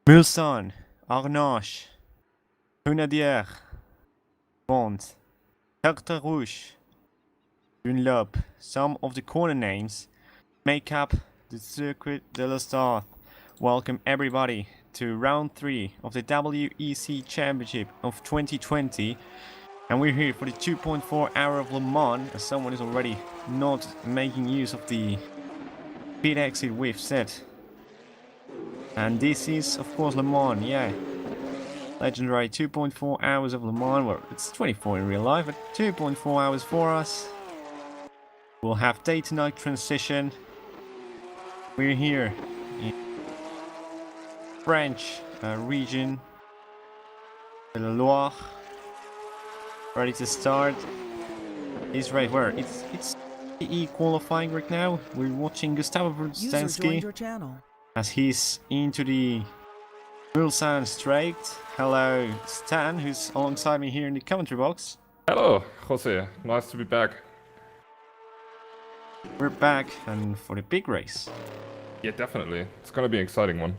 Mulsanne, Arnache, Grenadier, Bond, Tertre Rouge, Dunlop. Some of the corner names make up the Circuit de la Star. Welcome everybody to round 3 of the WEC Championship of 2020. And we're here for the 2.4 hour of Le Mans, as someone is already not making use of the pit exit we've set. And this is, of course, Le Mans, yeah. Legendary 2.4 hours of Le Mans, well, it's 24 in real life, but 2.4 hours for us. We'll have day to night transition. We're here in French region, the Loire, ready to start. This race where it's E qualifying right now. We're watching Gustavo Brudzinski as he's into the Mulsanne straight. Hello, Stan, who's alongside me here in the commentary box. Hello, Jose. Nice to be back. We're back and for the big race. Yeah, definitely. It's gonna be an exciting one.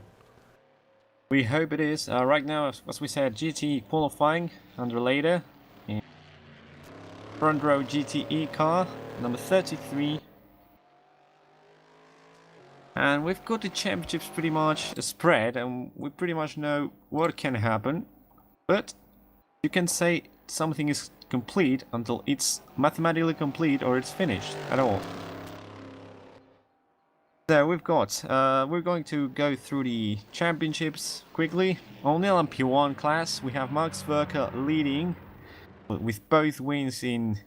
We hope it is. Right now, as we said, GT qualifying under later. Front row GTE car, number 33. And we've got the championships pretty much spread, and we pretty much know what can happen. But you can say something is complete until it's mathematically complete or it's finished at all. So we've got, we're going to go through the championships quickly. On the LMP1 class, we have Max Verker leading with both wins in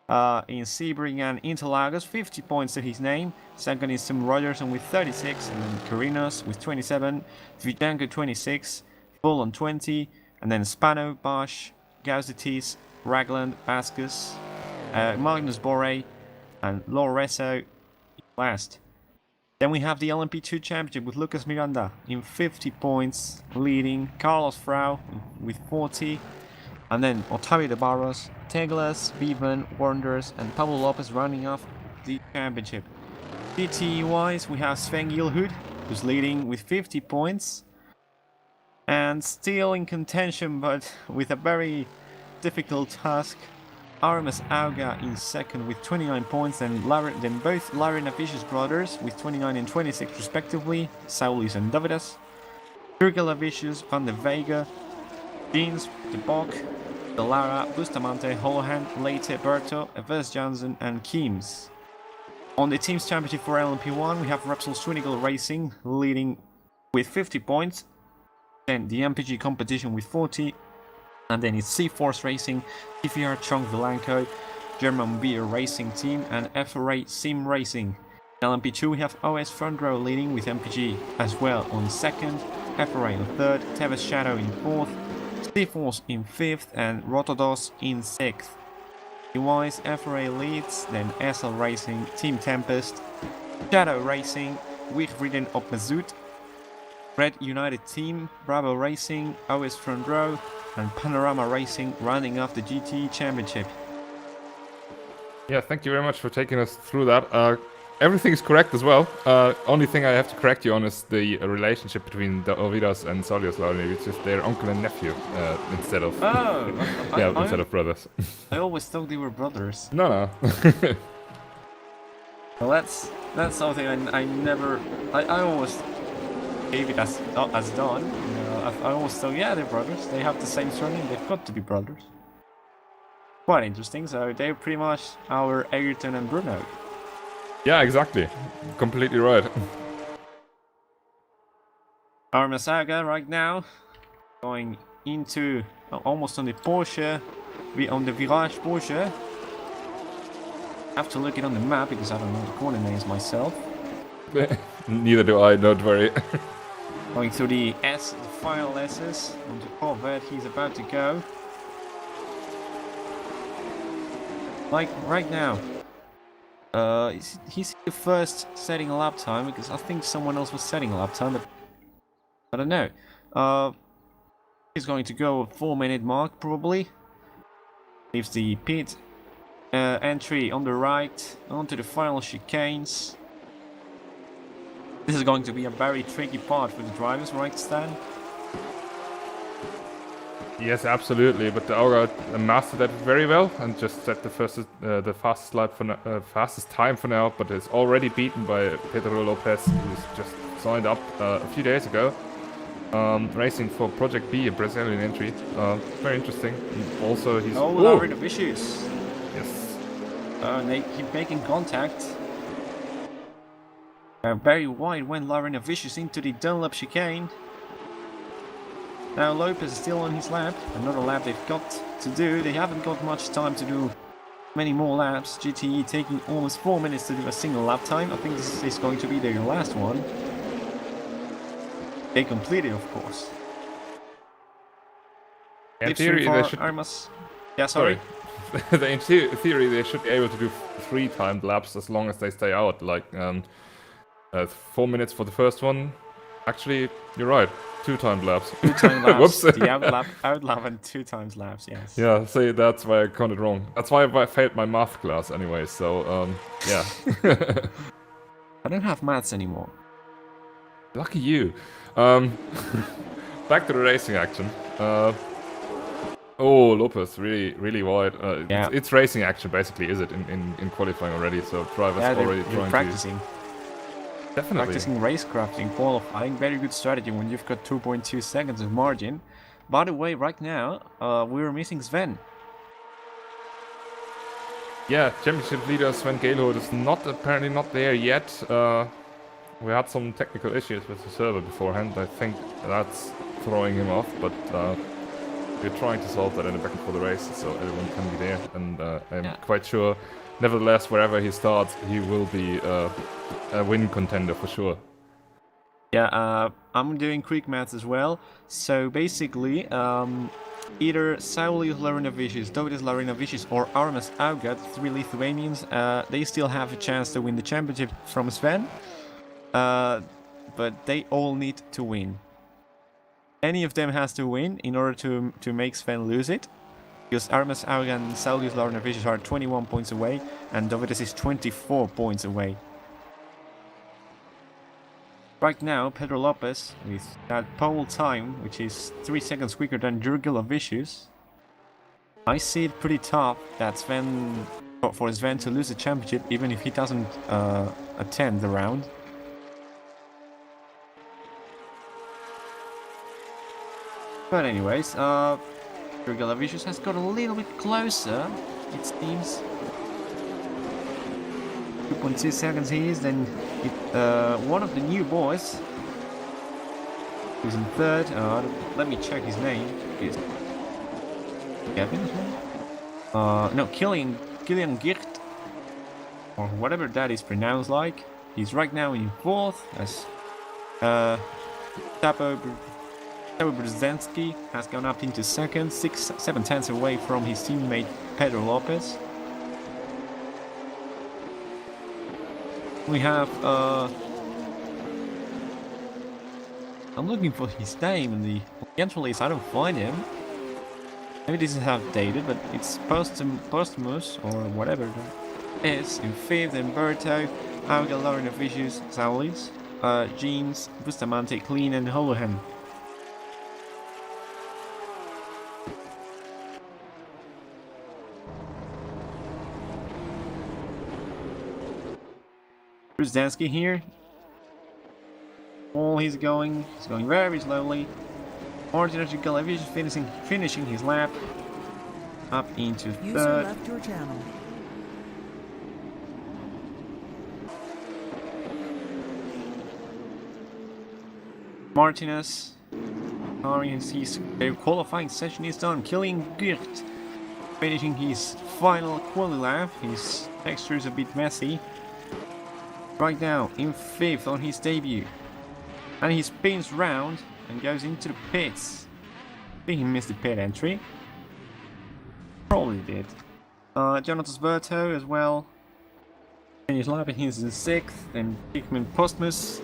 Sebring and Interlagos, 50 points to his name. Second is Tim Rogerson with 36, and then Karinos with 27, Vidanko 26, Bull on 20, and then Spano, Bosch, Gauzetis, Ragland, Vasquez, Magnus Borre, and Loreso last. Then we have the LMP2 Championship with Lucas Miranda in 50 points, leading Carlos Frau with 40, and then Otavio de Barros, Teglas, Vivan, Wonders, and Pablo Lopez rounding off the championship. GTE-wise, we have Sven Gilhud, who's leading with 50 points, and still in contention, but with a very difficult task. Aramis Auga in second with 29 points, and then both Larry Navicius brothers with 29 and 26 respectively, Saulis and Davidas, Virgil Navicius, Van de Vega, Jeans, De Bock, De Lara, Bustamante, Holohan, Leite, Berto, Evers Jansen, and Keems. On the Teams Championship for LMP1, we have Repsol Swinigal Racing leading with 50 points, then the MPG competition with 40, and then it's C-Force Racing, TVR Chong Vilanco, German Beer Racing Team, and FRA Sim Racing. In LMP2 we have OS Front Row leading with MPG as well on second, FRA in third, Tevis Shadow in fourth, C-Force in fifth, and Rotodos in sixth. Wise, FRA leads, then SL Racing, Team Tempest, Shadow Racing, Wigvriden op Mazout, Red United Team, Bravo Racing, OS Front Row, and Panorama Racing rounding off the GT Championship. Yeah, thank you very much for taking us through that. Everything is correct as well. Only thing I have to correct you on is the relationship between the Ovidas and Solios Lauri, which is their uncle and nephew instead of instead of brothers. I always thought they were brothers. No. Well, that's something I always gave it as done. I always thought, yeah, they're brothers. They have the same surname. They've got to be brothers. Quite interesting. So they're pretty much our Ayrton and Bruno. Yeah, exactly. Completely right. Our Masaga right now going into almost on the Porsche, on the Virage Porsche. I have to look it on the map because I don't know the corner names myself. Neither do I, don't worry. Going through the final S's on the Corvette, he's about to go. Like right now, he's the first setting a lap time because I think someone else was setting a lap time, but I don't know. He's going to go a 4-minute mark probably. Leaves the pit entry on the right onto the final chicanes. This is going to be a very tricky part for the drivers, right, Stan? Yes, absolutely. But the Auga mastered that very well and just set the fastest lap for fastest time for now. But it's already beaten by Pedro Lopez, who's just signed up a few days ago, racing for Project B, a Brazilian entry. Very interesting. And also, he's Laredo Vicious. Yes. They keep making contact. Very wide went Laredo Vicious into the Dunlop chicane. Now Lopez is still on his lap, another lap they've got to do. They haven't got much time to do many more laps. GTE taking almost 4 minutes to do a single lap time. I think this is going to be their last one. They completed, of course. In theory, they should... Armas. Yeah, sorry. In theory, they should be able to do 3 timed laps as long as they stay out. Like 4 minutes for the first one. Actually, you're right. 2 timed laps. 2 timed laps. Whoops. The outlap and 2 times laps, yes. Yeah, see, that's why I counted wrong. That's why I failed my math class anyway, so, yeah. I don't have maths anymore. Lucky you. Back to the racing action. Oh, Lopez, really wide. Yeah. It's racing action, basically, is it, in qualifying already, so drivers already trying practicing. Definitely. Practicing racecraft in qualifying, very good strategy when you've got 2.2 seconds of margin. By the way, right now, we're missing Sven. Yeah, championship leader Sven Geelhout is apparently not there yet. We had some technical issues with the server beforehand. I think that's throwing him off, but we're trying to solve that in the back for the race, so everyone can be there. And I'm quite sure, nevertheless, wherever he starts, he will be a win contender for sure. Yeah, I'm doing quick maths as well. So basically, either Saulius Larinavicius, Dovidas Larinavicius, or Armas Auga, 3 Lithuanians, they still have a chance to win the championship from Sven. But they all need to win. Any of them has to win in order to make Sven lose it. Because Armas Auga and Saulius Larinavicius are 21 points away, and Dovidas is 24 points away. Right now, Pedro Lopez, with that pole time, which is 3 seconds quicker than Jurgil Vicious, I see it pretty tough that for Sven to lose the championship, even if he doesn't attend the round. But anyways, Jurgil Vicious has got a little bit closer, it seems. 2.2 seconds he is, then one of the new boys who's in third. Let me check his name. Is Kevin's name? No, Kilian Girt, or whatever that is pronounced like. He's right now in fourth, as Tapo Brzezinski has gone up into second, 7 tenths away from his teammate Pedro Lopez. We have, I'm looking for his name in the entry list, I don't find him. Maybe this is outdated, but it's Postmus, or whatever it is, in 5th, and Berto, Auga, Larinavicius, Saulis, Jeans, Bustamante, Clean, and Holohan. Brzezinski here. He's going very slowly. Martin Galevic is finishing his lap up into third. User left your channel. Martinez, his qualifying session is done. Kilian Girt finishing his final quali lap. His texture is a bit messy. Right now in 5th on his debut, and he spins round and goes into the pits. I think he missed the pit entry. Probably did. Jonatas Berto as well. Finished lap, he's in 6th. Then Dickman Postmus,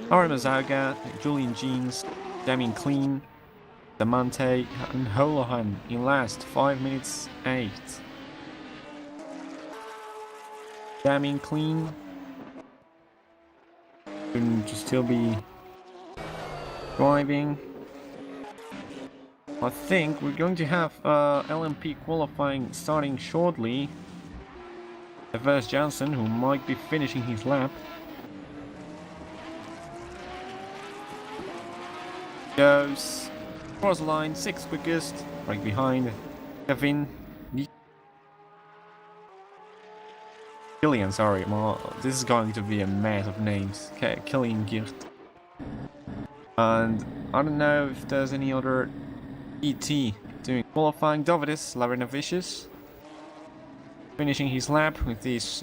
Armas Auga, Julian Jeans, Damien Clean, Damante, and Holohan in last, 5 minutes 8. Damien Clean to still be driving. I think we're going to have LMP qualifying starting shortly. Versus Johnson, who might be finishing his lap. Goes cross line, 6th quickest, right behind Kevin. Killian, sorry, this is going to be a mess of names. Killian Girt. And I don't know if there's any other ET doing qualifying. Davidis Larinavicius finishing his lap with this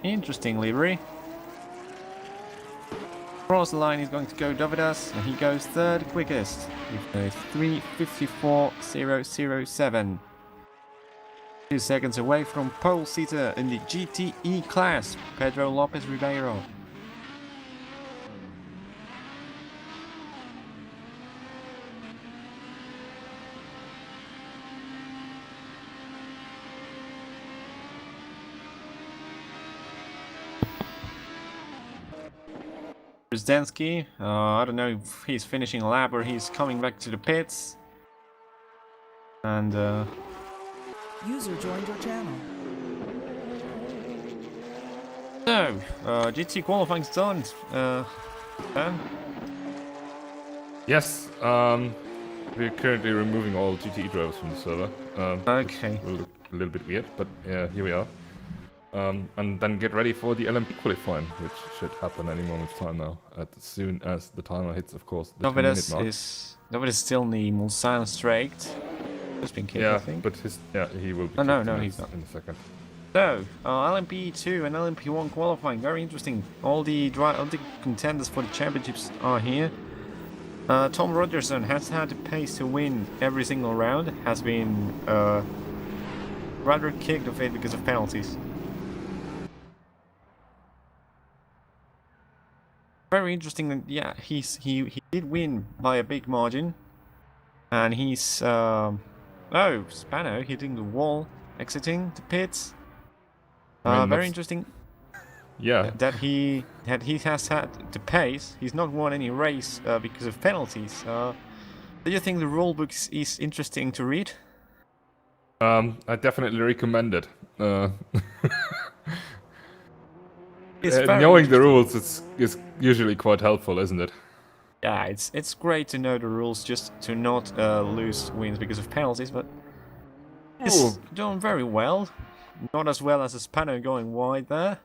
interesting livery. Cross the line is going to go Davidas, and he goes 3rd quickest with a 3:54.007. 2 seconds away from pole sitter in the GTE class, Pedro Lopez Ribeiro. Brzezinski, I don't know if he's finishing a lap or he's coming back to the pits. And User joined your channel. so, GT qualifying's done. Ben? Yes, we're currently removing all GTE drivers from the server. Okay. Which will look a little bit weird, but yeah, here we are. And then get ready for the LMP qualifying, which should happen any moment of time now, as soon as the timer hits, of course, the 10-minute mark. Davidas still in the Mulsanne straight. Just been kicked, I Yeah, think. but he will be Oh, no, kicked no, in he's not. in a second. So, LMP2 and LMP1 qualifying, very interesting. All the contenders for the championships are here. Tom Rogerson has had the pace to win every single round, has been rather kicked off it because of penalties. Very interesting that, yeah, he did win by a big margin. And he's Spano hitting the wall, exiting the pits. Very interesting. Yeah. That he has had the pace. He's not won any race because of penalties. Do you think the rulebook is interesting to read? I definitely recommend it. Very knowing the interesting. rules is usually quite helpful, isn't it? Yeah, it's great to know the rules just to not lose wins because of penalties, but he's doing very well. Not as well as Spano going wide there.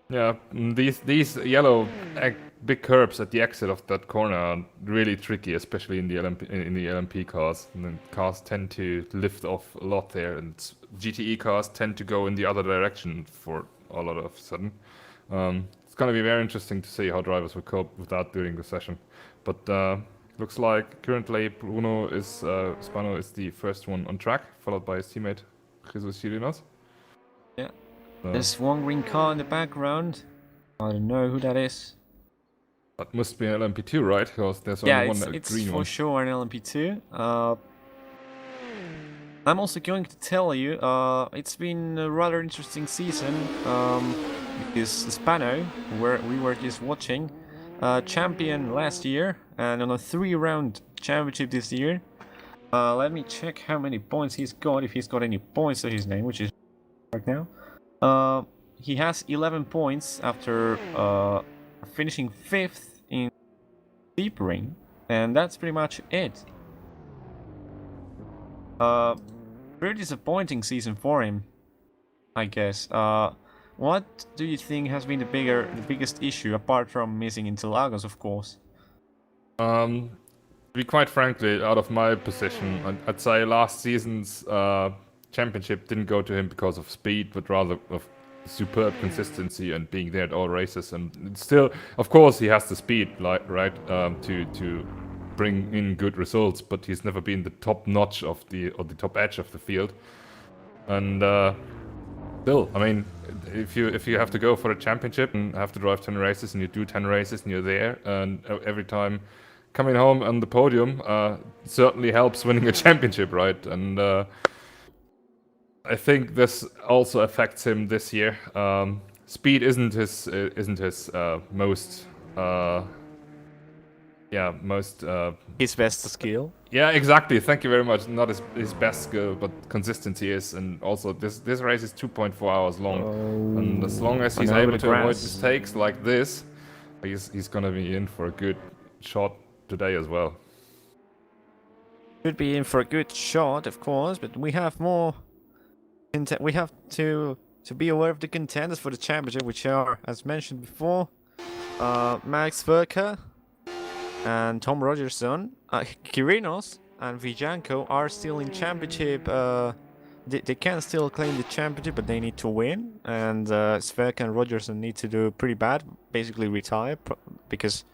Yeah, these yellow big curbs at the exit of that corner are really tricky, especially in the LMP cars. And then cars tend to lift off a lot there, and GTE cars tend to go in the other direction for a lot of a sudden. It's going to be very interesting to see how drivers will cope with that during the session. But looks like currently Spano is the first one on track, followed by his teammate Jesus Chirinos. Yeah. There's one green car in the background. I don't know who that is. That must be an LMP2, right? Because there's only one green it's for one. sure an LMP2. I'm also going to tell you, it's been a rather interesting season. Because Spano, where we were just watching, champion last year and on a 3-round championship this year. Let me check how many points he's got, if he's got any points to his name, which is right now. He has 11 points after finishing 5th in Deep Ring, and that's pretty much it. Very disappointing season for him, I guess. What do you think has been the biggest issue, apart from missing Interlagos, of course? To be quite frankly, out of my position, I'd say last season's championship didn't go to him because of speed, but rather of superb consistency and being there at all races. And still, of course, he has the speed, to bring in good results, but he's never been the top notch of the top edge of the field. And still, I mean, if you have to go for a championship and have to drive 10 races and you do 10 races and you're there, and every time coming home on the podium certainly helps winning a championship, right? And I think this also affects him this year. Speed isn't his most yeah, most His best skill. yeah, exactly. Thank you very much. Not his best skill, but consistency is, and also this race is 2.4 hours long, and as long as he's Another able bit to of avoid grass. mistakes like this, he's gonna be in for a good shot today as well. Should be in for a good shot, of course, but we have more. We have to be aware of the contenders for the championship, which are, as mentioned before, Max Verka and Tom Rogerson. Kirinos and Vijanko are still in championship. They can still claim the championship, but they need to win. And Sverka and Rogerson need to do pretty bad, basically retire, because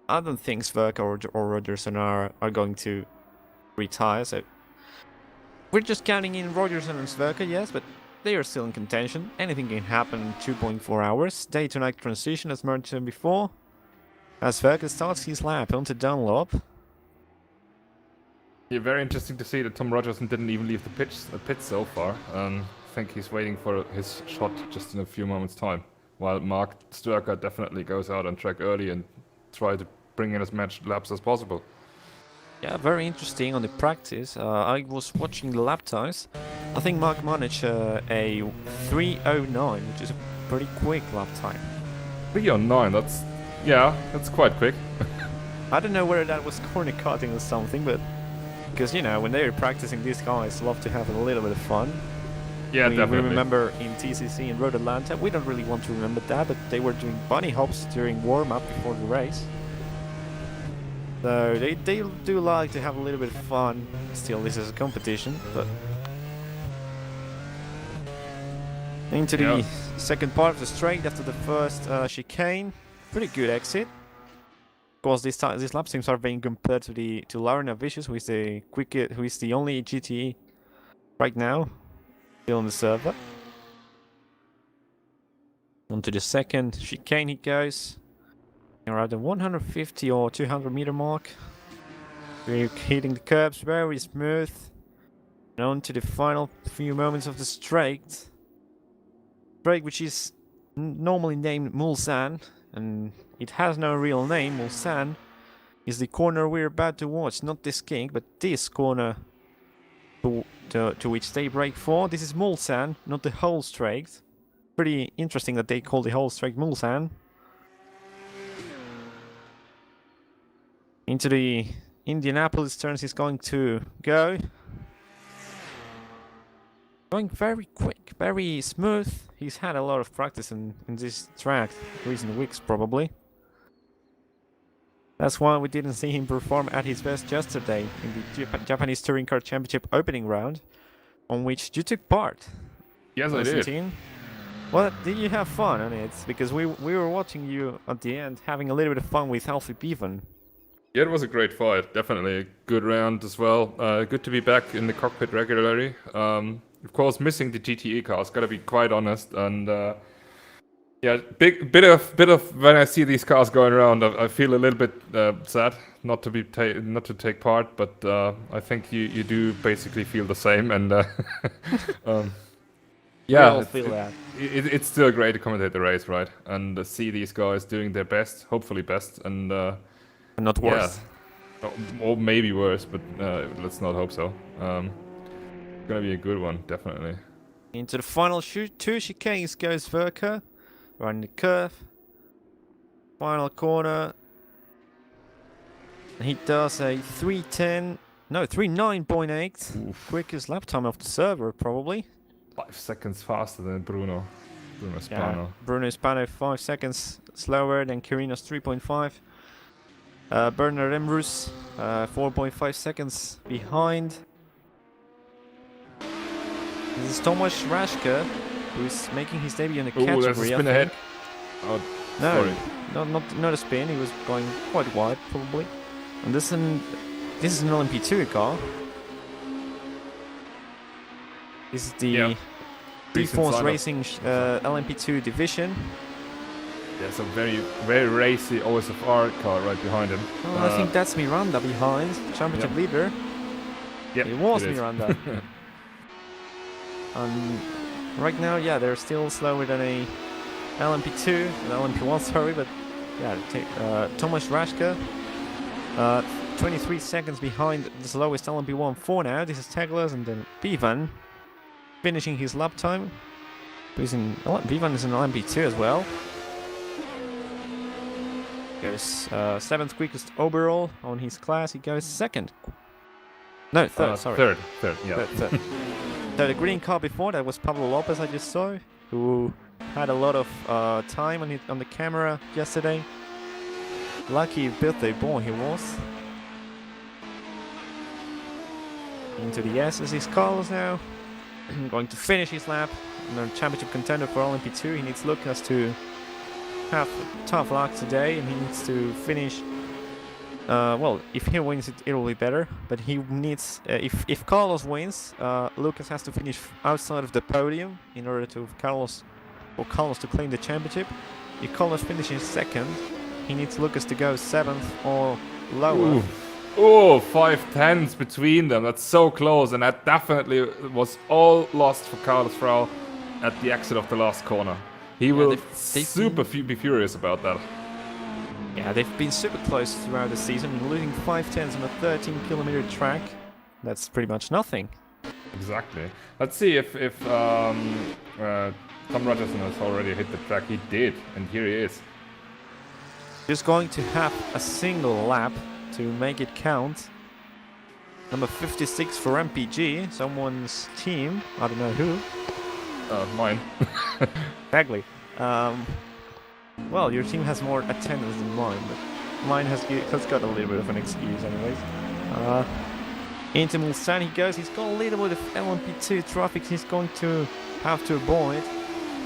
I don't think Sverka or Rogerson are going to retire. So we're just counting in Rogerson and Sverka, yes, but they are still in contention. Anything can happen in 2.4 hours. Day to night transition, as mentioned before. As Sverka starts his lap onto Dunlop. Yeah, very interesting to see that Tom Rogerson didn't even leave the pit so far. I think he's waiting for his shot just in a few moments' time. While Mark Sturka definitely goes out on track early and try to bring in as much laps as possible. Yeah, very interesting on the practice. I was watching the lap times. I think Mark managed a 3:09, which is a pretty quick lap time. 3:09, that's quite quick. I don't know whether that was corner cutting or something, but because, you know, when they're practicing, these guys love to have a little bit of fun. Yeah, we definitely. remember in TCC in Road Atlanta, we don't really want to remember that, but they were doing bunny hops during warm-up before the race. So they do like to have a little bit of fun. Still, this is a competition, but into the second part of the straight after the first chicane, pretty good exit. Of course, these lap times are being compared to Laurina Vicious, who is the only GTE right now, still on the server. Onto the second chicane he goes. Around the 150 or 200 meter mark. We're hitting the curbs very smooth. And on to the final few moments of the straight. Straight which is normally named Mulsanne, and it has no real name. Mulsanne is the corner we're about to watch, not this kink, but this corner to which they brake for. This is Mulsanne, not the whole straight. Pretty interesting that they call the whole straight Mulsanne. Into the Indianapolis turns he's going to go. Going very quick, very smooth. He's had a lot of practice in this track recent weeks probably. That's why we didn't see him perform at his best yesterday in the Japanese Touring Car Championship opening round, on which you took part. Yes, I did. Well, did you have fun on it? Because we were watching you at the end having a little bit of fun with Alfie Bevan. Yeah, it was a great fight. Definitely a good round as well. Good to be back in the cockpit regularly. Of course, missing the GTE cars. Gotta be quite honest. And yeah, bit of when I see these cars going around, I feel a little bit sad not to take part. But I think you do basically feel the same. And yeah, we all feel that. It's still great to commentate the race, right? And see these guys doing their best, hopefully best, and. Not worse. Yeah. Or maybe worse, but let's not hope so. It's gonna be a good one, definitely. Into the final two chicanes goes Verka. Running the curve. Final corner. And he does a 3:09.8. Quickest lap time of the server, probably. 5 seconds faster than Bruno Spano. Yeah, Bruno Spano 5 seconds slower than Kirinos 3.5. Bernard Emrus, 4.5 seconds behind. This is Tomasz Raszke, who's making his debut in the category. Oh, there's a spin ahead. Oh, no, sorry. not a spin. He was going quite wide, probably. And this is an LMP2 car. This is the Force Racing LMP2 division. There's a very, very racy OSFR car right behind him. Oh, I think that's Miranda behind, championship leader. Yeah, it was Miranda. Right now, yeah, they're still slower than a LMP2, an LMP1, sorry, but Thomas Raschke, 23 seconds behind the slowest LMP1 for now. This is Teglas and then Bivan finishing his lap time. Bivan is in LMP2 as well. Goes 7th quickest overall on his class. He goes 2nd. No, 3rd, sorry. 3rd, yeah. Third. So the green car before that was Pablo Lopez, I just saw, who had a lot of time on the camera yesterday. Lucky birthday boy he was. Into the S's is Carlos now. Going to finish his lap. Another championship contender for LMP2. He needs Lucas to have tough luck today, and he needs to finish. Well, if he wins, it will be better. But he needs, if Carlos wins, Lucas has to finish outside of the podium in order for Carlos to claim the championship. If Carlos finishes 2nd, he needs Lucas to go 7th or lower. Ooh. Oh, 5/10s between them. That's so close, and that definitely was all lost for Carlos Frau at the exit of the last corner. He will be furious about that. Yeah, they've been super close throughout the season, losing 5/10s on a 13-kilometer track. That's pretty much nothing. Exactly. Let's see if Tom Rogerson has already hit the track. He did, and here he is. Just going to have a single lap to make it count. Number 56 for MPG, someone's team. I don't know who. Mine. Exactly. Well, your team has more attendance than mine, but mine has got a little bit of an excuse anyways. Into Mulsanne he goes. He's got a little bit of LMP2 traffic he's going to have to avoid.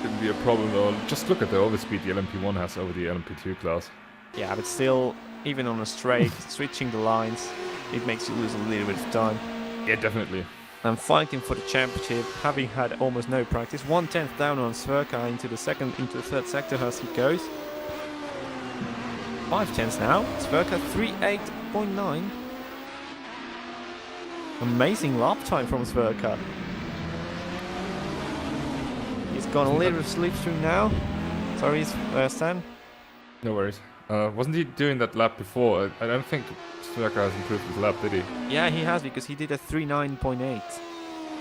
Shouldn't be a problem though. Just look at the overspeed the LMP1 has over the LMP2 class. Yeah, but still, even on a straight, switching the lines, it makes you lose a little bit of time. Yeah, definitely. And fighting for the championship, having had almost no practice. 1/10 down on Sverka into the 3rd sector as he goes. 5/10s now. Sverka 3:8.9. Amazing lap time from Sverka. He's got a little slip through now. Sorry, Stan. No worries. Wasn't he doing that lap before? I don't think Sverka has improved his lap, did he? Yeah, he has, because he did a 3:9.8.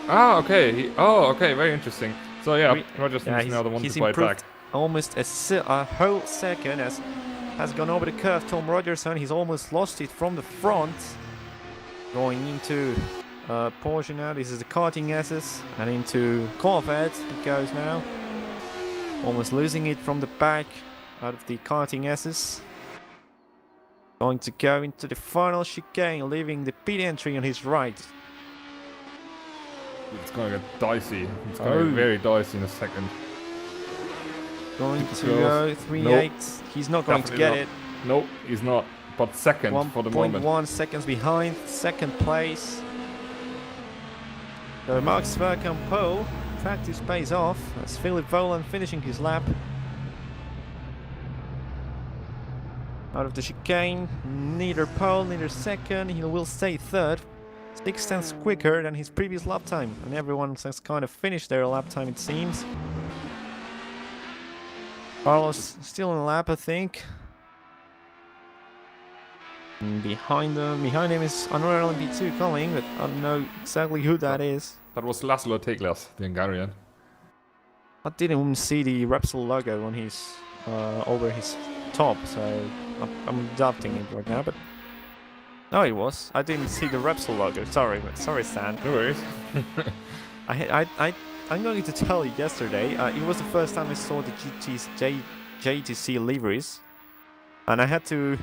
Ah, okay. Okay, very interesting. So yeah, Rogerson's now the one to bite back. Almost a whole second has gone over the curve. Tom Rogerson, he's almost lost it from the front. Going into Porsche now. This is the karting S's, and into Corvette it goes now. Almost losing it from the back out of the karting S's. Going to go into the final chicane, leaving the pit entry on his right. It's going to get dicey. It's going to get very dicey in a second. Going to go 3.8. Nope. He's not going to get it. Nope, he's not. But 2nd for the moment. 1.1 seconds behind, 2nd place. So Max Verkamp pole. Practice pays off. That's Philip Volan finishing his lap. Out of the chicane, neither pole, neither 2nd. He will stay 3rd. 6/10ths quicker than his previous lap time, and everyone has kind of finished their lap time, it seems. Carlos still in the lap, I think. And behind him is another LMP2 coming, but I don't know exactly who that is. That was Laszlo Teglas, the Hungarian. I didn't even see the Repsol logo on his over his top, so I'm doubting it right now. But no, it was. I didn't see the Repsol logo. Sorry, Stan. No worries. I'm going to tell you. Yesterday, it was the first time I saw the JTC liveries, and I had to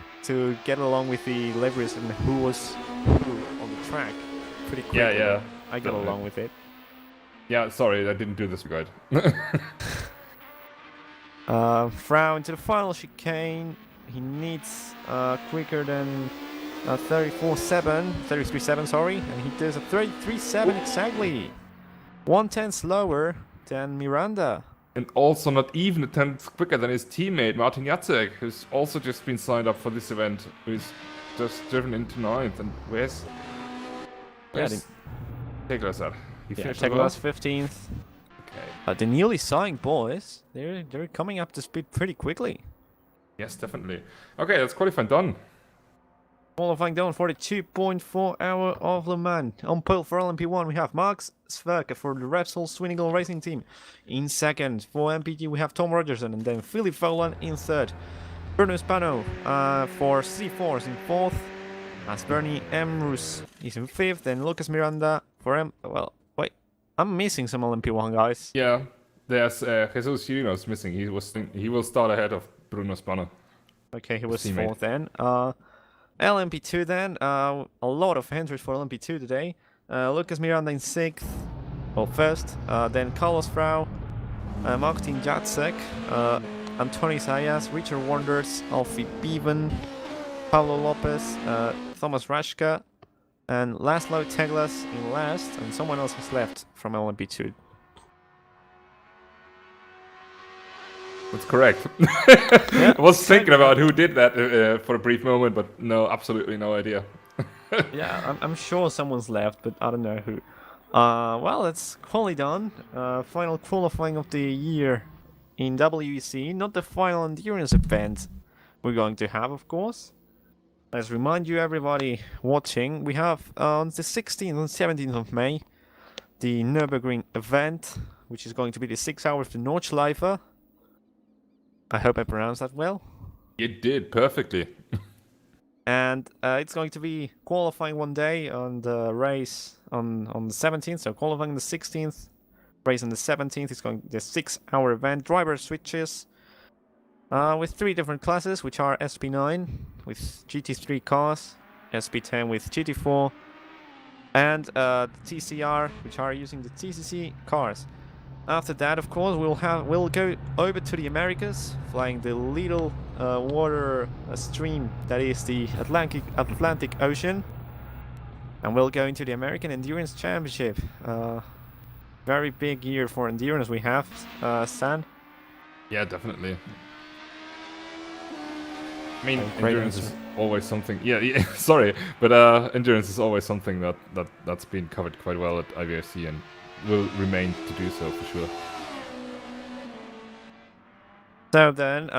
get along with the liveries and who was who on the track pretty quickly. Yeah. I got along with it. Yeah, sorry, I didn't do this guide. Frau into the final chicane. He needs quicker than 33.7, sorry, and he does a 33.7 exactly. 1/10 slower than Miranda. And also not even a 10th quicker than his teammate Martin Jacek, who's also just been signed up for this event, who's just driven into 9th. And where's Teglas at? He finished Teglas 15th. Okay. The newly signed boys, they're coming up to speed pretty quickly. Yes, definitely. Okay, that's qualifying done. Qualifying down for the 2.4 hour of Le Mans. On pole for LMP1 we have Max Sverke for the Repsol Swinningle Racing Team. In second for MPG we have Tom Rogerson and then Philip Folan in third. Bruno Spano for C4s in fourth. As Bernie Emrus is in fifth. Then Lucas Miranda for Well, wait. I'm missing some LMP1 guys. Yeah, there's Jesus Chirinos missing. He will start ahead of Bruno Spano. Okay, he was Teammate. fourth then. LMP2 then. A lot of entries for LMP2 today. Lucas Miranda in sixth. Well, first. Then Carlos Frau, Martin Jacek, Antonio Sayas, Richard Wonders, Alfie Bevan, Pablo Lopez, Thomas Rashka, and Laszlo Teglas in last. And someone else has left from LMP2. That's correct. Yeah, I was thinking about who did that for a brief moment, but no, absolutely no idea. Yeah, I'm sure someone's left, but I don't know who. Well, it's quali done. Final qualifying of the year in WEC, not the final endurance event we're going to have, of course. Let's remind you, everybody watching, we have on the 16th and 17th of May the Nürburgring event, which is going to be the 6 hours to Nordschleife. I hope I pronounced that well. You did perfectly. And it's going to be qualifying one day on the race on the 17th, so qualifying the 16th, race on the 17th. It's going to be a 6 hour event. Driver switches with 3 different classes, which are SP9 with GT3 cars, SP10 with GT4, and the TCR, which are using the TCC cars. After that, of course, we'll go over to the Americas, flying the little water stream that is the Atlantic Ocean, and we'll go into the American Endurance Championship. Very big year for endurance we have, San. Yeah, definitely. I mean, Great endurance answer. is always something. Yeah, sorry, but endurance is always something that's been covered quite well at IVRC and will remain to do so for sure. So then,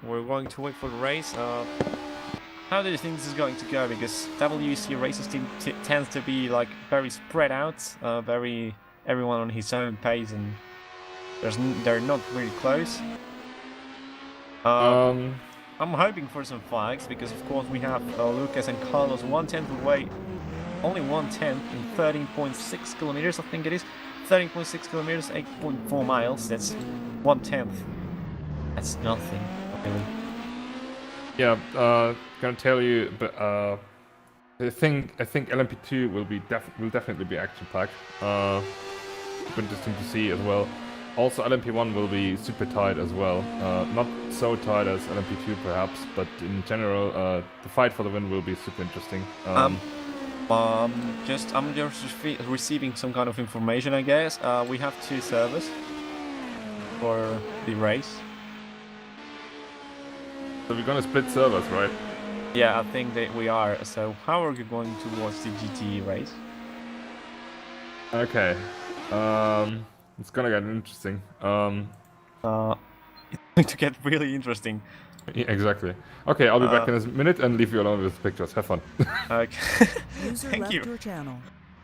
we're going to wait for the race. How do you think this is going to go? Because WEC races tends to be like very spread out, everyone on his own pace, and they're not really close. I'm hoping for some flags because, of course, we have Lucas and Carlos 1/10 away, only 1/10 in 13.6 kilometers, I think it is. 13.6 kilometers, 8.4 miles. That's 1/10. That's nothing, really. Yeah, gonna tell you, but I think LMP2 will definitely be action packed. Interesting to see as well. Also, LMP1 will be super tight as well. Not so tight as LMP2 perhaps, but in general, the fight for the win will be super interesting. I'm just receiving some kind of information, I guess. We have 2 servers for the race. So we're gonna split servers, right? Yeah, I think that we are. So how are you going to watch the GT race? Okay. It's gonna get interesting. It's going to get really interesting. Yeah, exactly. Okay, I'll be back in a minute and leave you alone with the pictures. Have fun. Okay. User Thank left you. your channel.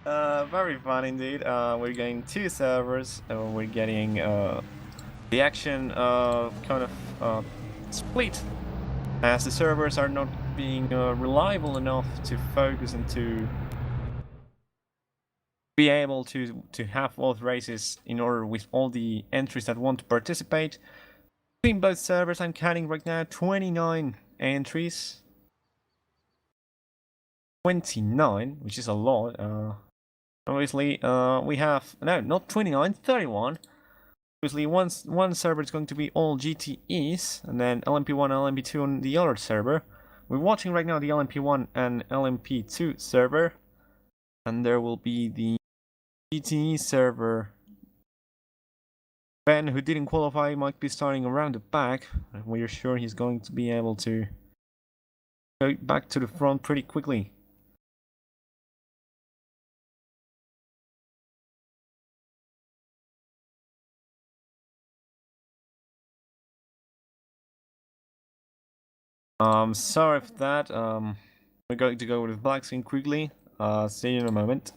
Very fun indeed. We're getting 2 servers. We're getting the action kind of split, as the servers are not being reliable enough to focus and to be able to have both races in order with all the entries that want to participate. Between both servers, I'm counting right now 29 entries. 29, which is a lot. Obviously, we have, no, not 29, 31. Obviously, one server is going to be all GTEs, and then LMP1 and LMP2 on the other server. We're watching right now the LMP1 and LMP2 server, and there will be the GTE server. Ben, who didn't qualify, might be starting around the back. We're sure he's going to be able to go back to the front pretty quickly. Sorry for that. We're going to go with black screen quickly. See you in a moment.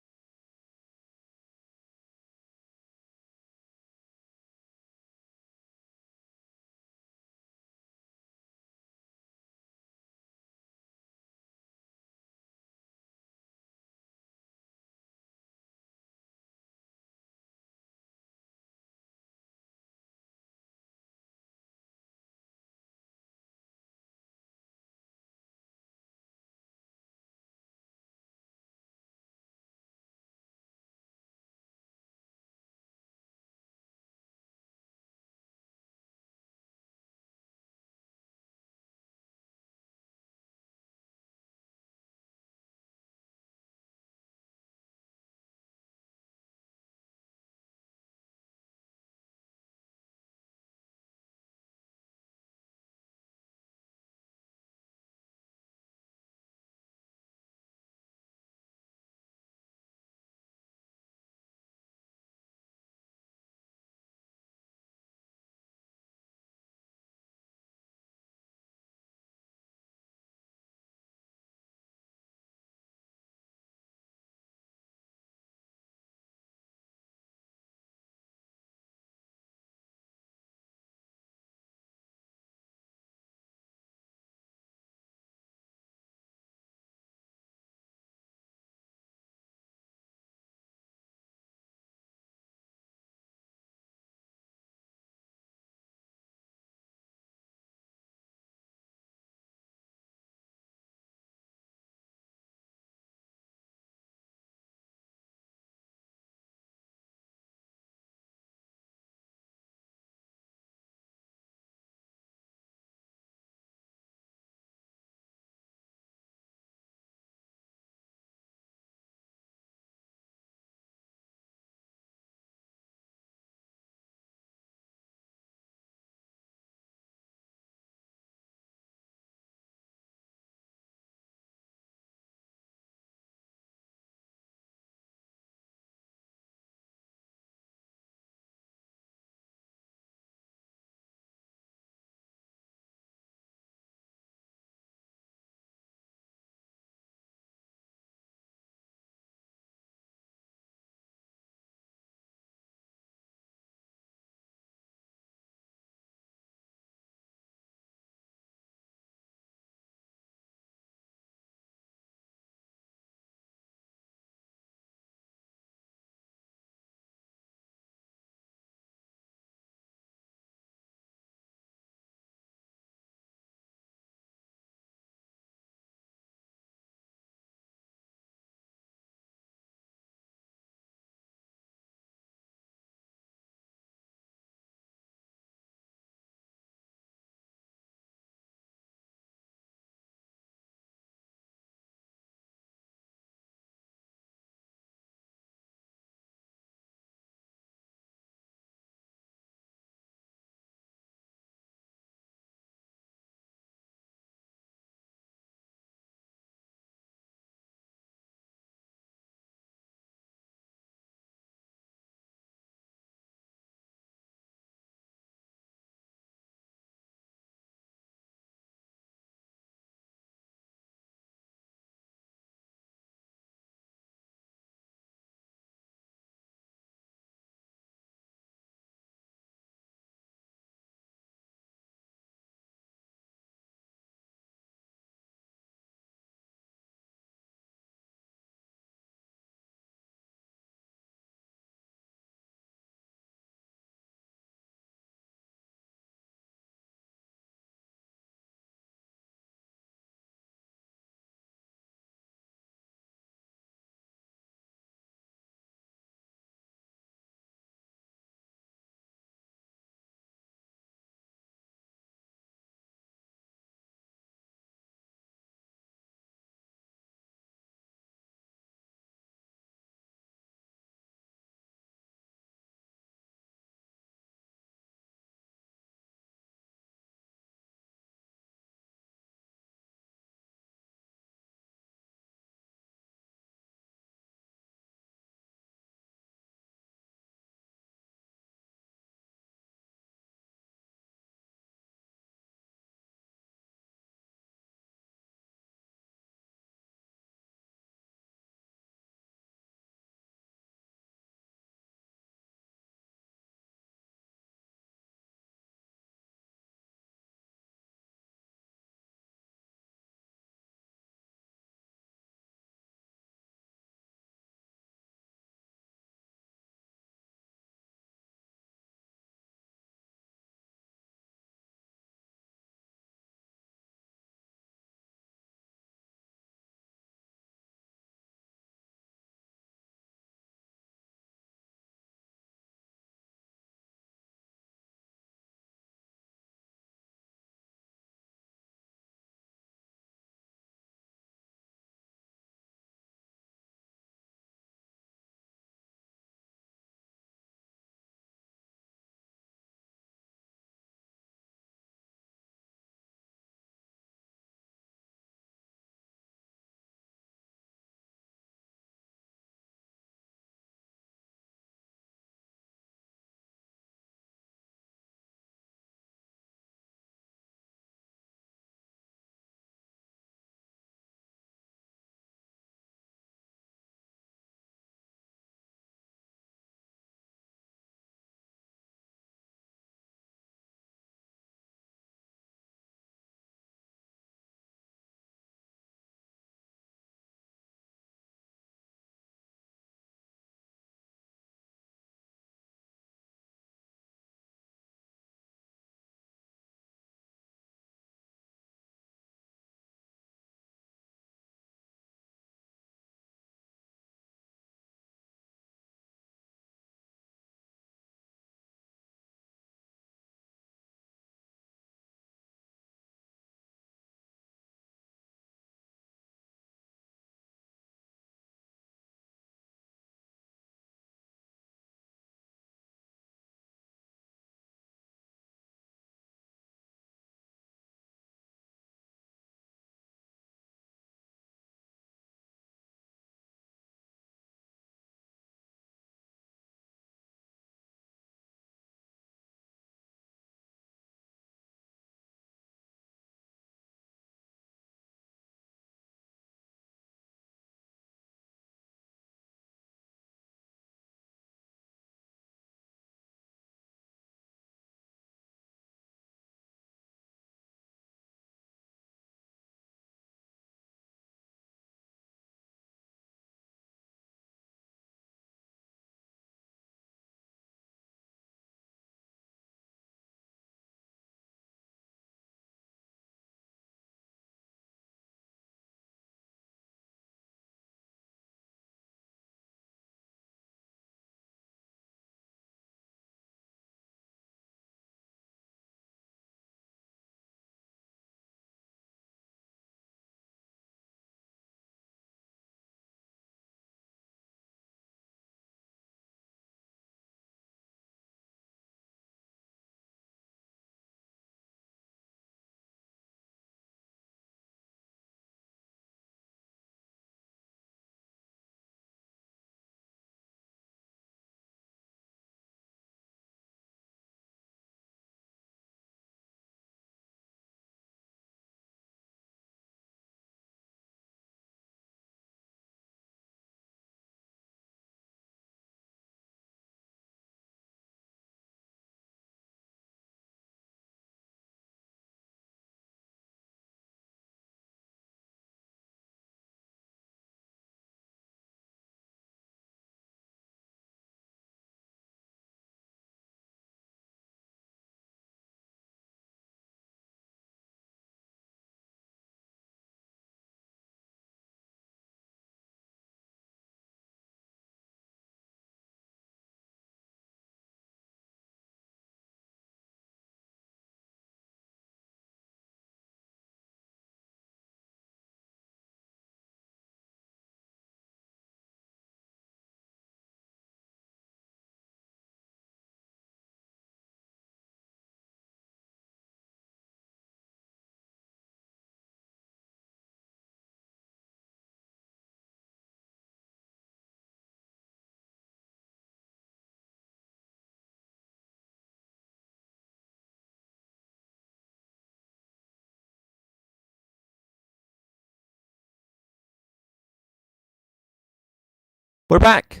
We're back!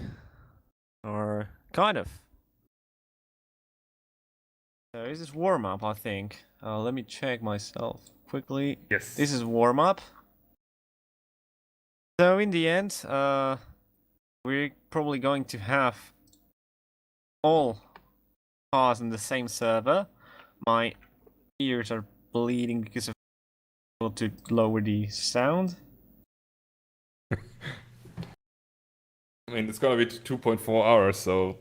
Or kind of. So this is warm-up, I think. Let me check myself quickly. Yes. This is warm-up. So in the end, we're probably going to have all cars on the same server. My ears are bleeding because of to lower the sound. I mean, it's gonna be 2.4 hours, so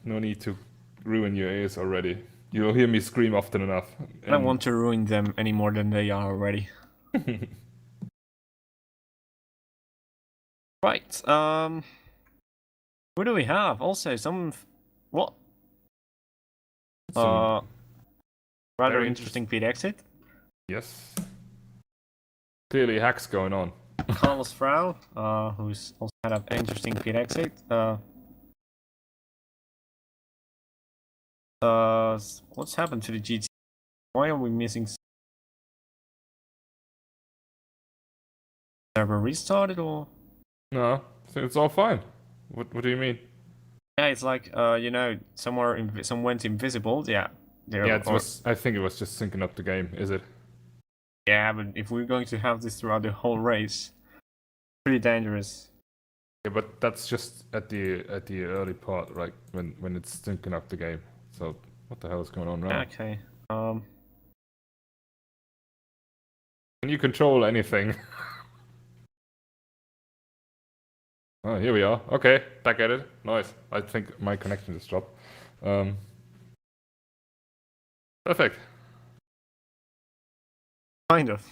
no need to ruin your ears already. You'll hear me scream often enough. I don't want to ruin them any more than they are already. Right, what do we have? Also, some... What? Some Rather very interesting pit exit. Yes. Clearly hacks going on. Carlos Frau, who's also had an interesting pit exit. What's happened to the GT? Why are we missing? Server restarted or? No, it's all fine. What do you mean? Yeah, it's like you know, some went invisible. Yeah, there. Yeah, I think it was just syncing up the game, is it? Yeah, but if we're going to have this throughout the whole race, pretty dangerous. Yeah, but that's just at the early part, right? When it's syncing up the game. So what the hell is going on now? Okay. Can you control anything? Oh, here we are. Okay, back at it. Nice. I think my connection just dropped. Perfect. Kind of.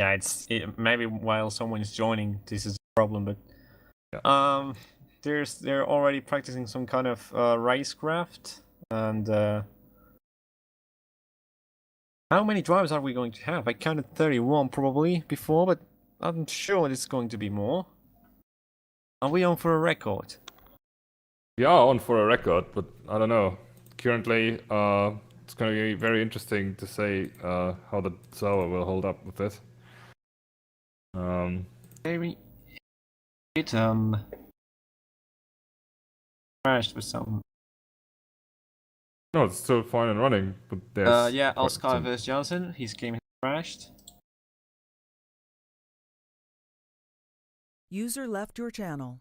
Yeah, maybe while someone is joining, this is a problem, but Yeah. they're already practicing some kind of racecraft, and how many drivers are we going to have? I counted 31 probably before, but I'm sure it's going to be more. Are we on for a record? We are on for a record, but I don't know. Currently, it's going to be very interesting to say how the server will hold up with this. Maybe it crashed with some. No, it's still fine and running, but there's Yeah, quite Oscar some... vs Johnson. His game has crashed. User left your channel.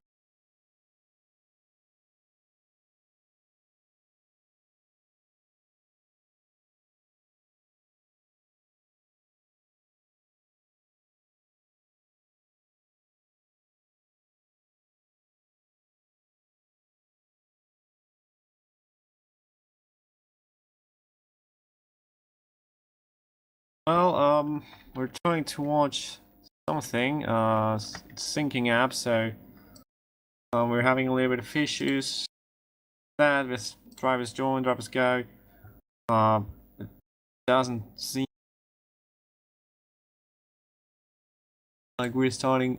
Well, we're trying to watch something, syncing app, so we're having a little bit of issues. That with drivers join, drivers go. It doesn't seem like we're starting.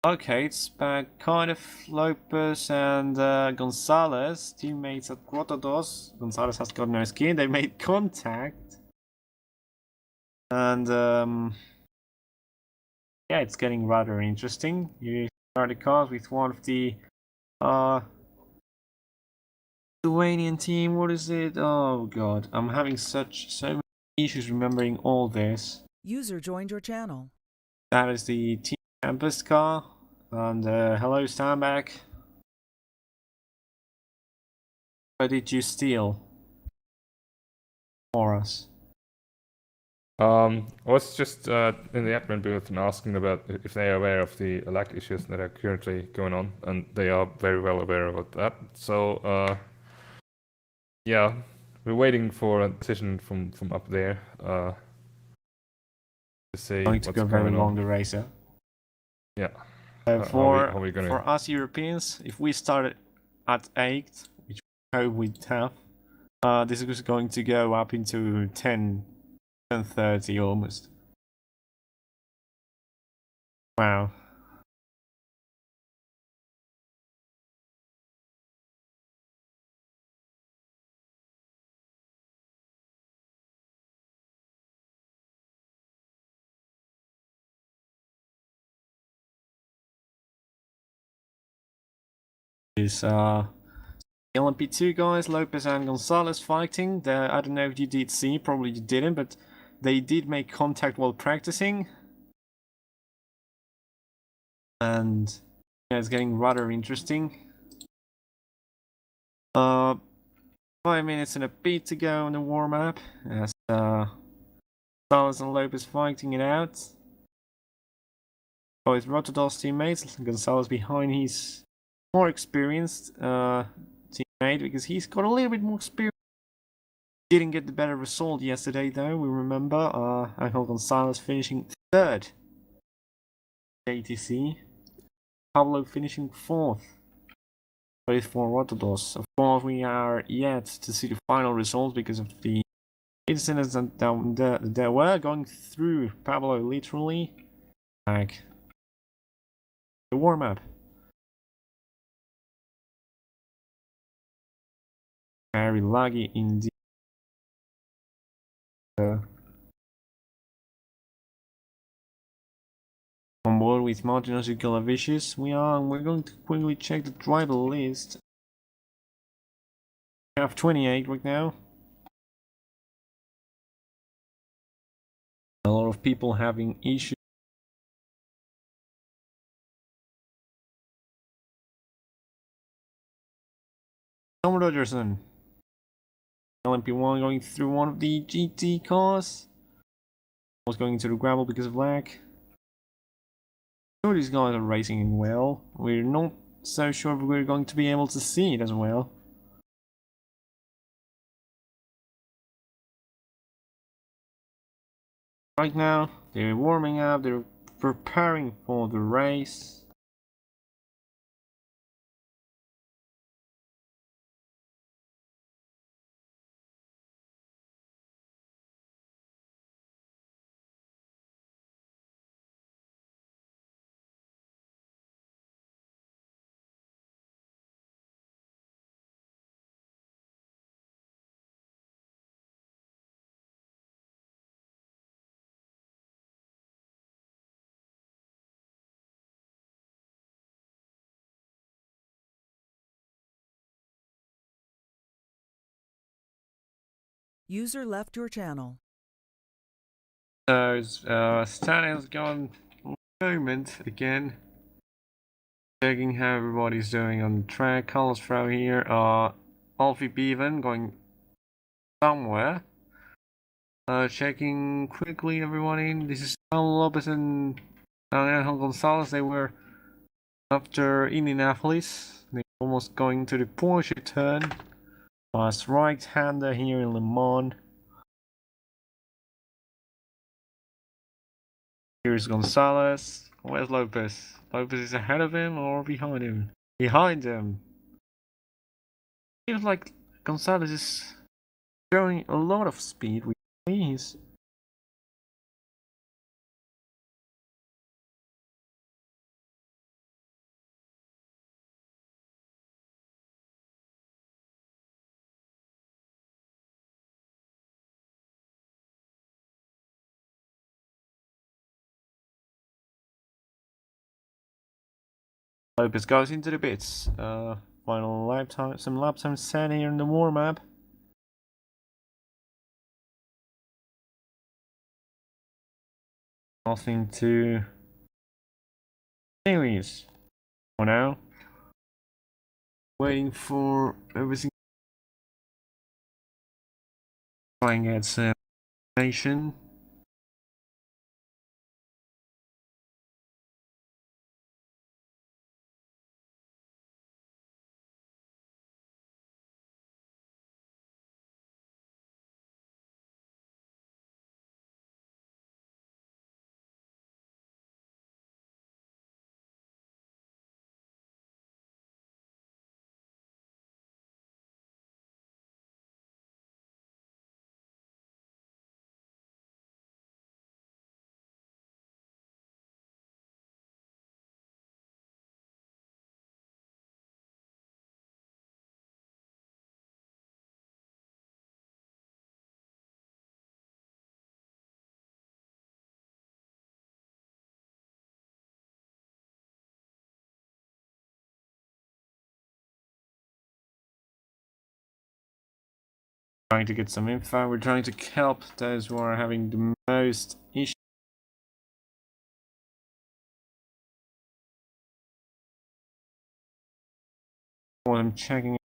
Okay, it's back. Kind of Lopez and Gonzalez, teammates at Quotados. Gonzalez has got no skin. They made contact, and yeah, it's getting rather interesting. You start the cars with one of the Lithuanian team. What is it? Oh god, I'm having so many issues remembering all this. User joined your channel. That is the Team Tempest car. And hello, Steinbach. What did you steal for us? I was just in the admin booth and asking about if they are aware of the lag issues that are currently going on, and they are very well aware of that. So, yeah, we're waiting for a decision from up there to see Going to what's go very going long on. the racer. Yeah. For how are we gonna... for us Europeans, if we started at 8, which we hope we'd have, this is going to go up into 10:30 almost. Wow. Is LMP2 guys, Lopez and Gonzalez fighting. I don't know if you did see, probably you didn't, but they did make contact while practicing. And yeah, it's getting rather interesting. 5 minutes and a bit to go in the warm-up as Gonzalez and Lopez fighting it out. Both Rotterdam's teammates, Gonzalez behind his more experienced teammate because he's got a little bit more experience. Didn't get the better result yesterday though, we remember. Angel Gonzalez finishing third. ATC. Pablo finishing fourth. Both for Rotterdam. Of course, we are yet to see the final results because of the incidents that there were going through Pablo literally. Like the warm-up. Very laggy indeed. On board with Martinos Ukalavicius, we're going to quickly check the driver list. We have 28 right now. A lot of people having issues. Tom Rogerson. LMP1 going through one of the GT cars. Was going into the gravel because of lag. Some of these guys are racing well. We're not so sure if we're going to be able to see it as well. Right now, they're warming up, they're preparing for the race. User left your channel. So, Stanley's gone moment again. Checking how everybody's doing on the track. Carlos Frau here. Alfie Bevan going somewhere. Checking quickly everyone in. This is Paul Lopez and Angel Gonzalez. They were after Indianapolis. They're almost going to the Porsche turn. Fast right-hander here in Le Mans. Here's Gonzalez. Where's Lopez? Lopez is ahead of him or behind him? Behind him. Feels like Gonzalez is showing a lot of speed with these. Lopez goes into the pits. Final lap time, some lap time set here in the warm-up. Nothing too serious for now. Waiting for everything. Try and get some information. Trying to get some info. We're trying to help those who are having the most issues. While I'm checking.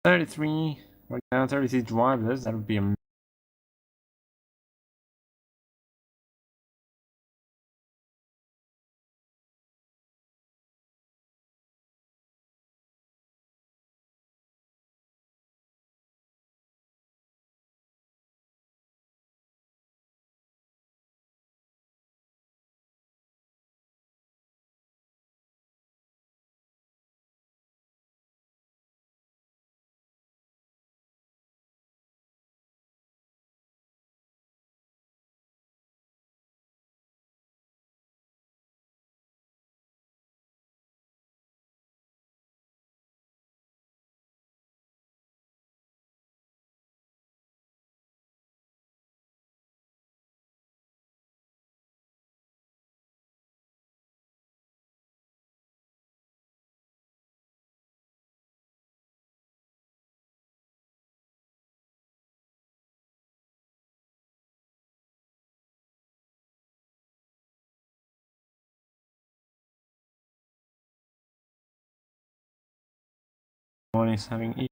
$33 right now, 33 drivers. That would be a 1 is having issues.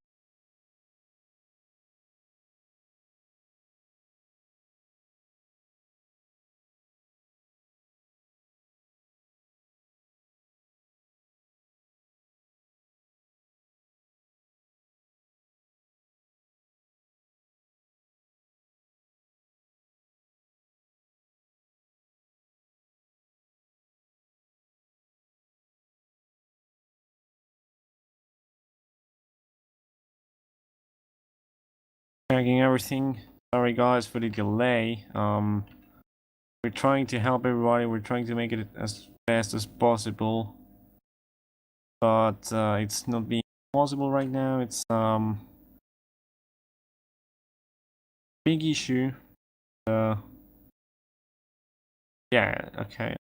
Checking everything. Sorry guys for the delay. We're trying to help everybody. We're trying to make it as fast as possible, but it's not being possible right now. It's big issue. Yeah. Okay.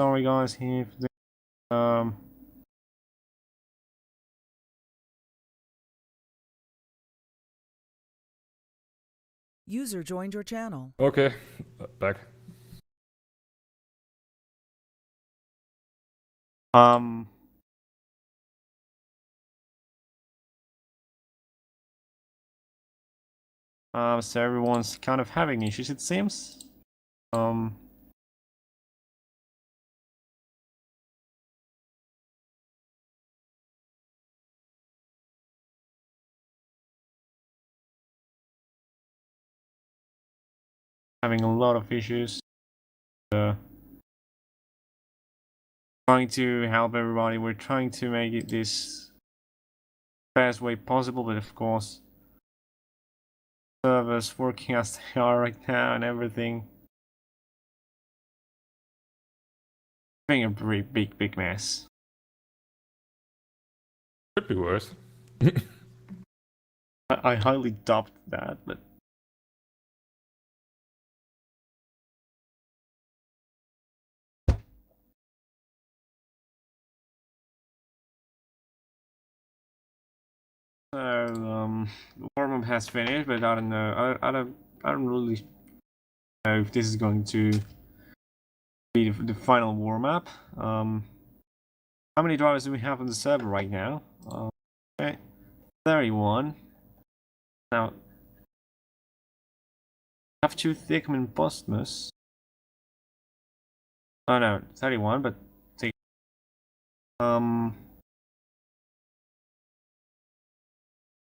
Sorry guys here for the User joined your channel. Okay, back. um so everyone's kind of having issues, it seems. Having a lot of issues. Trying to help everybody. We're trying to make it this best way possible, but of course, servers working as they are right now and everything. Being a pretty big mess. Could be worse. I highly doubt that, but so the warm-up has finished, but I don't know. I don't really know if this is going to be the final warm-up. How many drivers do we have on the server right now? Okay, 31. Now, have two Thickman Bostmus. Oh no, 31, but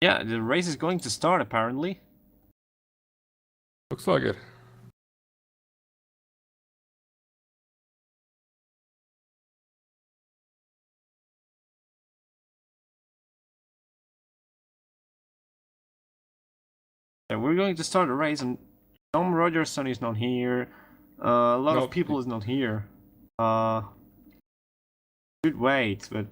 yeah, the race is going to start apparently. Looks like it. Yeah, we're going to start a race, and Tom Rogerson is not here. A lot of Nope. people is not here. Should wait, but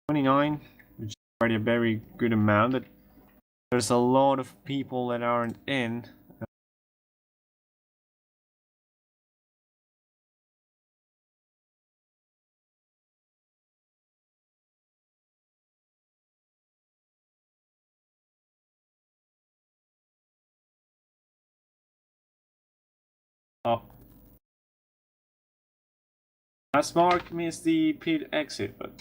29, which is already a very good amount. But there's a lot of people that aren't in. As Mark means the pit exit, but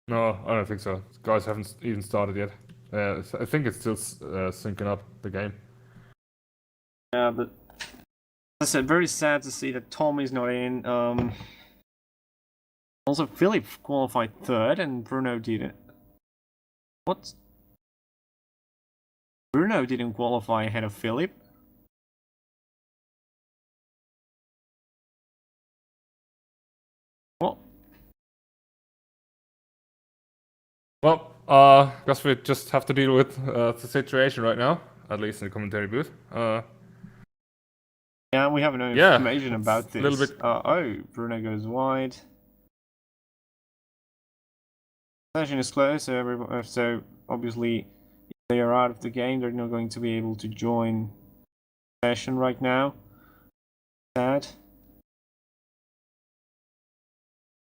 No, I don't think so. Guys haven't even started yet. I think it's still syncing up the game. yeah, but as I said, very sad to see that Tom is not in. Also, Philip qualified third, and Bruno didn't. What? Bruno didn't qualify ahead of Philip. What? Well, guess we just have to deal with the situation right now, at least in the commentary booth. Yeah, we have no Yeah, information it's about a this. little bit- Oh, Bruno goes wide. Session is closed, so obviously, if they are out of the game, they're not going to be able to join session right now. Sad.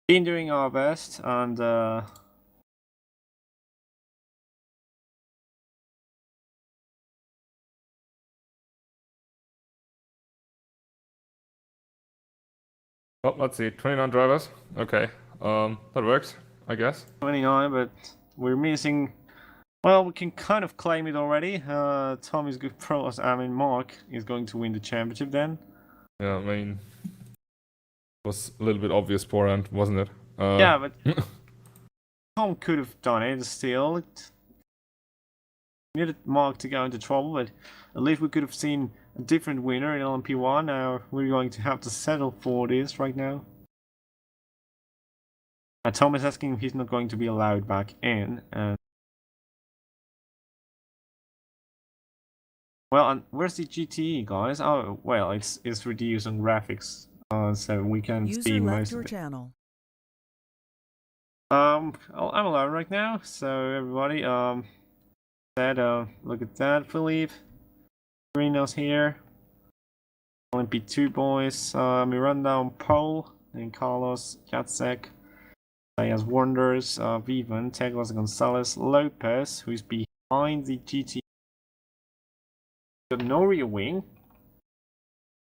Been doing our best, and Oh, let's see, 29 drivers. Okay, that works, I guess. 29, but we're missing. Well, we can kind of claim it already. Tom is good pro. I mean, Mark is going to win the championship then. Yeah, I mean, was a little bit obvious beforehand, wasn't it? Yeah, but Tom could have done it still. It needed Mark to go into trouble, but at least we could have seen a different winner in LMP1. Now we're going to have to settle for this right now. Tom is asking if he's not going to be allowed back in. And well, and where's the GTE, guys? Oh, well, it's reduced on graphics, so we can see User left most your of it. channel. I'm alone right now, so everybody, look at that, Philippe. Reno's here. LMP2 boys, Miranda on pole, and Carlos, Jacek, Diaz Wonders, Vivan, Teglas Gonzalez, Lopez, who's behind the GT. Got no rear wing.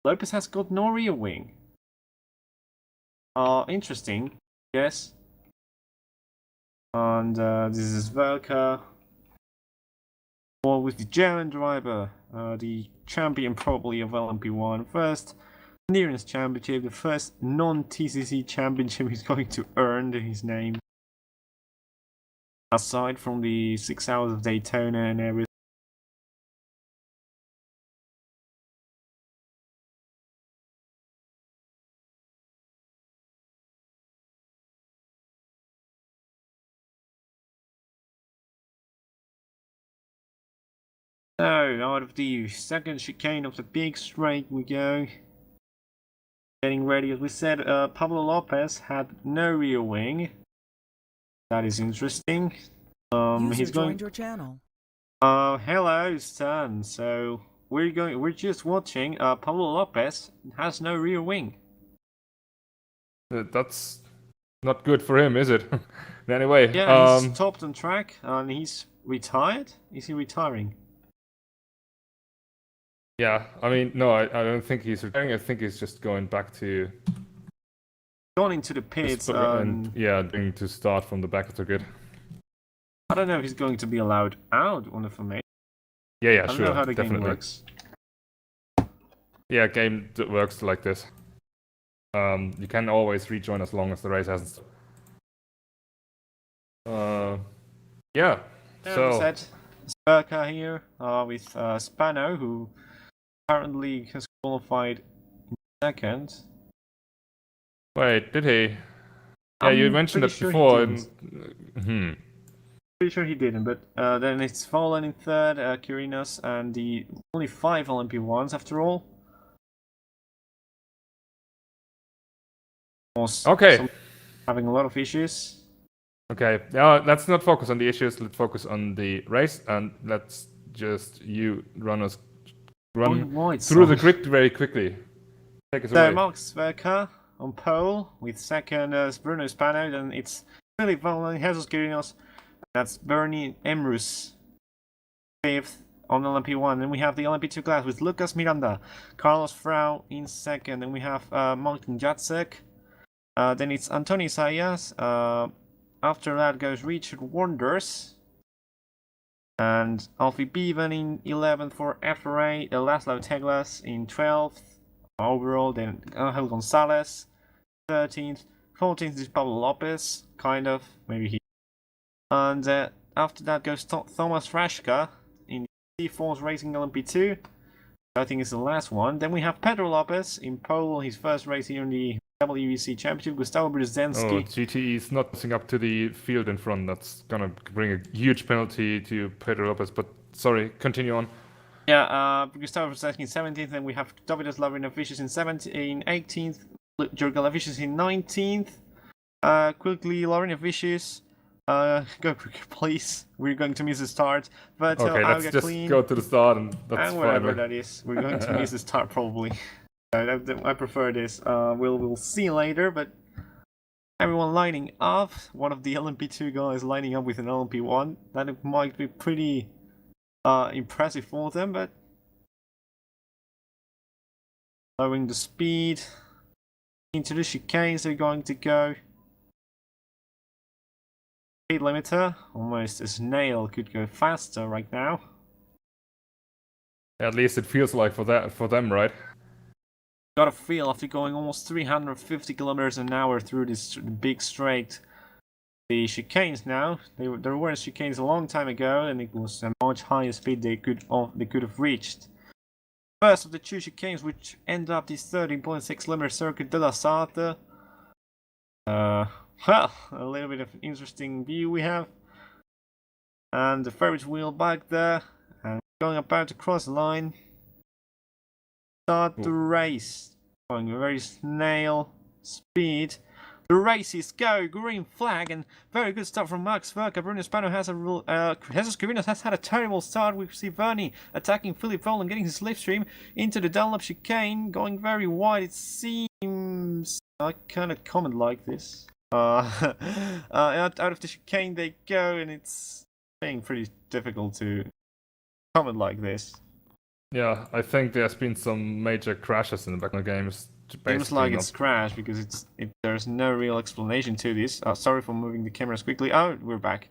Lopez has got no rear wing. Interesting, yes. And this is Velka. Or with the German driver, the champion probably of LMP1. First Endurance Championship, the first non-TCC championship he's going to earn to his name. Aside from the 6 hours of Daytona and everything. So, out of the second chicane of the big straight we go. getting ready. As we said, Pablo Lopez had no rear wing. That is interesting. User He's going. joined your channel. Hello, Stan. So we're just watching. Pablo Lopez has no rear wing. That's not good for him, is it? Anyway, Yeah, he's stopped on track and he's retired. Is he retiring? yeah, I mean, no, I don't think he's retiring. I think he's just going back to Gone into the pits and yeah, going to start from the back of the grid. I don't know if he's going to be allowed out on the formation. Yeah, I don't sure, know how the definitely. game works. Yeah, game that works like this. You can always rejoin as long as the race hasn't stopped. Yeah. So said, Sperka here with Spano, who currently has qualified in second. wait, did he? Yeah, you mentioned that sure before. Pretty sure he didn't, but then it's Fallen in third, Kirinos, and the only 5 LMP1s after all. Okay. Having a lot of issues. Okay, now let's not focus on the issues. Let's focus on the race, and let's just run through the grid very quickly. Take us away. So Max Verka on pole with second Bruno Spano, then it's Philip Vollen, Jesus Kirinos, that's Bernie Emrus fifth on LMP1. Then we have the LMP2 class with Lucas Miranda, Carlos Frau in second, then we have Martin Jacek, then it's Antoni Sayas, after that goes Richard Wonders, and Alfie Bevan in 11th for FRA, Laszlo Teglas in 12th overall, then Angel Gonzalez 13th, 14th is Pablo Lopez, kind of, maybe he, and after that goes Thomas Rashka in C4's Racing LMP2, I think it's the last one. Then we have Pedro Lopez in pole, his first race here in the IVRC Championship, Gustavo Brzezinski. Oh, GTE is not passing up to the field in front. That's gonna bring a huge penalty to Pedro Lopez, but sorry, continue on. Yeah, Gustavo Brzezinski in 17th, then we have Davidas Lavrinavicius in 18th, Jorge Lavicius in 19th. Quickly, Lavrinavicius, go quicker, please. We're going to miss the start. But okay, let's just go to the start, and that's and whatever fine. That is. We're going to miss the start probably. I prefer this. We'll see later, but everyone lining up. One of the LMP2 guys lining up with an LMP1. That might be pretty impressive for them, but lowering the speed into the chicanes. They're going to go. Speed limiter, almost a snail could go faster right now. At least it feels like for them, right? Got a feel after going almost 350 kilometers an hour through this big straight. The chicanes now, there were chicanes a long time ago, and it was a much higher speed they could have reached. First of the 2 chicanes, which end up this 13.6 kilometer circuit de la Sarthe. Well, a little bit of interesting view we have, and the Ferris wheel back there, and going about to cross the line. Start the race, going a very snail speed. The races go, green flag, and very good start from Max Verka. Bruno Spano has Jesus Kirinos has had a terrible start. We see Verni attacking Philip Vollen, getting his slipstream into the Dunlop chicane, going very wide. It seems I cannot comment like this. Out of the chicane they go, and it's being pretty difficult to comment like this. Yeah, I think there's been some major crashes in the back of the games. Seems like it's crashed because there's no real explanation to this. Sorry for moving the cameras quickly. Oh, we're back.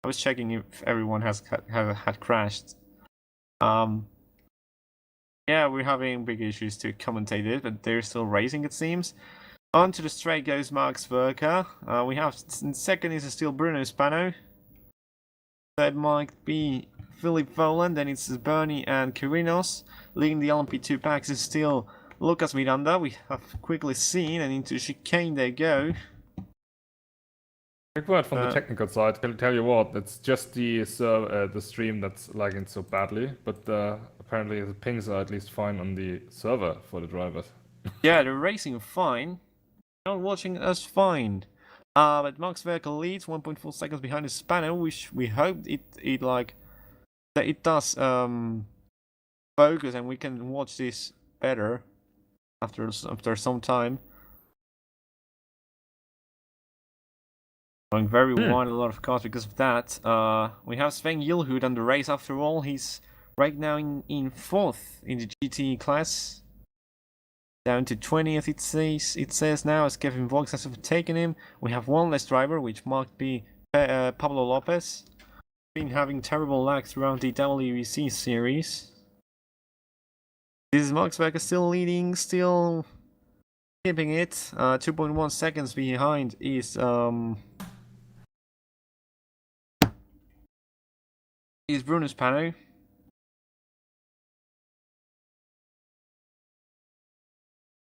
I was checking if everyone had crashed. Yeah, we're having big issues to commentate it, but they're still racing, it seems. On to the straight goes Max Verka. We have in second is still Bruno Spano. Third might be Philip Vollen. Then it's Bernie and Kirinos. Leading the LMP2 packs is still Lucas Miranda. We have quickly seen, and into chicane they go. Quick word from the technical side. I'll tell you what, it's just the stream that's lagging so badly, but apparently the pings are at least fine on the server for the drivers. Yeah, they're racing fine. Not watching us fine. But Max Verstappen leads 1.4 seconds behind the Spaniel, which we hope it like that it does focus and we can watch this better after some time. Going very wide, a lot of cars because of that. We have Sven Yilhud on the race after all. He's right now in 4th in the GT class. Down to 20th it says now as Kevin Vaux has overtaken him. We have one less driver, which might be Pablo Lopez. Been having terrible lag throughout the WEC series. This is Max Verstappen still leading, still keeping it. 2.1 seconds behind is Bruno Spano.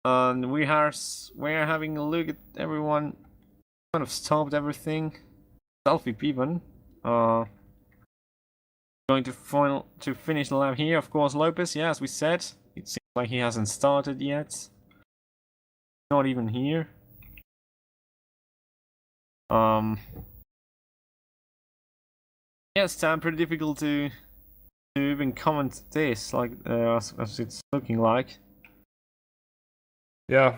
And we are having a look at everyone. Kind of stopped everything. Selfie even. Going to finish the lap here. Of course, Lopez. Yeah, as we said, it seems like he hasn't started yet. Not even here. Yeah, it's pretty difficult to even comment this, like as it's looking like. Yeah,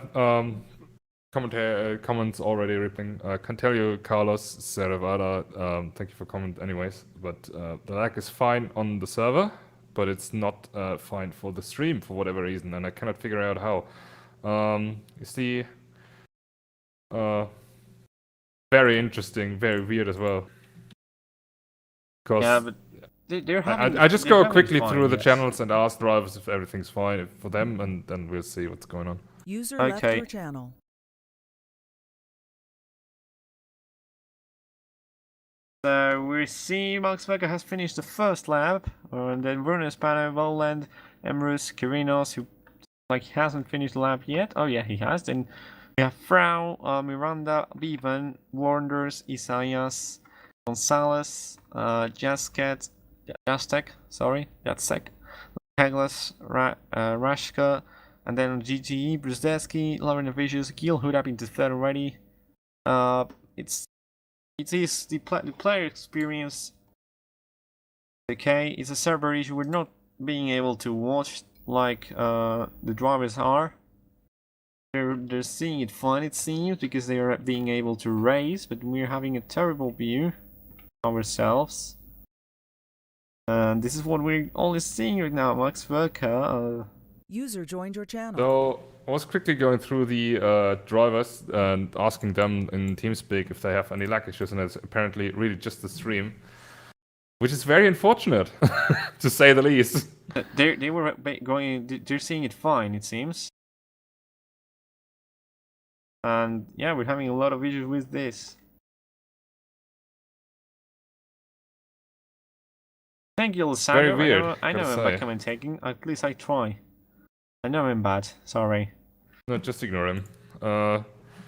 comments already ripping. Can tell you, Carlos Cerevada, thank you for comment anyways, but the lag is fine on the server, but it's not fine for the stream for whatever reason, and I cannot figure out how. You see, very interesting, very weird as well. Yeah, but they're having. I just go quickly fine, through the yes. channels and ask drivers if everything's fine for them, and then we'll see what's going on. User left Okay. your channel. So we see Max Verstappen has finished the first lap, and then Bruno Spano, Voland, Emrys, Kirinos, who like hasn't finished the lap yet. Oh yeah, he has. Then we have Frau, Miranda, Bevan, Warnders, Isaias, Gonzalez, Jastek, Heglas, Rashka, and then GTE, Brzezinski, Lauren Vicious, Gilhood up into 3rd already. It is the player experience. Okay, it's a server issue. We're not being able to watch like the drivers are. They're seeing it fine, it seems, because they are being able to race, but we're having a terrible view ourselves. And this is what we're only seeing right now, Max Verstappen. User joined your channel. So I was quickly going through the drivers and asking them in TeamSpeak if they have any lag issues, and it's apparently really just the stream, which is very unfortunate, to say the least. They were going. They're seeing it fine, it seems. And yeah, we're having a lot of issues with this. Thank you, Alessandro. Very weird, I know gotta I'm bad say. commentating. At least I try. I know I'm bad. Sorry. No, just ignore him. No,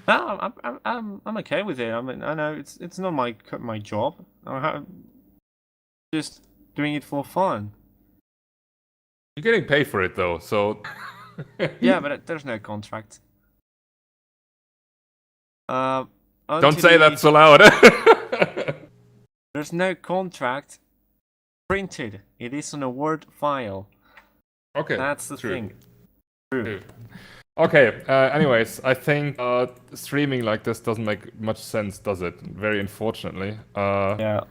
I'm okay with it. I mean, I know it's not my job. I'm just doing it for fun. You're getting paid for it though, so. Yeah, but there's no contract. Don't say that so loud. There's no contract printed. It is on a Word file. Okay. That's the true. thing. True. Okay, anyways, I think streaming like this doesn't make much sense, does it? Very unfortunately. Yeah.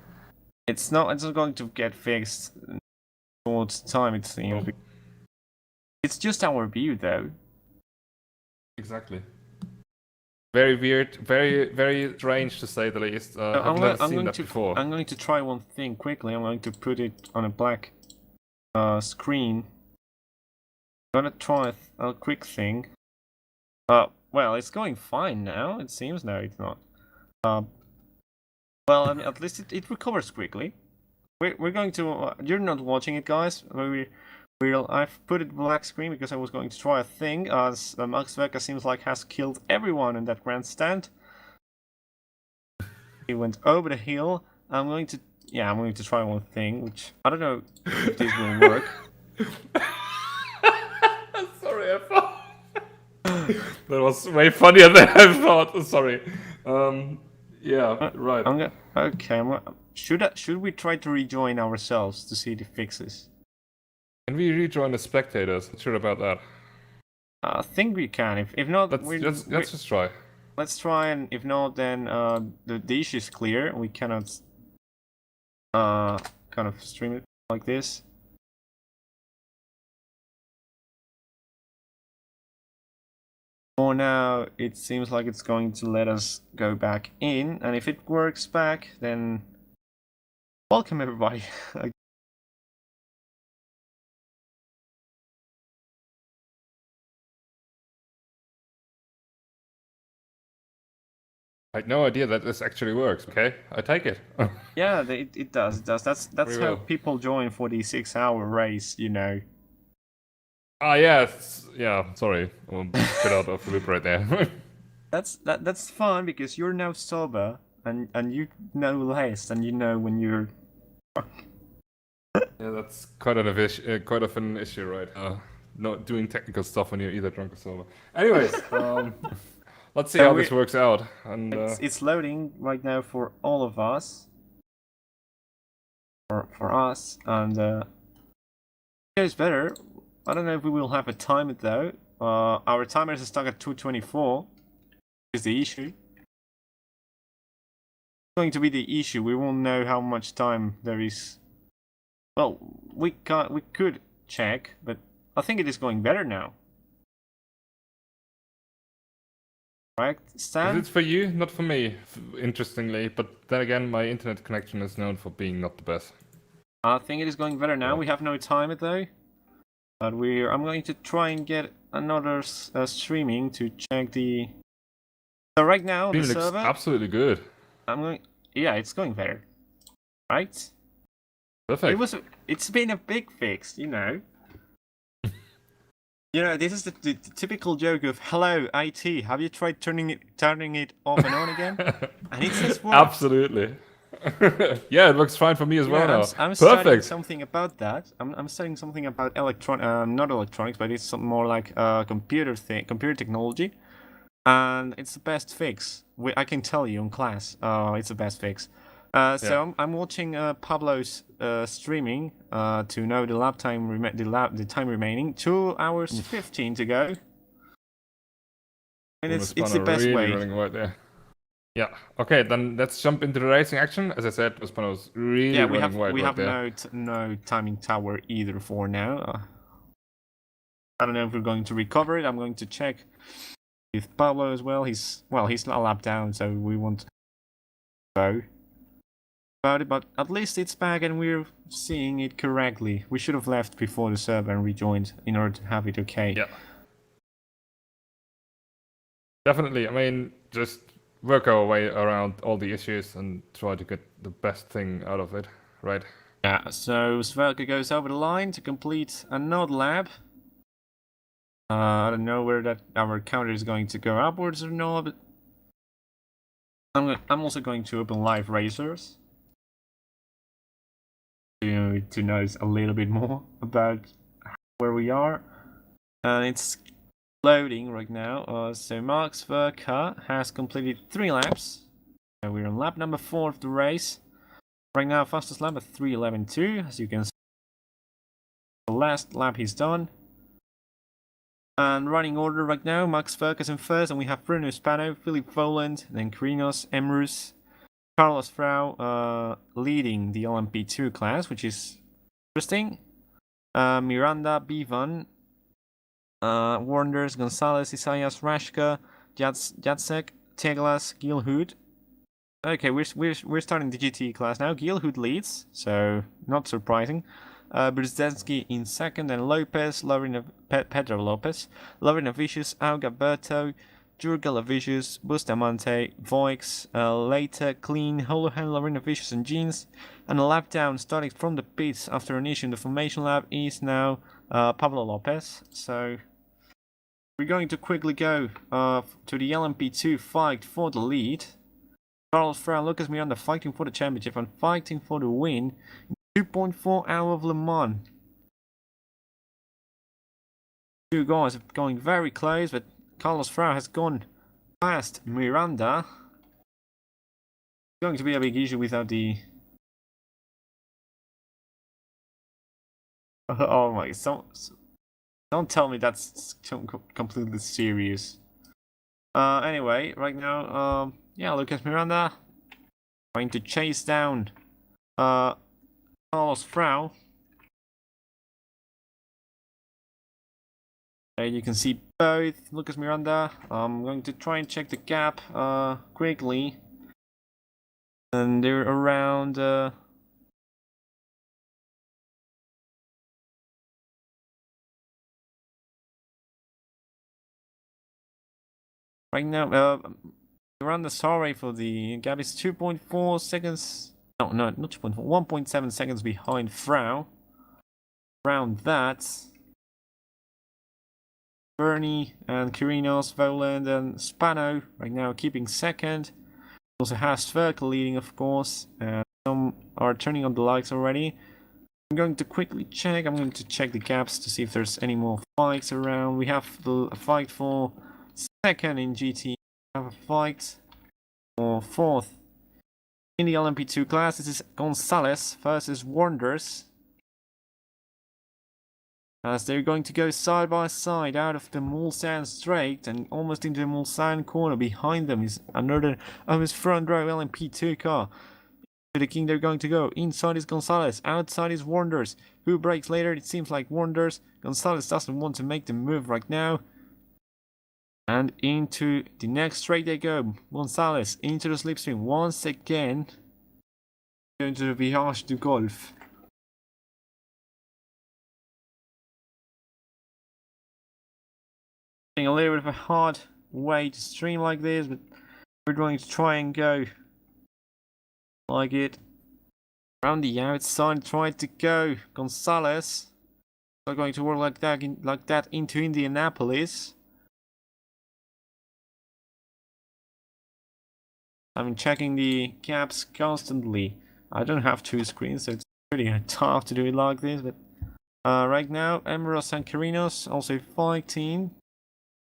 It's not going to get fixed towards time, it seems. It's just our view, though. Exactly. Very weird, very strange to say the least. I've never seen that before. I'm going to try one thing quickly. I'm going to put it on a black screen. I'm gonna try a quick thing. Well, it's going fine now. It seems. No, it's not. Well, I mean, at least it recovers quickly. We're going to. You're not watching it, guys. I've put it black screen because I was going to try a thing. As Max Verstappen seems like has killed everyone in that grandstand. He went over the hill. I'm going to try one thing, which I don't know if this will work. Sorry, I That was way funnier than I thought. Sorry. Yeah, right. Okay. Should we try to rejoin ourselves to see the fixes? Can we rejoin the spectators? Not sure about that. I think we can. If not, Let's just try. let's try, and if not, then the issue is clear. We cannot kind of stream it like this. For now, it seems like it's going to let us go back in, and if it works back, then welcome everybody. I had no idea that this actually works. Okay, I take it. Yeah, it does. It does. That's We how will. people join for the 6-hour race. You know. Ah, yes. Yeah. Sorry, I'm a bit out of the loop right there. That's fun because you're now sober and you know less, and you know when you're. Yeah, that's quite quite of an issue, right? Not doing technical stuff when you're either drunk or sober. Anyways, let's see So how this works out. And It's loading right now for all of us. For us, and it's better. I don't know if we will have a timer though. Our timer is stuck at 2:24. Is the issue? It's going to be the issue. We won't know how much time there is. Well, we could check, but I think it is going better now. Right, Stan? it's for you, not for me, interestingly. But then again, my internet connection is known for being not the best. I think it is going better now. Yeah. We have no timer though. But I'm going to try and get another streaming to check the. So right now on the Stream looks server, absolutely good. Yeah, it's going better. Right? Perfect. It's been a big fix, you know. You know, this is the typical joke of hello IT. Have you tried turning it off and on again? And it says what? Absolutely. Yeah, it works fine for me as well now. I'm studying Perfect. something about that. I'm studying something about not electronics, but it's something more like computer technology. And it's the best fix. I can tell you in class. It's the best fix. So I'm watching Pablo's streaming to know the lap time the time remaining. 2 hours 15 to go. And it's the best way. Running right there. Yeah. Okay, then let's jump into the racing action. As I said, Ospano was really running wide we right have there. no timing tower either for now. I don't know if we're going to recover it. I'm going to check with Pablo as well. He's not a lap down, so we won't go about it. But at least it's back and we're seeing it correctly. We should have left before the server and rejoined in order to have it okay. Yeah. Definitely. I mean, just work our way around all the issues and try to get the best thing out of it, right? Yeah, so Svelka goes over the line to complete another lap. I don't know where that our counter is going to go upwards or not, but I'm also going to open live racers to know a little bit more about where we are. And it's loading right now. So Max Verka has completed 3 laps. So we're on lap number 4 of the race. Right now, fastest lap at 3:11.2, as you can see. The last lap he's done. And running order right now, Max Ferguson first, and we have Bruno Spano, Philip Voland, then Krinos, Emrus, Carlos Frau leading the LMP2 class, which is interesting. Miranda, Bivan, Warnders, Gonzalez, Isaias, Rashka, Jacek, Teglas, Gilhood. Okay, we're starting the GT class now. Gilhood leads, so not surprising. Brzezinski in second, and Lopez, Pedro Lopez, Laurinavicius, Algaberto, Jurgalavicius, Bustamante, Voix, later Clean, Holohan, Laurinavicius, and Jeans. And a lap down starting from the pits after an issue in the formation lap is now Pablo Lopez. So we're going to quickly go to the LMP2 fight for the lead. Carlos Frau, Lucas Miranda fighting for the championship and fighting for the win. 2.4 hour of Le Mans. Two guys are going very close, but Carlos Frau has gone past Miranda. It's going to be a big issue without the... Oh my, don't tell me that's completely serious. Anyway, right now, yeah, Lucas Miranda trying to chase down Carlos Frau. There you can see both Lucas Miranda. I'm going to try and check the gap quickly. And they're around right now, Miranda, sorry for the gap is 2.4 seconds. No, not 2.4, 1.7 seconds behind Frau. Around that, Bernie and Kirinos, Voland and Spano right now keeping second. Also has Sverkel leading, of course, and some are turning on the lights already. I'm going to quickly check. I'm going to check the gaps to see if there's any more fights around. We have a fight for second in GT. We have a fight for fourth in the LMP2 class. This is Gonzalez versus Wonders. As they're going to go side by side out of the Mulsanne straight and almost into the Mulsanne corner. Behind them is another of his front row LMP2 car. To the king they're going to go. Inside is Gonzalez, outside is Wonders. Who breaks later? It seems like Wonders. Gonzalez doesn't want to make the move right now. And into the next straight they go. Gonzalez into the slipstream once again. Going to the Virage du Golf. A little bit of a hard way to stream like this, but we're going to try and go like it. Around the outside, try to go. Gonzalez. Not going to work like that into Indianapolis. I'm checking the gaps constantly. I don't have two screens, so it's pretty tough to do it like this. But right now, Emeros and Kirinos also fighting.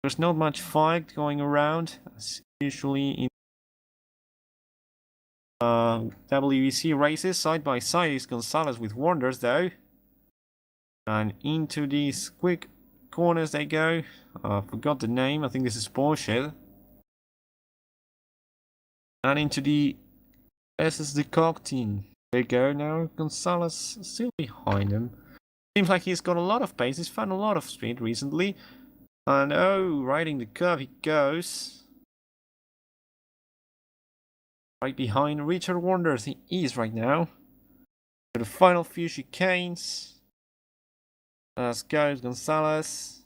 There's not much fight going around, as usually in WEC races. Side by side is Gonzalez with Wonders though. And into these quick corners they go. Forgot the name, I think this is Porsche. And into the SSD Cockteam. They go now. Gonzalez still behind him. Seems like he's got a lot of pace, he's found a lot of speed recently. And oh, riding the curve he goes. Right behind Richard Wonders, he is right now. So the final few chicanes. As goes Gonzalez.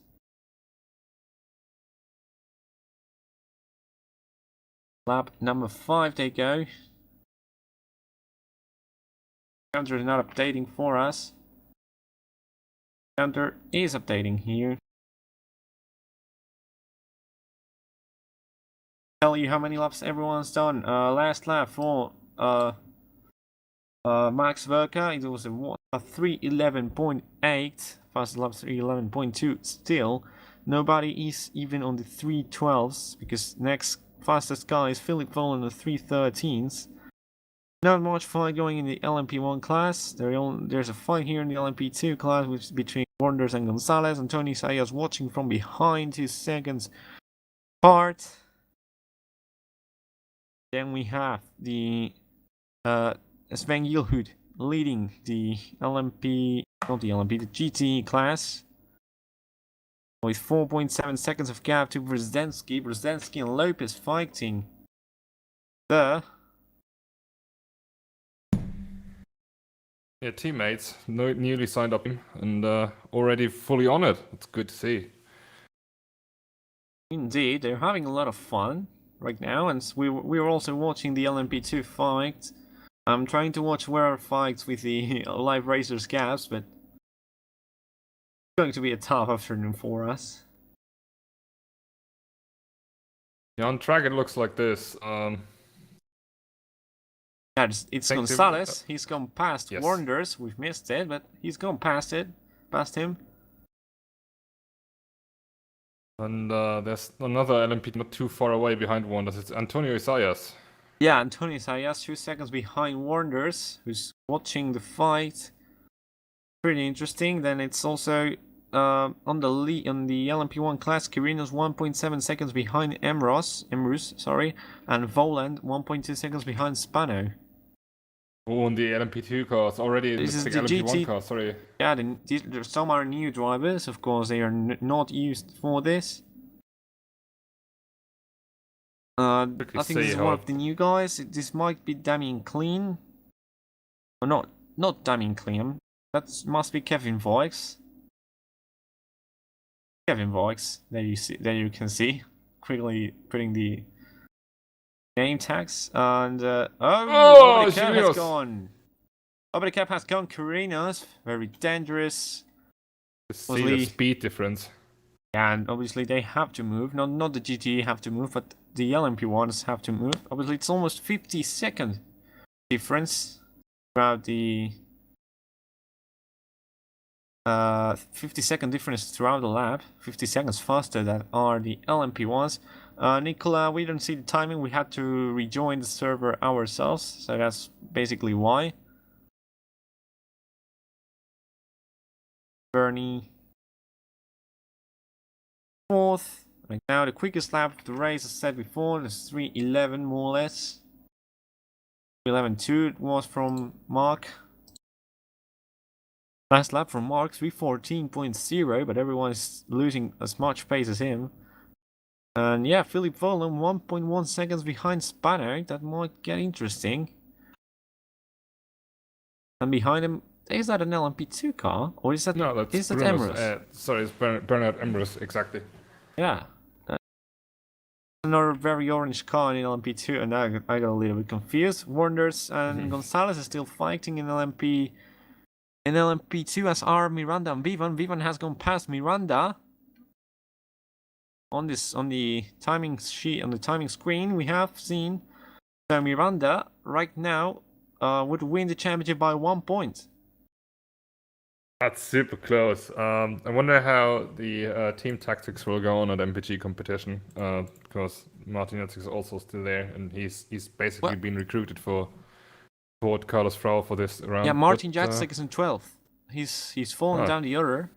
Lap number 5 they go. Counter is not updating for us. Counter is updating here. Tell you how many laps everyone's done. Last lap for Max Verka, it was a 3:11.8. Fast lap 3:11.2. Still, nobody is even on the 3:12s because next fastest guy is Philip Vol in the 3:13s. Not much fight going in the LMP1 class. There's a fight here in the LMP2 class between Wonders and Gonzalez. Antonio Sayas watching from behind 2 seconds apart. Then we have the Sven Yilhud leading the LMP, not the LMP, the GT class. With 4.7 seconds of gap to Brzezinski. Brzezinski and Lopez fighting the... Yeah, teammates newly signed up and already fully on it. It's good to see. Indeed, they're having a lot of fun right now, and we're also watching the LMP2 fight. I'm trying to watch where are fights with the live racers gaps, but it's going to be a tough afternoon for us. Yeah, on track it looks like this. Yeah, it's Gonzalez. He's gone past Yes. Wonders. We've missed it, but he's gone past him. And there's another LMP not too far away behind Wonders. It's Antonio Isaias. Yeah, Antonio Sayas 2 seconds behind Wonders, who's watching the fight. Pretty interesting. Then it's also on the LMP1 class, Kirino's 1.7 seconds behind Emrus, sorry, and Voland 1.2 seconds behind Spano. Oh, and the LMP2 cars already in This the is big the LMP1 GT. car. Sorry. Yeah, some are new drivers. Of course, they are not used for this. I think this is one of the new guys. This might be Damien Clean. Or not Damien Clean. That must be Kevin Voix. Kevin Voix. There you can see. Quickly putting the name tags. And over the cap has gone. Over the cap has gone. Carino's very dangerous. See the speed difference. Yeah, and obviously they have to move. Not the GTE have to move, but the LMP ones have to move. Obviously, it's almost 50-second difference throughout the 50-second difference throughout the lap. 50 seconds faster than are the LMP ones. Nicola, we don't see the timing. We had to rejoin the server ourselves, so that's basically why. Bernie. Fourth. Right now, the quickest lap of the race, as said before, is 3:11 more or less. 3:11.2 it was from Mark. Last lap from Mark, 3:14.0, but everyone is losing as much pace as him. And yeah, Philip Volan 1.1 seconds behind Spano. That might get interesting. And behind him, is that an LMP2 car? Or is that, no, that's Emrys? Sorry, it's Bernard Emrys, exactly. Yeah. Another very orange car in LMP2, and I got a little bit confused. Wonders and Gonzalez is still fighting in LMP. In LMP2 as are Miranda and Vivan. Vivan has gone past Miranda. On the timing sheet, on the timing screen, we have seen Miranda right now would win the championship by 1 point. That's super close. I wonder how the team tactics will go on at MPG competition, because Martinez is also still there, and he's basically been recruited for Carlos Frau for this round. Yeah, Martin Jacek is in 12th. He's fallen down the order.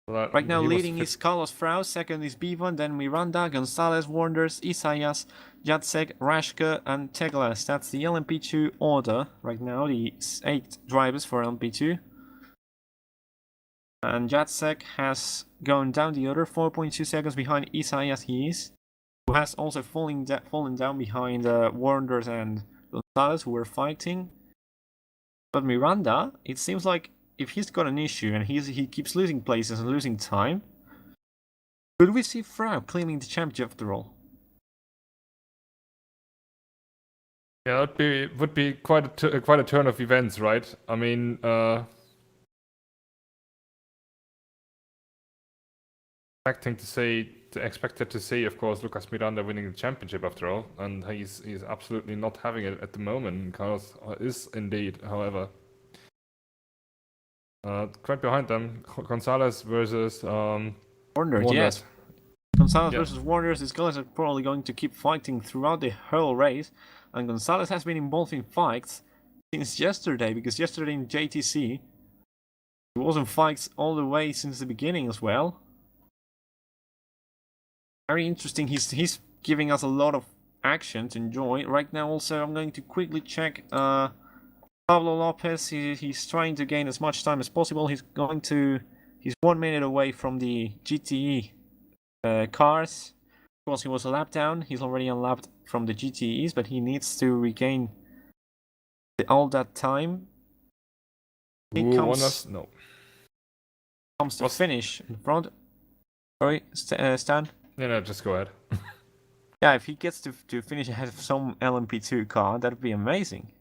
Right now, leading is Carlos Frau, second is Bivon, then Miranda, Gonzalez, Wonders, Isaias, Jacek, Rashke, and Teglas. That's the LMP2 order right now, the 8 drivers for LMP2. And Jacek has gone down the order, 4.2 seconds behind Isaias he is, who has also fallen down behind Wonders and Gonzalez, who were fighting. But Miranda, it seems like if he's got an issue and he keeps losing places and losing time, could we see Frau claiming the championship after all? Yeah, that would be quite a turn of events, right? I mean, expected to see, of course, Lucas Miranda winning the championship after all, and he's absolutely not having it at the moment. Carlos is indeed, however. Right behind them, Gonzalez versus Wonders, yes. Gonzalez versus Wonders. These guys are probably going to keep fighting throughout the whole race, and Gonzalez has been involved in fights since yesterday, because yesterday in JTC, he was in fights all the way since the beginning as well. Very interesting. He's giving us a lot of action to enjoy right now. Also, I'm going to quickly check Pablo Lopez. He's trying to gain as much time as possible. He's 1 minute away from the GTE cars. Of course, he was a lap down. He's already unlapped from the GTEs, but he needs to regain all that time. Comes to finish in front. Sorry, Stan. No, just go ahead. Yeah, if he gets to finish ahead of some LMP2 car, that'd be amazing.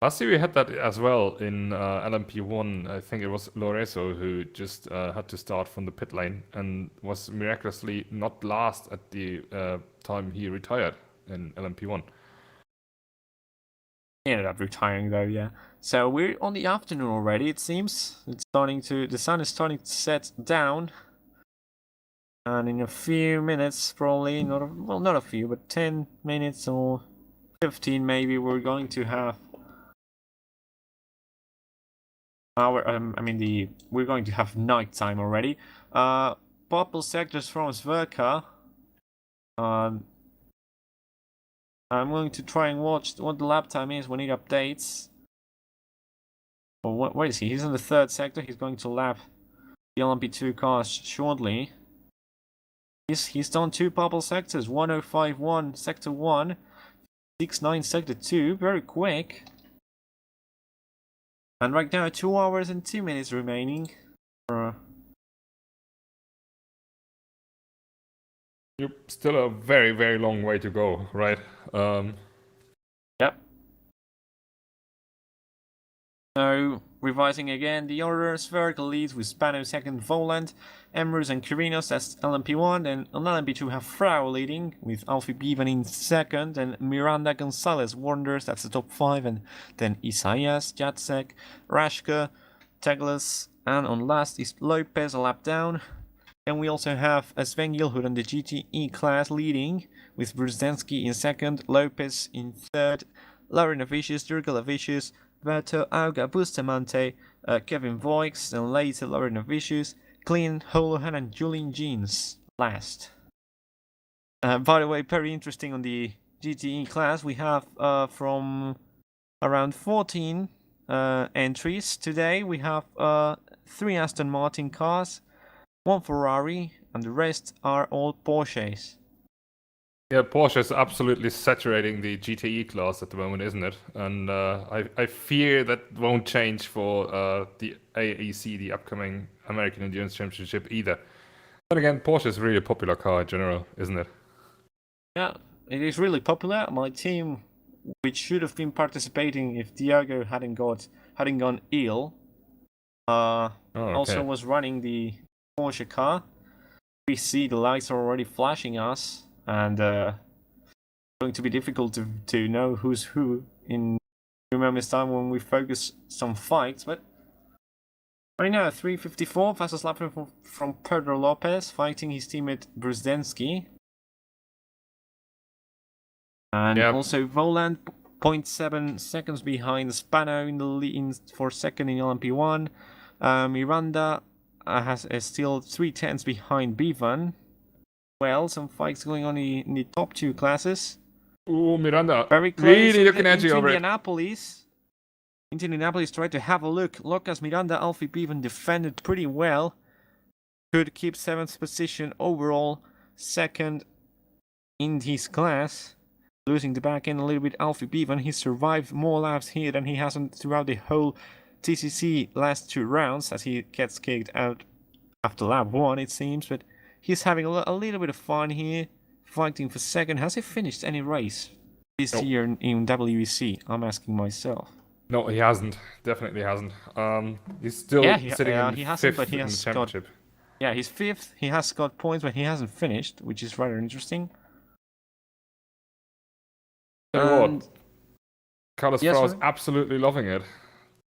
Last year we had that as well in LMP1. I think it was Lorenzo who just had to start from the pit lane and was miraculously not last at the time he retired in LMP1. He ended up retiring though, yeah. So we're on the afternoon already, it seems. The sun is starting to set down. And in a few minutes, probably, not a few, but 10 minutes or 15 maybe, we're going to have we're going to have night time already. Purple sectors from Sverka. I'm going to try and watch what the lap time is when it updates. Or where is he? He's in the third sector. He's going to lap the LMP2 cars shortly. He's done 2 purple sectors. 1051 sector 1, 69 sector 2. Very quick. And right now 2 hours and 2 minutes remaining. You're still a very, very long way to go, right? Yep. So, revising again, the order Spherical leads with Spano second, Voland, Emrus and Kirinos as LMP1, and on LMP2 have Frau leading with Alfie Bevan in second, and Miranda Gonzalez Wonders, that's the top 5, and then Isaias, Jacek, Rashka, Teglas, and on last is Lopez a lap down. And we also have Sven Gilhood on the GTE class leading, with Brzezinski in second, Lopez in third, Lauren Avicius, Jurgel Avicius, Berto Auga Bustamante, Kevin Voix, and later Lauren Avicius, Clean, Holohan, and Julian Jeans last. By the way, very interesting on the GTE class, we have from around 14 entries today. We have 3 Aston Martin cars, 1 Ferrari, and the rest are all Porsches. Yeah, Porsche is absolutely saturating the GTE class at the moment, isn't it? And I fear that won't change for the AEC, the upcoming American Endurance Championship either. But again, Porsche is really a popular car in general, isn't it? Yeah, it is really popular. My team, which should have been participating if Diego hadn't gone ill, also was running the Porsche car. We see the lights are already flashing us, and going to be difficult to know who's who in a few moments time when we focus some fights. But right now, 3:54, fastest lap from Pedro Lopez fighting his teammate Brzezinski. And also Voland 0.7 seconds behind Spano in the lead for second in LMP1. Miranda is still 3/10 behind Bevan. Well, some fights going on in the top 2 classes. Ooh, Miranda. Very close. Really looking at you over Indianapolis. Indianapolis tried to have a look. Lucas Miranda, Alfie Bevan defended pretty well. Could keep 7th position overall. Second in his class. Losing the back end a little bit, Alfie Bevan. He survived more laps here than he hasn't throughout the whole TCC last 2 rounds, as he gets kicked out after lap 1, it seems. But he's having a little bit of fun here, fighting for second. Has he finished any race this year in WEC? I'm asking myself. No, he hasn't. Definitely hasn't. He's still sitting in fifth in the championship. He's 5th. He has got points, but he hasn't finished, which is rather interesting. Carlos Frau is absolutely loving it.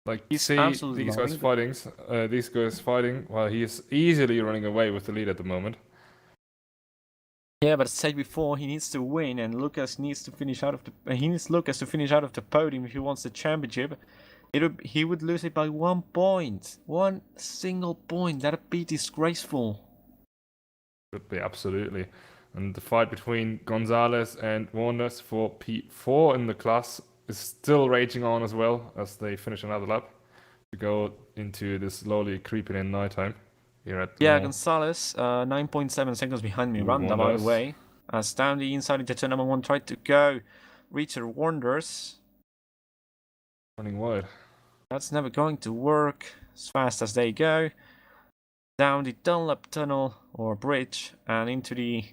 Like, he's see these guys fighting while he is easily running away with the lead at the moment. Yeah, but as I said before, he needs to win, and Lucas needs to finish out of the. He needs Lucas to finish out of the podium if he wants the championship. He would lose it by 1 point, 1 single point. That'd be disgraceful. Would be absolutely. And the fight between Gonzalez and Warners for P4 in the class is still raging on as well, as they finish another lap to go into this slowly creeping in nighttime. Gonzalez, 9.7 seconds behind Miranda, by the way. As down the inside into turn number 1 tried to go. Richard Wonders. Running wide. That's never going to work as fast as they go. Down the Dunlop tunnel or bridge and into the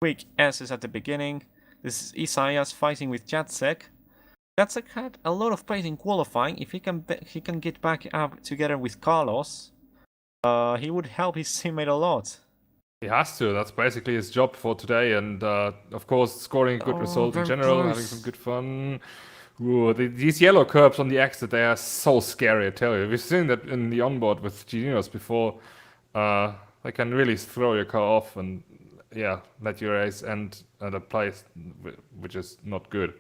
quick S's at the beginning. This is Isaias fighting with Jacek. Jacek had a lot of pace in qualifying. If he can get back up together with Carlos, he would help his teammate a lot. He has to. That's basically his job for today. And of course, scoring a good result in general, having some good fun. Ooh, these yellow curbs on the exit, they are so scary, I tell you. We've seen that in the onboard with Geninos before. They can really throw your car off and yeah, let your race end at a place which is not good.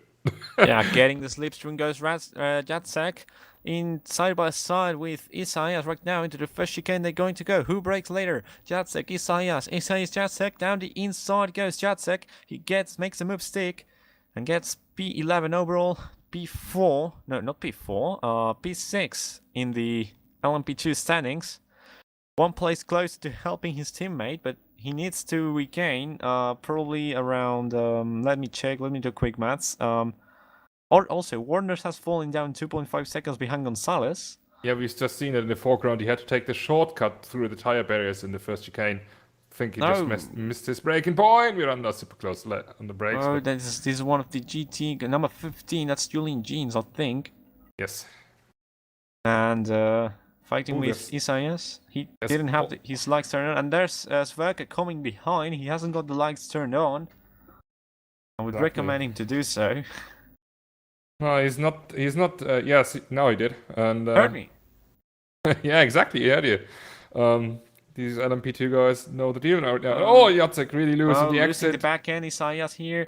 Yeah, getting the slipstream goes Jacek in side by side with Isaias right now into the first chicane they're going to go. Who breaks later? Jacek, Isaias, Jacek, down the inside goes Jacek. He makes the move stick and gets P11 overall, P4, no, not P4, P6 in the LMP2 standings. One place closer to helping his teammate, but he needs to regain probably around, let me check, let me do quick maths. Also, Warners has fallen down 2.5 seconds behind Gonzalez. Yeah, we've just seen it in the foreground. He had to take the shortcut through the tire barriers in the first chicane. I think he just missed his braking point. We're under super close on the brakes. Oh, this is one of the GT, number 15, that's Julian Jeans, I think. Yes. And fighting with Isaias. He didn't have his lights turned on. And there's Sverker coming behind. He hasn't got the lights turned on. I would recommend him to do so. No, he's not. Yes, now he did. And Heard me. yeah, exactly. Yeah, these LMP2 guys know the deal now. Oh, Jacek really losing the exit. The back end. Isaias here.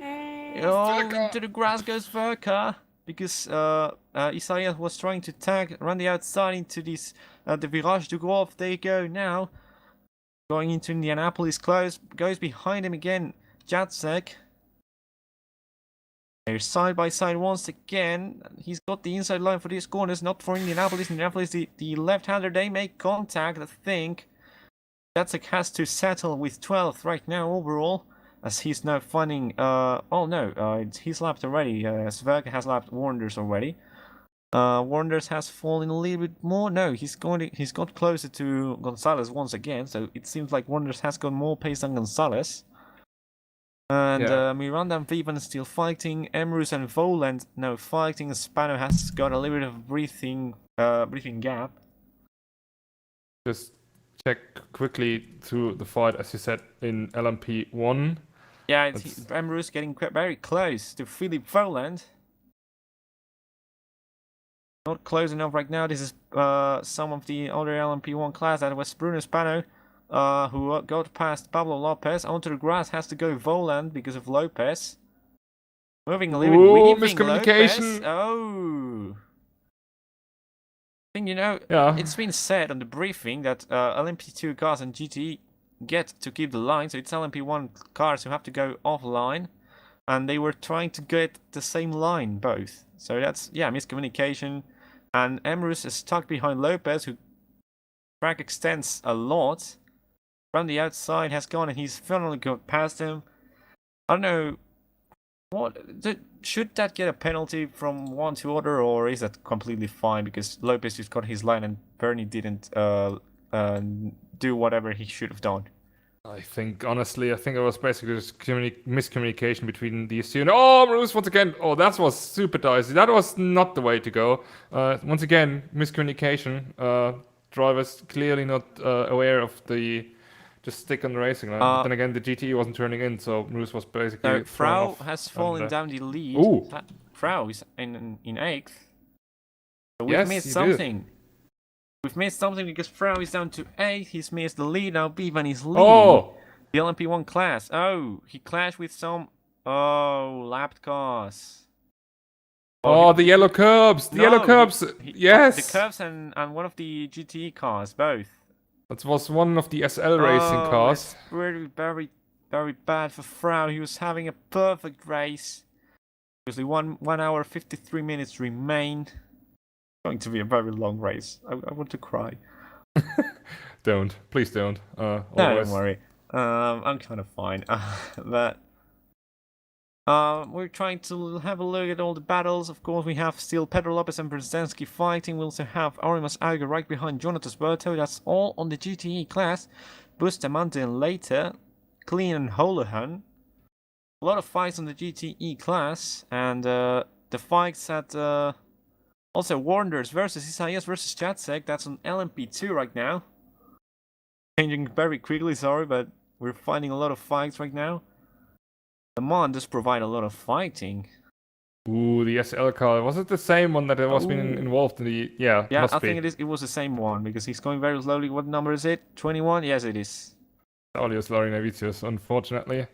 Oh, into the grass goes Sverker. Because Isaias was trying to tag around the outside into this the Virage du Golf. There you go now. Going into Indianapolis close. Goes behind him again. Jacek. They're side by side once again. He's got the inside line for these corners, not for Indianapolis. Indianapolis, the left-hander, they make contact, I think. Jacek has to settle with 12th right now overall, as he's now finding... oh no, he's lapped already. Sverker has lapped Warnders already. Warnders has fallen a little bit more. No, he's got closer to Gonzalez once again, so it seems like Warnders has got more pace than Gonzalez. And Miranda and Vivan still fighting. Emrus and Voland now fighting. Spano has got a little bit of breathing gap. Just check quickly through the fight, as you said, in LMP1. Yeah, Emrus getting very close to Philip Voland. Not close enough right now. This is some of the other LMP1 class. That was Bruno Spano. Who got past Pablo Lopez. Onto the grass has to go Voland because of Lopez. Moving a little bit. Miscommunication. Lopez. Oh. I think, it's been said on the briefing that LMP2 cars and GT get to keep the line. So it's LMP1 cars who have to go offline. And they were trying to get the same line, both. So that's, miscommunication. And Emrus is stuck behind Lopez, who track extends a lot. From the outside has gone and he's finally got past him. I don't know, should that get a penalty from one to other, or is that completely fine because Lopez just got his line and Bernie didn't do whatever he should have done? I think it was basically just miscommunication between these two. Oh, Bruce once again. Oh, that was super dicey. That was not the way to go. Once again, miscommunication. Drivers clearly not aware of the... Just stick on the racing line. But then again, the GT wasn't turning in, so Bruce was basically. No, Frau has fallen down the lead. Ooh. Frau is in 8th. So we've missed something. We've missed something because Frau is down to 8th. He's missed the lead. Now Bevan is leading the LMP1 class. Oh, he clashed with some lapped cars. Oh, the yellow curbs! The yellow curbs! Yes! The curbs and one of the GT cars, both. That was one of the SL racing cars. It's really very, very bad for Frau. He was having a perfect race. Obviously, 1 hour 53 minutes remain. It's going to be a very long race. I want to cry. Please don't. No, don't worry. I'm kind of fine. But we're trying to have a look at all the battles. Of course, we have still Pedro Lopez and Brzezinski fighting. We also have Arimas Auger right behind Jonatas Berto. That's all on the GTE class. Bustamante later. Clean and Holohan. A lot of fights on the GTE class. And the fights at... also, Warnders versus Isaias versus Jacek. That's on LMP2 right now. Changing very quickly, sorry, but we're finding a lot of fights right now. The Mon does provide a lot of fighting. Ooh, the SL car. Was it the same one that was been involved in the... Yeah, I think it was the same one, because he's going very slowly. What number is it? 21? Yes, it is. Saulius Laurinavicius, unfortunately.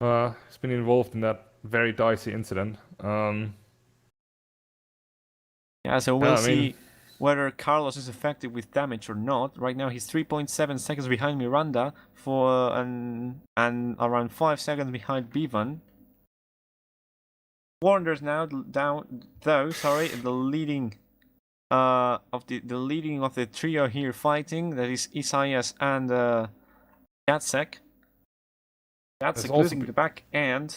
He's been involved in that very dicey incident. Yeah, so we'll I see mean- whether Carlos is effective with damage or not. Right now he's 3.7 seconds behind Miranda and around 5 seconds behind Bevan. Warner's now down though, sorry, the leading of the trio here fighting, that is Isaias and Jacek. Jacek losing the back end.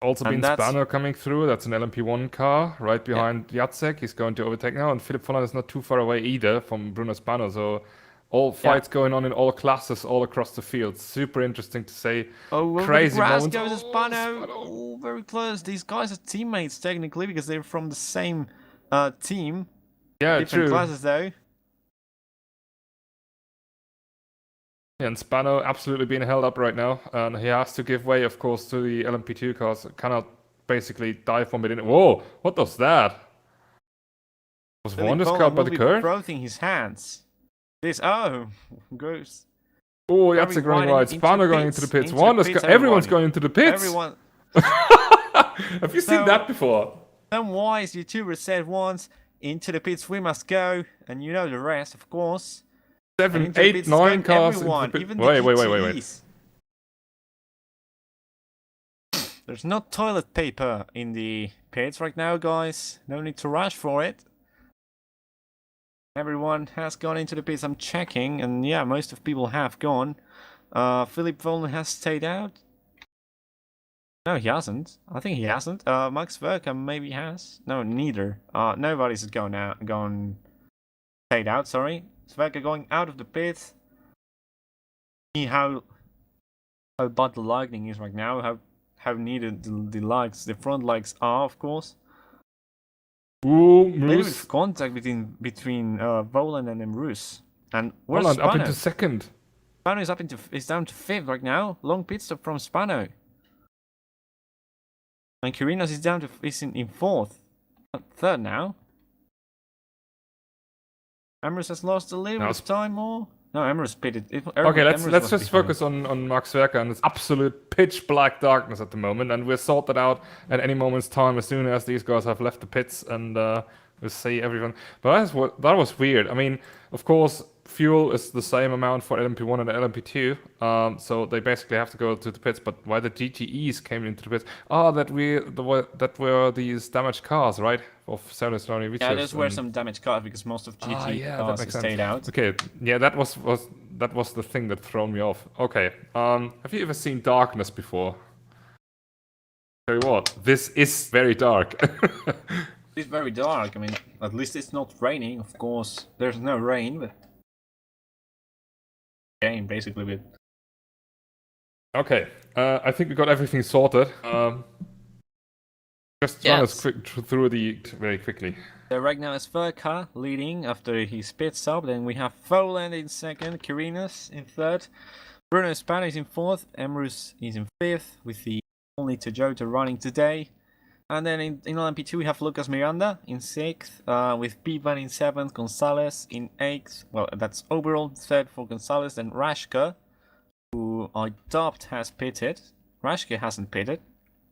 Also And been that's- Spano coming through. That's an LMP1 car right behind Jacek. He's going to overtake now, and Philip Volland is not too far away either from Bruno Spano. So all fights going on in all classes all across the field. Super interesting to say. Oh, Crazy the grass moments. goes to Spano. Spano. Oh, very close. These guys are teammates technically because they're from the same team. Yeah, Different true. classes though. Yeah, and Spano absolutely being held up right now, and he has to give way, of course, to the LMP2 cars. Cannot basically dive from within. Whoa! What was that? Was Philip Wander's car Volland by will the be curve? frothing his hands. Goes. Oh, Very Jacek running wide wide. into Spano the going pits, into the pits. into the Wander's pits, everyone's everybody. going into the pits. Everyone. Have you seen So- that before? Some wise YouTuber said once, "Into the pits we must go," and you know the rest, of course. And 7, into the 8, pits is 9 going cars everyone, into the even pit. the Wait. GTEs. There's no toilet paper in the pits right now, guys. No need to rush for it. Everyone has gone into the pits. I'm checking, and yeah, most of people have gone. Philip Volland has stayed out. No, he hasn't. I think he hasn't. Max Verka maybe has. No, neither. Nobody's gone stayed out. Sorry, Verka going out of the pit. See how bad the lightning is right now. How needed the front legs are, of course. Ooh, A little bit Moose. of contact between Voland and Emrus. And where's Holland up Spano? into second. Spano is down to 5th right now. Long pit stop from Spano. And Kirinos is in 4th. 3rd now. Emrus has lost a little bit of time more. No, Emrus pitted. Okay, let's just focus on Max Verka and it's absolute pitch black darkness at the moment, and we'll sort that out at any moment's time as soon as these guys have left the pits, and we'll see everyone. But that was weird. I mean, of course, fuel is the same amount for LMP1 and LMP2, so they basically have to go to the pits. But why the GTEs came into the pits? That were these damaged cars, right? Of Saulius Laurinavicius. Yeah, those were some damaged cars because most of GT cars stayed out. Okay, yeah, that was the thing that thrown me off. Okay, have you ever seen darkness before? Tell you what, this is very dark. It's very dark. I mean, at least it's not raining. Of course, there's no rain, but game basically. But Okay, I think we got everything sorted. Just run us through the very quickly. so right now it's Verka leading after his pit stop. Then we have Voland in 2nd, Kirinos in 3rd, Bruno Spano is in 4th, Emrus is in 5th with the only Toyota running today. And then in LMP2 we have Lucas Miranda in 6th, with Bevan in 7th, Gonzalez in 8th. Well, that's overall 3rd for Gonzalez. Then Rashka, who I doubt has pitted. Rashka hasn't pitted.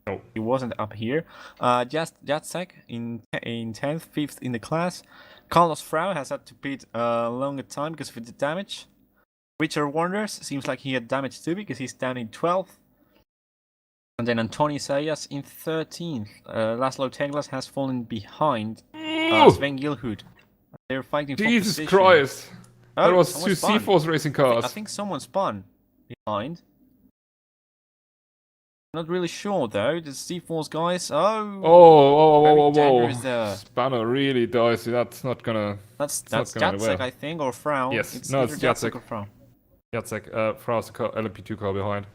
No. He wasn't up here. Jacek in 10th, 5th in the class. Carlos Frau has had to pit a longer time because of the damage. Richard Wonders seems like he had damage too because he's down in 12th. And then Antoni Sayas in 13th. Laszlo Teglas has fallen behind Sven Gilhood. They're fighting for Jesus position. Christ! Oh, That was someone two spun. C-Force racing cars. I think someone spun behind. Not really sure though. The C-Force guys. Whoa! dangerous there. Spano really dicey. That's not gonna. That's not gonna end Jacek, well. I think, or Frau. Yes. It's No, either it's Jacek. or Frau. Jacek, Frau's LMP2 car behind.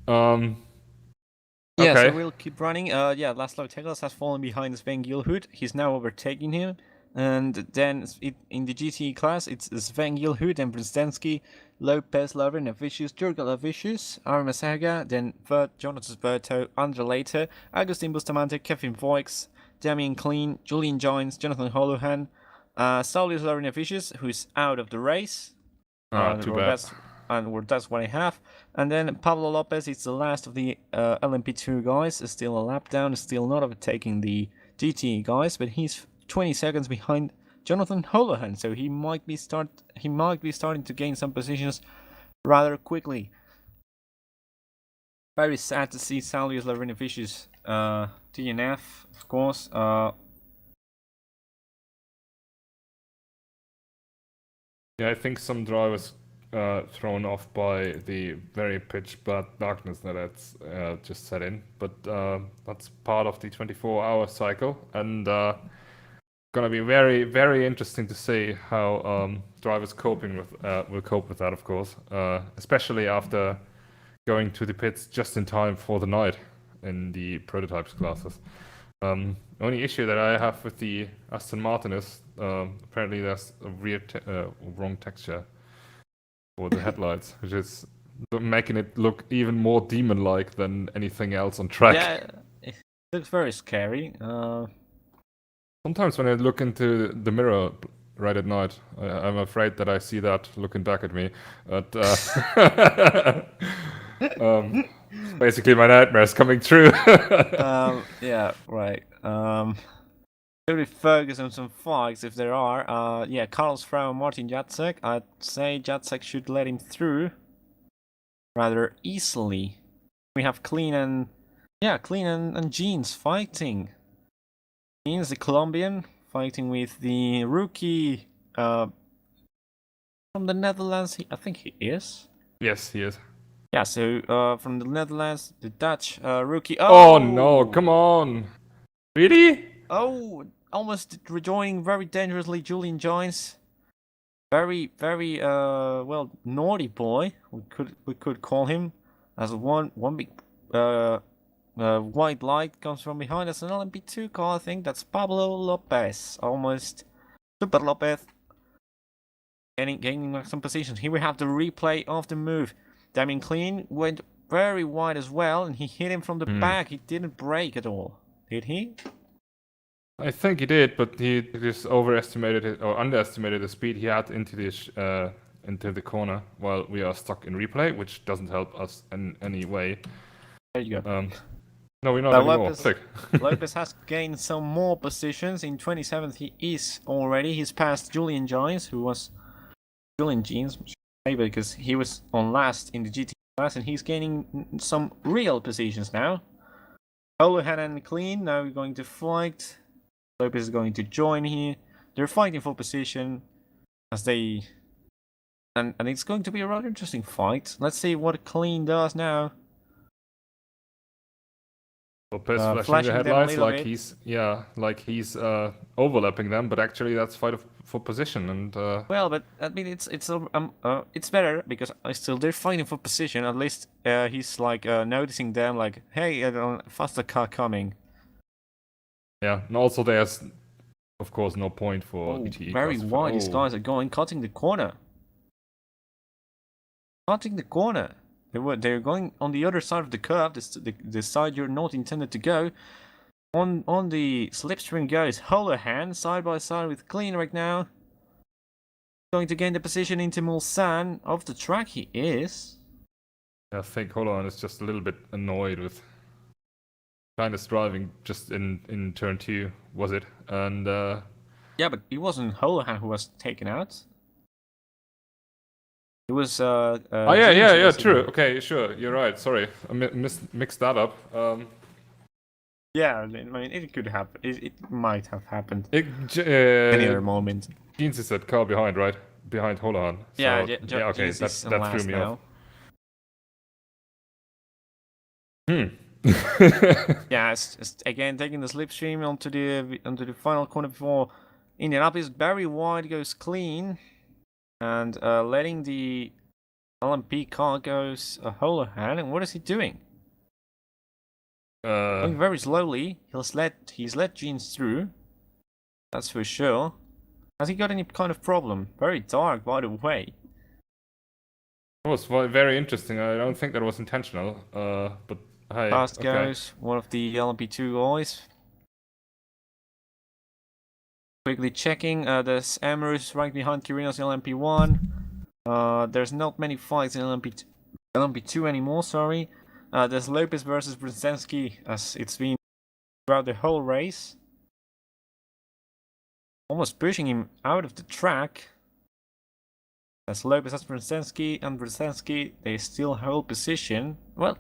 Yeah, Okay. so we'll keep running. Laszlo Teglas has fallen behind Sven Gilhood. He's now overtaking him. And then in the GT class, it's Sven Gilhood and Brzdensky, Lopez, Laurinavicius, Jurgen Lavicius, Armasega, then Jonas Verto, Andre Later, Agustin Bustamante, Kevin Voix, Damien Clean, Julian Jones, Jonathan Holohan, Saulius Laurinavicius, who's out of the race. Too bad. and that's what I have. And then Pablo Lopez is the last of the LMP2 guys. Is still a lap down, still not overtaking the GT guys, but he's 20 seconds behind Jonathan Holohan, so he might be starting to gain some positions rather quickly. Very sad to see Saulius Larinavicius DNF, of course. Yeah, I think some drivers thrown off by the very pitch black darkness that's just set in, but that's part of the 24-hour cycle, and gonna be very, very interesting to see how drivers will cope with that, of course, especially after going to the pits just in time for the night in the prototypes classes. Only issue that I have with the Aston Martin is apparently there's a wrong texture for the headlights, which is making it look even more demon-like than anything else on track. Yeah, it looks very scary. Sometimes when I look into the mirror right at night, I'm afraid that I see that looking back at me. But basically my nightmares coming true. Yeah, right. Should we focus on some fights if there are? Yeah, Carlos Frau and Martin Jacek. I'd say Jacek should let him through rather easily. We have Clean and Jeans fighting. Jeans, the Colombian, fighting with the rookie from the Netherlands. I think he is. Yes, he is. Yeah, so from the Netherlands, the Dutch rookie. Oh no, come on. Really? Oh, almost rejoining very dangerously Julian Joins. Very, very well, naughty boy. We could call him, as one big white light comes from behind us. An LMP2 car, I think that's Pablo Lopez, almost Super Lopez, gaining some positions. Here we have the replay of the move. Damien Clean went very wide as well, and he hit him from the back. He didn't brake at all, did he? I think he did, but he just overestimated it or underestimated the speed he had into the corner while we are stuck in replay, which doesn't help us in any way. There you go. No, we're not anymore. Lopez has gained some more positions. In 27th he is already. He's passed Julian Joins, who was Julian Jeans, maybe because he was on last in the GT class, and he's gaining some real positions now. Holohan and Clean now going to fight. Lopez is going to join here. They're fighting for position as they... And it's going to be a rather interesting fight. Let's see what Clean does now. Lopez flashing the headlights like he's overlapping them, but actually that's fight for position and. Well, but I mean it's better because they're fighting for position. At least he's like noticing them, like, hey, faster car coming. Yeah, and also there's, of course, no point for ETE. Very wide. These guys are going, cutting the corner. Cutting the corner. They're going on the other side of the curve, the side you're not intended to go. On the slipstream goes Holohan, side by side with Clean right now. Going to gain the position into Mulsanne. Off the track he is. I think Holohan is just a little bit annoyed with kind of driving just in turn 2, was it? And yeah, but it wasn't Holohan who was taken out. It was true. Okay, sure, you're right. Sorry, I mixed that up. Yeah, I mean, it could happen. It might have happened. Any other moment. Jeans is that car behind, right? Behind Holohan. So, yeah, okay, that threw me off. Yeah, it's again taking the slipstream onto the final corner before Indianapolis. Very wide goes Clean. And letting the LMP car goes Holohan. And what is he doing? Going very slowly. He's let Jeans through. That's for sure. Has he got any kind of problem? Very dark, by the way. It was very interesting. I don't think that was intentional. But hey, Fast goes one of the LMP2 guys. Quickly checking, there's Amorous right behind Kirinos LMP1. There's not many fights in LMP2 anymore, sorry. There's Lopez versus Brzezinski, as it's been throughout the whole race. Almost pushing him out of the track. As Lopez has Brzezinski, and Brzezinski, they still hold position. Well,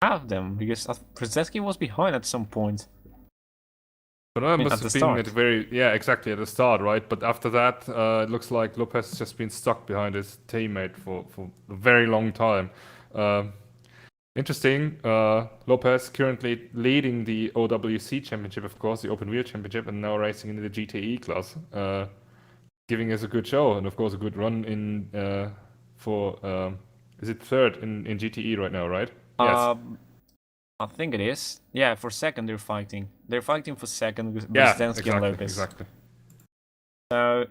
half of them, because Brzezinski was behind at some point. But that must at have the been at start. the exactly at the start, right? But after that, it looks like Lopez has just been stuck behind his teammate for a very long time. Interesting. Lopez currently leading the OWC Championship, of course, the Open Wheel Championship, and now racing in the GTE class, giving us a good show and of course a good run in is it third in GTE right now, right? Yes. I think it is. Yeah, for second they're fighting. They're fighting for second with Yeah, Brzezinski and Lopez. exactly. So,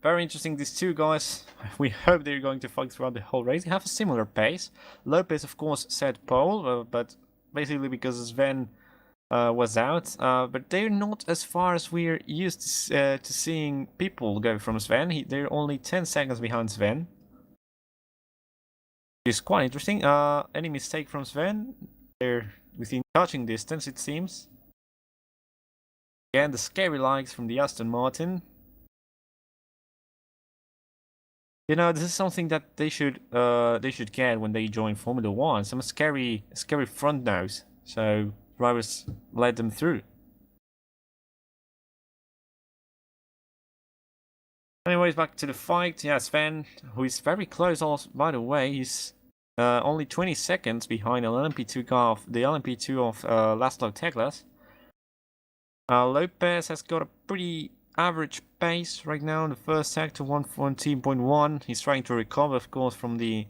very interesting, these two guys. We hope they're going to fight throughout the whole race. They have a similar pace. Lopez, of course, set pole, but basically because Sven was out. But they're not as far as we're used to seeing people go from Sven. They're only 10 seconds behind Sven. Which is quite interesting. Any mistake from Sven? They're within touching distance, it seems. Again, the scary lights from the Aston Martin. You know, this is something that they should get when they join Formula One. Some scary front nose, so drivers let them through. Anyways, back to the fight. Yeah, Sven, who is very close. Also, by the way, he's only 20 seconds behind the LMP2 car, the LMP2 of Laszlo Teglas. Lopez has got a pretty average pace right now in the first sector, 114.1. He's trying to recover, of course, from the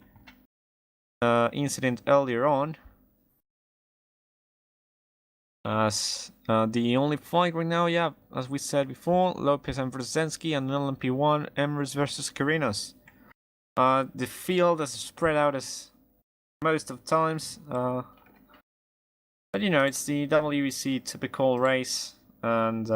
incident earlier on. As the only fight right now, yeah, as we said before, Lopez and Brzezinski, and LMP1, Emrys versus Karinos. The field has spread out as most of times, but you know, it's the WEC typical race, and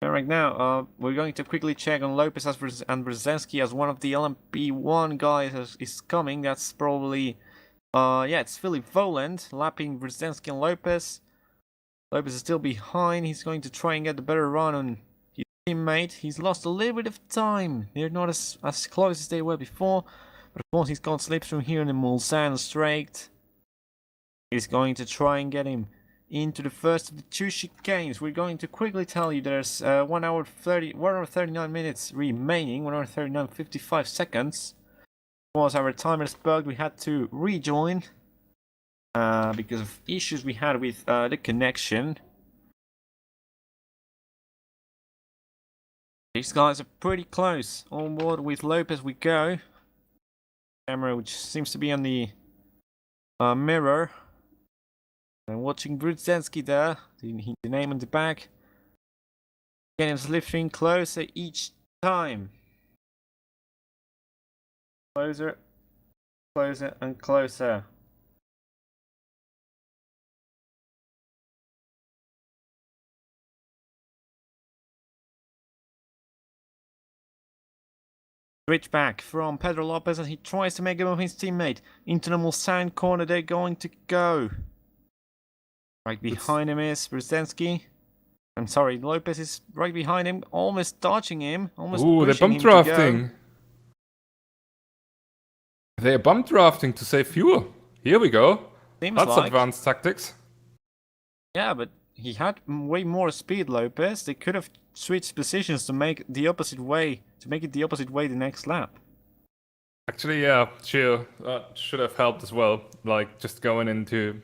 right now, we're going to quickly check on Lopez and Brzezinski, as one of the LMP1 guys is coming. That's probably, yeah, it's Philip Voland lapping Brzezinski and Lopez. Lopez is still behind. He's going to try and get a better run on his teammate. He's lost a little bit of time. They're not as close as they were before. But of course, he's got slipstream here in the Mulsanne straight. He's going to try and get him into the first of the two chicanes. We're going to quickly tell you there's 1 hour 39 minutes remaining, 1 hour 39, 55 seconds. Of course, our timer is bugged. We had to rejoin because of issues we had with the connection. These guys are pretty close. On board with Lopez we go. Camera which seems to be on the mirror. And watching Brzezinski there, the name on the back. Getting slipstream closer each time. Closer, closer and closer. Switch back from Pedro Lopez as he tries to make it on his teammate. Into the Mulsanne corner they're going to go. Right behind him is Brzezinski. I'm sorry, Lopez is right behind him, almost touching him, almost Ooh, they're pushing bump him to go. drafting. They're bump drafting to save fuel. Here we go. Seems That's like. advanced tactics. Yeah, but he had way more speed, Lopez. They could have switched positions to make the opposite way, the next lap. Actually, yeah, sure. That should have helped as well. Like, just going into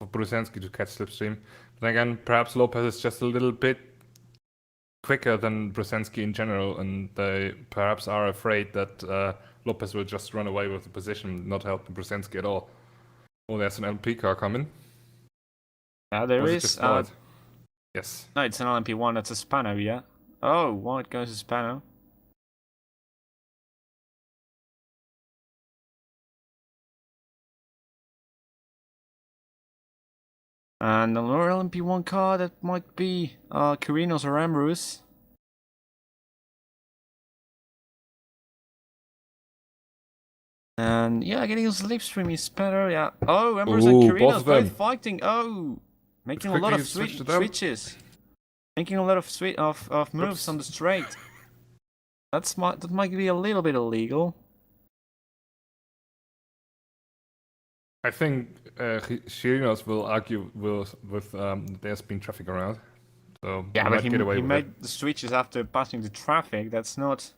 Brzezinski to catch slipstream. But again, perhaps Lopez is just a little bit quicker than Brzezinski in general, and they perhaps are afraid that Lopez will just run away with the position, not helping Brzezinski at all. Oh, there's an LP car coming. There Was it is. just white? Yes. No, it's an LMP1. That's a Spano, yeah. Oh, white goes to Spano. And another LMP1 car that might be Karinos or Ambrose. And yeah, getting a slipstream is better. Yeah. Oh, Embers and Ooh, Kirinos both of them. both fighting. Oh, making a lot quickly of switch to them. switches. Making a lot of moves Oops. on the straight. That might be a little bit illegal. I think Shirinos will argue with there's been traffic around, so Yeah, he but might get away he with made it. the switches after passing the traffic. That's not.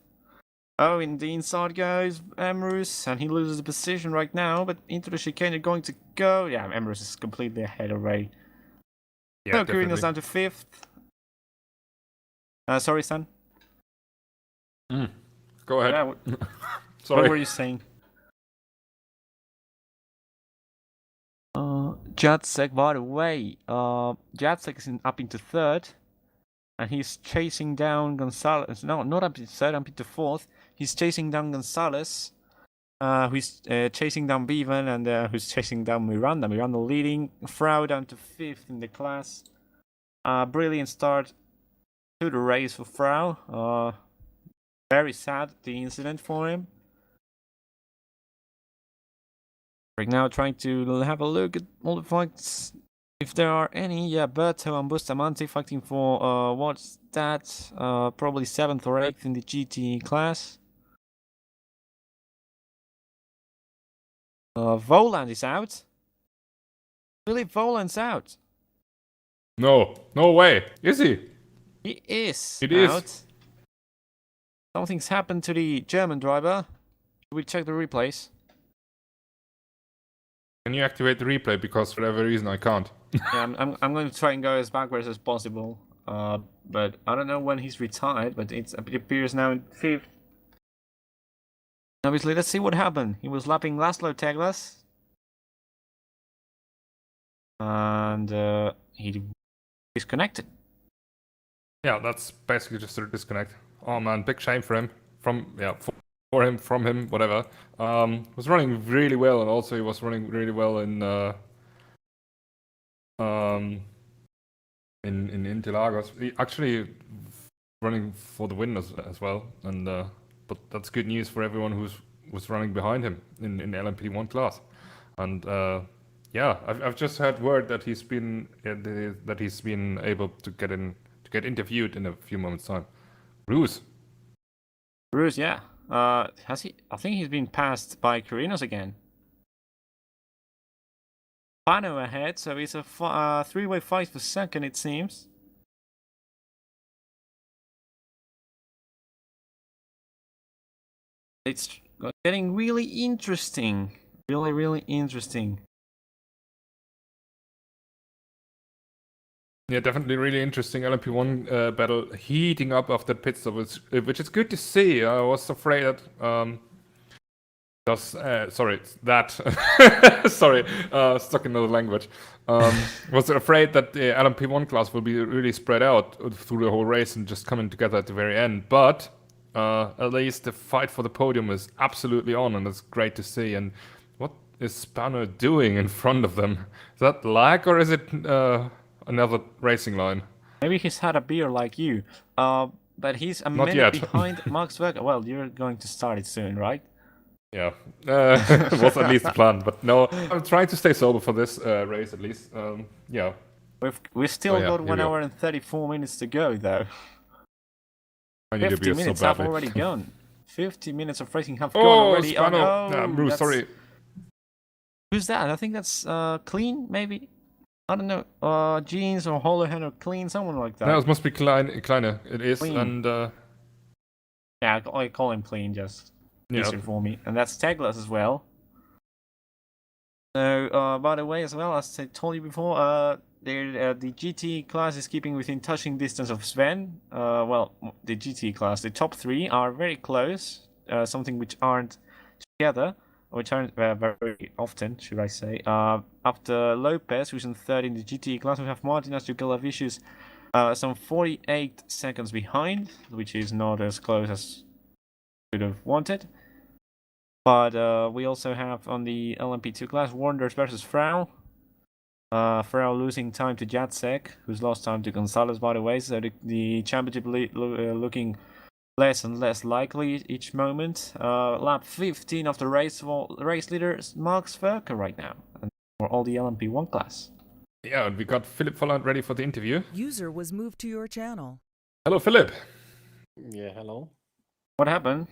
Oh, in the inside goes Emrys, and he loses the position right now. But into the chicane they're going to go. Yeah, Emrys is completely ahead already. Yeah, So Kirinos definitely. down to 5th. Sorry, Stan. Go ahead. Yeah, Sorry. what were you saying? Jacek, by the way, Jacek is up into 3rd, and he's chasing down Gonzalez. No, not up into 3rd, up into 4th. He's chasing down Gonzalez, who's chasing down Bevan, and who's chasing down Miranda. Miranda leading, Frau down to 5th in the class. Brilliant start to the race for Frau. Very sad, the incident for him. Right now, trying to have a look at all the fights, if there are any. Yeah, Berto and Bustamante fighting for what's that? Probably 7th or 8th in the GT class. Voland is out. Philip Voland's out. No way. Is he? He is It out. is. Something's happened to the German driver. Should we check the replays? Can you activate the replay? Because for whatever reason I can't. Yeah, I'm going to try and go as backwards as possible. But I don't know when he's retired. But it appears now in 5th. Obviously, let's see what happened. He was lapping Laszlo Teglas. And he disconnected. Yeah, that's basically just a disconnect. Oh man, big shame for him. For him, from him, whatever. Was running really well, and also he was running really well in Interlagos. He actually running for the win as well, and but that's good news for everyone was running behind him in LMP1 class, and yeah, I've just heard word that he's been able to get interviewed in a few moments time. Bruce. Yeah. Has he? I think he's been passed by Carinos again. Pano ahead, so it's a three-way fight for 2nd, it seems. It's getting really interesting. Really interesting. Yeah, definitely really interesting LMP1 battle heating up after pit stop, which is good to see. I was afraid that stuck in another language. Was afraid that the LMP1 class will be really spread out through the whole race and just coming together at the very end. But at least the fight for the podium is absolutely on, and it's great to see. And what is Spanner doing in front of them? Is that lag or is it another racing line? Maybe he's had a beer like you. But he's a Not minute yet. behind Max Verker. Well, you're going to start it soon, right? Yeah, was at least the plan, but no, I'm trying to stay sober for this race at least. Yeah. We've still got here 1 we go. hour and 34 minutes to go, though. I need 50 to be so minutes have badly. already gone. 50 minutes of racing have gone Oh, already. Spano! Oh, Bruce, that's- sorry. Who's that? I think that's Clean, maybe. I don't know. Jeans or Holohan or Clean, someone like that. No, it must be Kleiner. It is, Clean. and Yeah, I call him Clean just yeah. easier for me. And that's Teglas as well. So, by the way, as well, as I told you before, the GT class is keeping within touching distance of Sven. Well, the GT class, the top 3 are very close, something which aren't together, which aren't very often, should I say. After Lopez, who's in 3rd in the GT class, we have Martinez to Galavicius, some 48 seconds behind, which is not as close as we would have wanted. But we also have on the LMP2 class Wonders versus Frau. Frau losing time to Jacek, who's lost time to Gonzalez, by the way. So the championship looking less and less likely each moment. Lap 15 of the race leader is Max Verker right now, and for all the LMP1 class. Yeah, and we got Philip Volland ready for the interview. User was moved to your channel. Hello, Philip. Yeah, hello. What happened?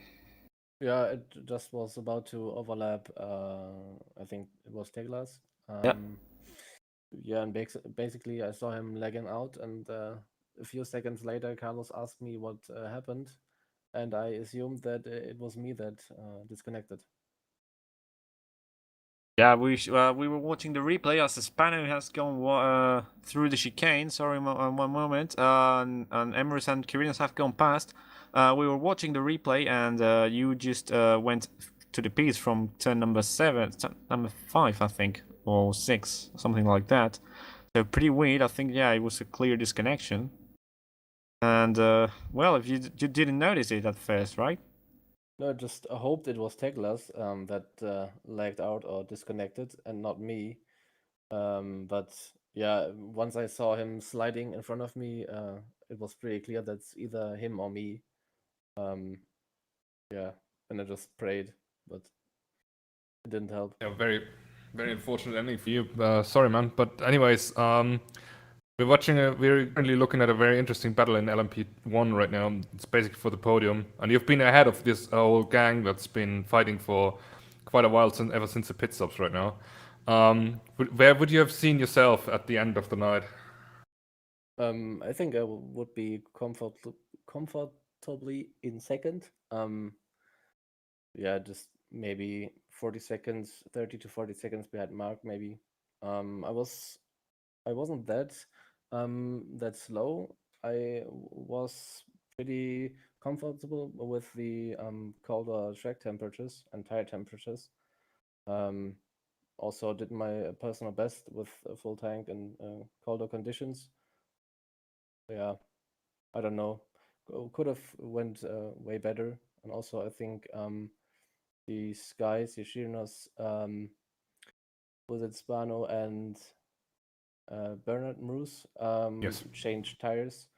Yeah, it just was about to overlap. I think it was Teglas. Yeah. Yeah, and basically I saw him lagging out, and a few seconds later, Carlos asked me what happened, and I assumed that it was me that disconnected. Yeah, we were watching the replay as the Spano has gone through the chicane. Sorry, one moment. And Emrys and Kirinos have gone past. We were watching the replay, and you just went to the pits from turn number 5, I think, or 6, something like that. So pretty weird. I think it was a clear disconnection. And well, if you didn't notice it at first, right? No, I just hoped it was Teglas that lagged out or disconnected, and not me. But yeah, once I saw him sliding in front of me, it was pretty clear that's either him or me. Yeah, and I just prayed, but it didn't help. Yeah, very, very unfortunate ending for you. Sorry, man. But anyways, we're currently looking at a very interesting battle in LMP1 right now. It's basically for the podium, and you've been ahead of this whole gang that's been fighting for quite a while ever since the pit stops right now. Where would you have seen yourself at the end of the night? I think I would be comfortably in second. Yeah, just maybe 40 seconds, 30 to 40 seconds behind Mark, maybe. I wasn't that slow. I was pretty comfortable with the colder track temperatures and tire temperatures. Also did my personal best with a full tank and colder conditions. Yeah, I don't know. Could have went way better. And also I think these guys, Yashirinos, was it Spano and Bernard Moose, Yes. changed tires.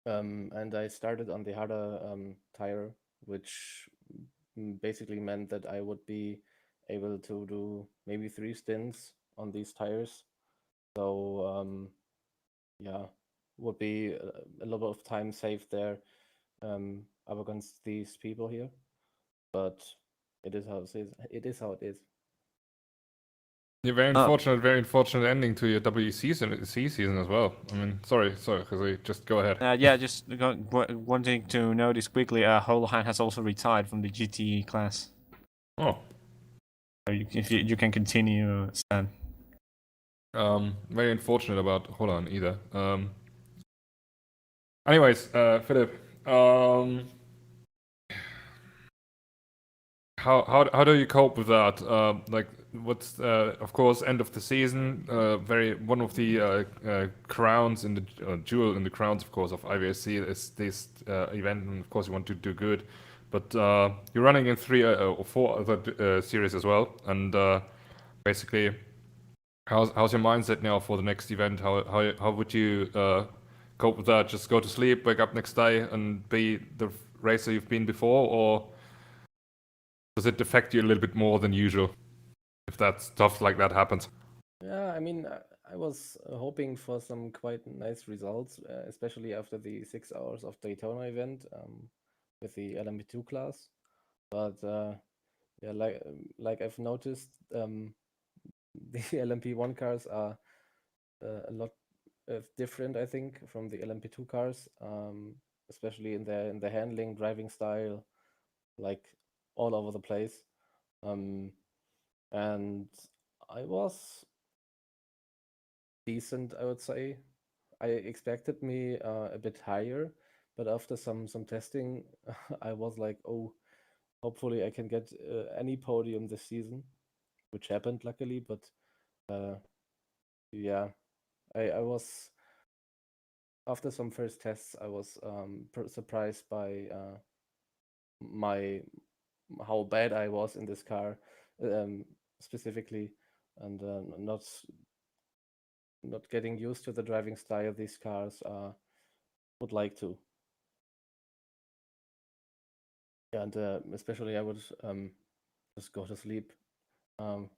And I started on the harder tire, which basically meant that I would be able to do maybe 3 stints on these tires. So yeah, would be a lot of time saved there up against these people here. But it is how it is. It is how it is. Yeah, very unfortunate ending to your WC season as well. I mean, sorry, Jose, just go ahead. Just wanting to notice quickly, Holohan has also retired from the GTE class. Oh. So you can continue, Stan. Very unfortunate about Holland either. Anyways, Philip, how do you cope with that? Like, what's of course end of the season? One of the crowns in the jewel in the crowns, of course, of IVRC is this event, and of course you want to do good. But you're running in 3 or 4 other series as well, and basically, how's your mindset now for the next event? How would you cope with that? Just go to sleep, wake up next day, and be the racer you've been before, or does it affect you a little bit more than usual if that stuff like that happens? Yeah, I mean, I was hoping for some quite nice results, especially after the 6 hours of Daytona event with the LMP2 class. But yeah, like I've noticed, the LMP1 cars are a lot different, I think, from the LMP2 cars, especially in their handling, driving style, like all over the place. And I was decent, I would say. I expected me a bit higher, but after some testing, I was like, oh, hopefully I can get any podium this season, which happened luckily. But yeah, I was after some first tests, I was surprised by my how bad I was in this car specifically, and not getting used to the driving style these cars would like to. Yeah, and especially I would just go to sleep. Um,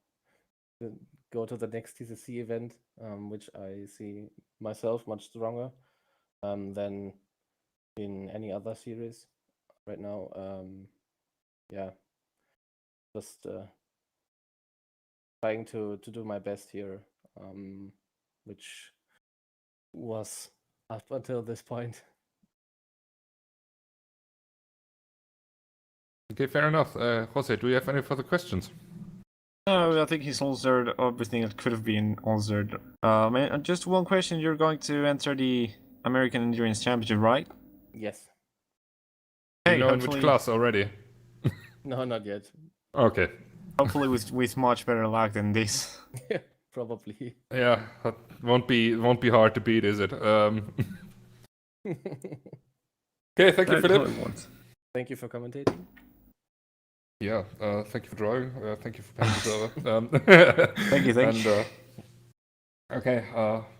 go to the next TCC event, which I see myself much stronger than in any other series right now. Yeah, just trying to do my best here, which was up until this point. Okay, fair enough. Jose, do you have any further questions? No, I think he's answered everything that could have been answered. And just one question: you're going to enter the American Endurance Championship, right? Yes. Do you Hey, know in which hopefully, class already? No, not yet. Okay. hopefully with much better luck than this. Probably. Yeah, that won't be hard to beat, is it? Okay, thank you, Philip. Thank you for commentating. Yeah, thank you for drawing. Thank you for paying the server. Thank you. And okay,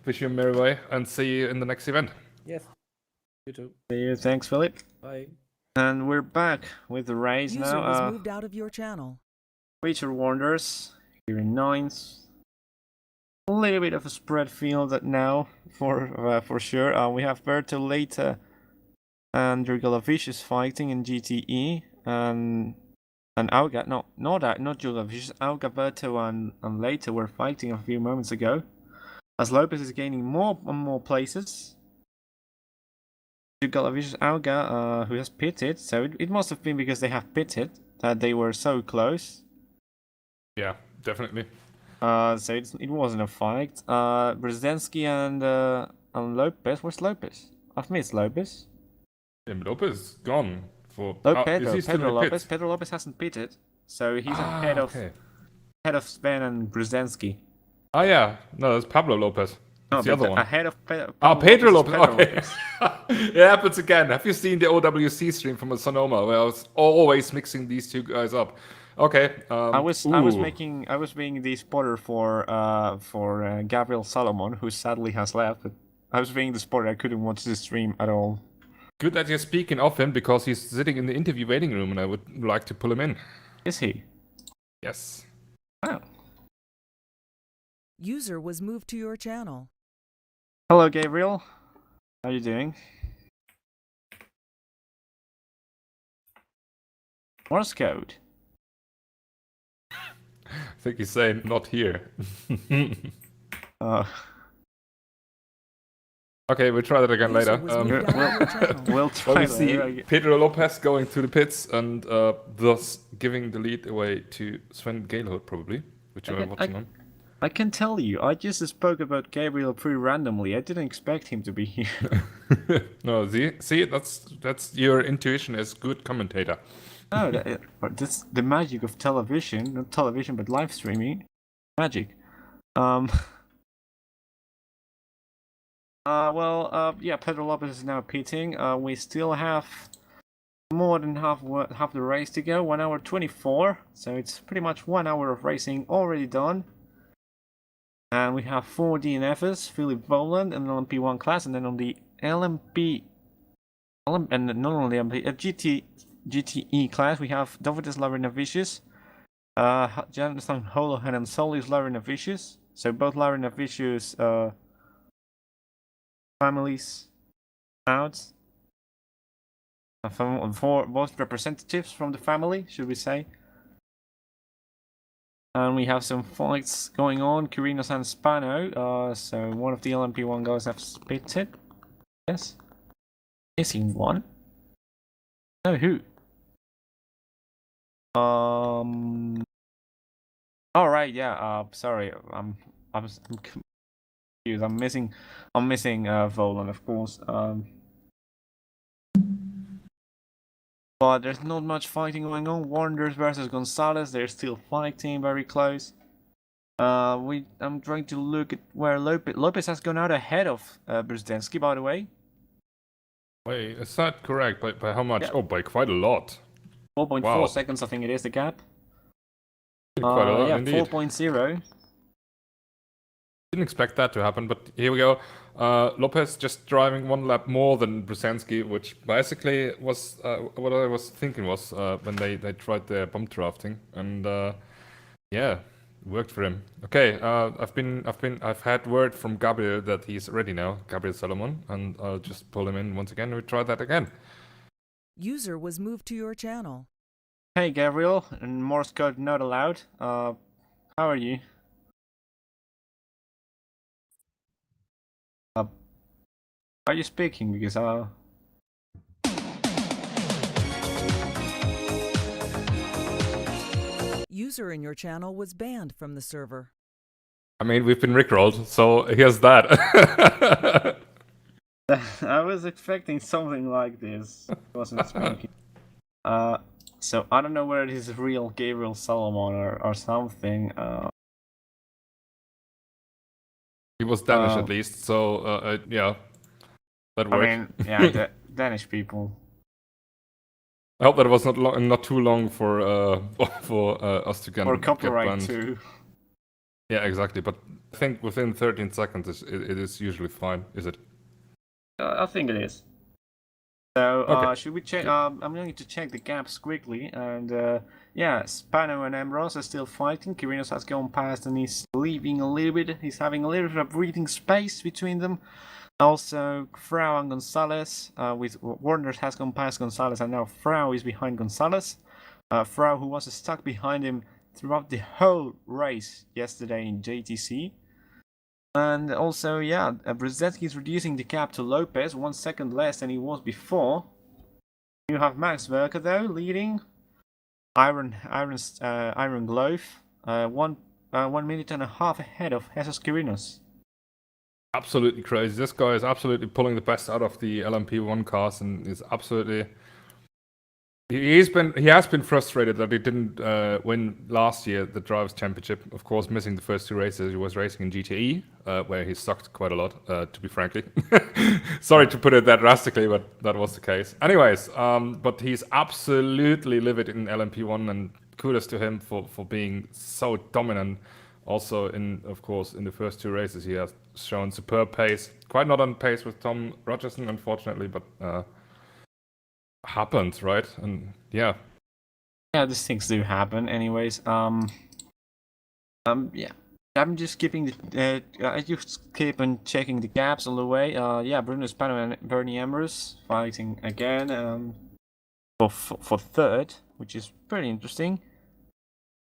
wish you a merry way and see you in the next event. Yes. You too. See you. Thanks, Philip. Bye. And we're back with the race User was now. moved out of your channel. Creature Wonders here in ninth. A little bit of a spread field now for sure. We have Berto Leta and Jurgalavicius fighting in GTE and Auga. No, not Jurgalavicius. Auga, Berto and Leta were fighting a few moments ago. As Lopez is gaining more and more places. Jurgalavicius Auga, who has pitted, so it must have been because they have pitted that they were so close. Yeah, definitely. So it wasn't a fight. Brzezinski and Lopez. Where's Lopez? I've missed Lopez. Lopez gone for. Pedro. Is he still Pedro in the Lopez. pits? Pedro Lopez hasn't pitted, so he's ahead of Okay. Sven and Brzezinski. Oh yeah, no, that's Pablo Lopez. That's the other one. Ahead of Pedro. Pedro Lopez. Pedro Okay. Lopez. It happens again. Have you seen the OWC stream from Sonoma where I was always mixing these two guys up? Okay. I was being the spotter for Gabriel Salomon, who sadly has left. But I was being the spotter. I couldn't watch the stream at all. Good that you're speaking of him because he's sitting in the interview waiting room and I would like to pull him in. Is he? Yes. Wow. User was moved to your channel. Hello, Gabriel. How are you doing? Morse code. I think he's saying not here. Okay, we'll try that again User later. was moved out of your channel. We'll Well, try we see later. Pedro Lopez going to the pits and thus giving the lead away to Sven Gailhood, probably, which you are watching on. I can tell you, I just spoke about Gabriel pretty randomly. I didn't expect him to be here. No, see, that's your intuition as good commentator. No, that's the magic of television. Not television, but live streaming. Magic. Yeah, Pedro Lopez is now pitting. We still have more than half the race to go. 1 hour 24. So it's pretty much 1 hour of racing already done. And we have 4 DNFs, Philip Boland, and an LMP1 class, and then on the GTE class, we have Dovidas Laurinavicius, Jonathan Holohan, and Solis Laurinavicius. So both Laurinavicius families out. For both representatives from the family, should we say. And we have some fights going on. Quirinos and Spano. So one of the LMP1 guys have pitted. Yes. Missing one. No, who? All right. Yeah. Sorry. I'm confused. I'm missing Volan, of course. But there's not much fighting going on. Wonders versus Gonzalez. They're still fighting very close. I'm trying to look at where Lopez has gone out ahead of Brzezinski, by the way. Wait, is that correct? By how much? Yeah. Oh, by quite a lot. 4.4 Wow. seconds, I think it is the gap. Quite a lot Yeah, indeed. 4.0. Didn't expect that to happen, but here we go. Lopez just driving one lap more than Brzezinski, which basically was what I was thinking was when they tried their bump drafting, and yeah, worked for him. Okay, I've had word from Gabriel that he's ready now, Gabriel Solomon, and I'll just pull him in once again. We try that again. User was moved to your channel. Hey Gabriel, and Morse code not allowed. How are you? Are you speaking? Because User in your channel was banned from the server. I mean, we've been rickrolled, so here's that. I was expecting something like this. Wasn't speaking. So I don't know whether it is real Gabriel Solomon or something. He was Danish at least, so yeah, that worked. I mean, yeah, the Danish people. I hope that was not too long for us to get Or copyright banned. too. Yeah, exactly. But I think within 13 seconds it is usually fine, is it? I think it is. So Okay. should we check? I'm going to check the gaps quickly, and yeah, Spano and Ambrose are still fighting. Kirinos has gone past and he's leaving a little bit. He's having a little bit of breathing space between them. Also, Frau and Gonzalez, with Warner has gone past Gonzalez, and now Frau is behind Gonzalez. Frau, who was stuck behind him throughout the whole race yesterday in JTC. And also, yeah, Brzezinski is reducing the gap to Lopez, 1 second less than he was before. You have Max Verker though leading. Iron Glove, 1 minute and a half ahead of Jesus Kirinos. Absolutely crazy. This guy is absolutely pulling the best out of the LMP1 cars, and is absolutely. He has been frustrated that he didn't win last year the Drivers' Championship. Of course, missing the first two races. He was racing in GTE, where he sucked quite a lot, to be frankly. Sorry to put it that drastically, but that was the case. Anyways, but he's absolutely livid in LMP1, and kudos to him for being so dominant. Also, of course, in the first two races, he has shown superb pace. Quite not on pace with Tom Rogerson, unfortunately, but happened, right? And yeah. Yeah, these things do happen. Anyways, yeah. I'm just keeping the. I just keep on checking the gaps on the way. Yeah, Bruno Spano and Bernie Ambrose fighting again. For third, which is pretty interesting.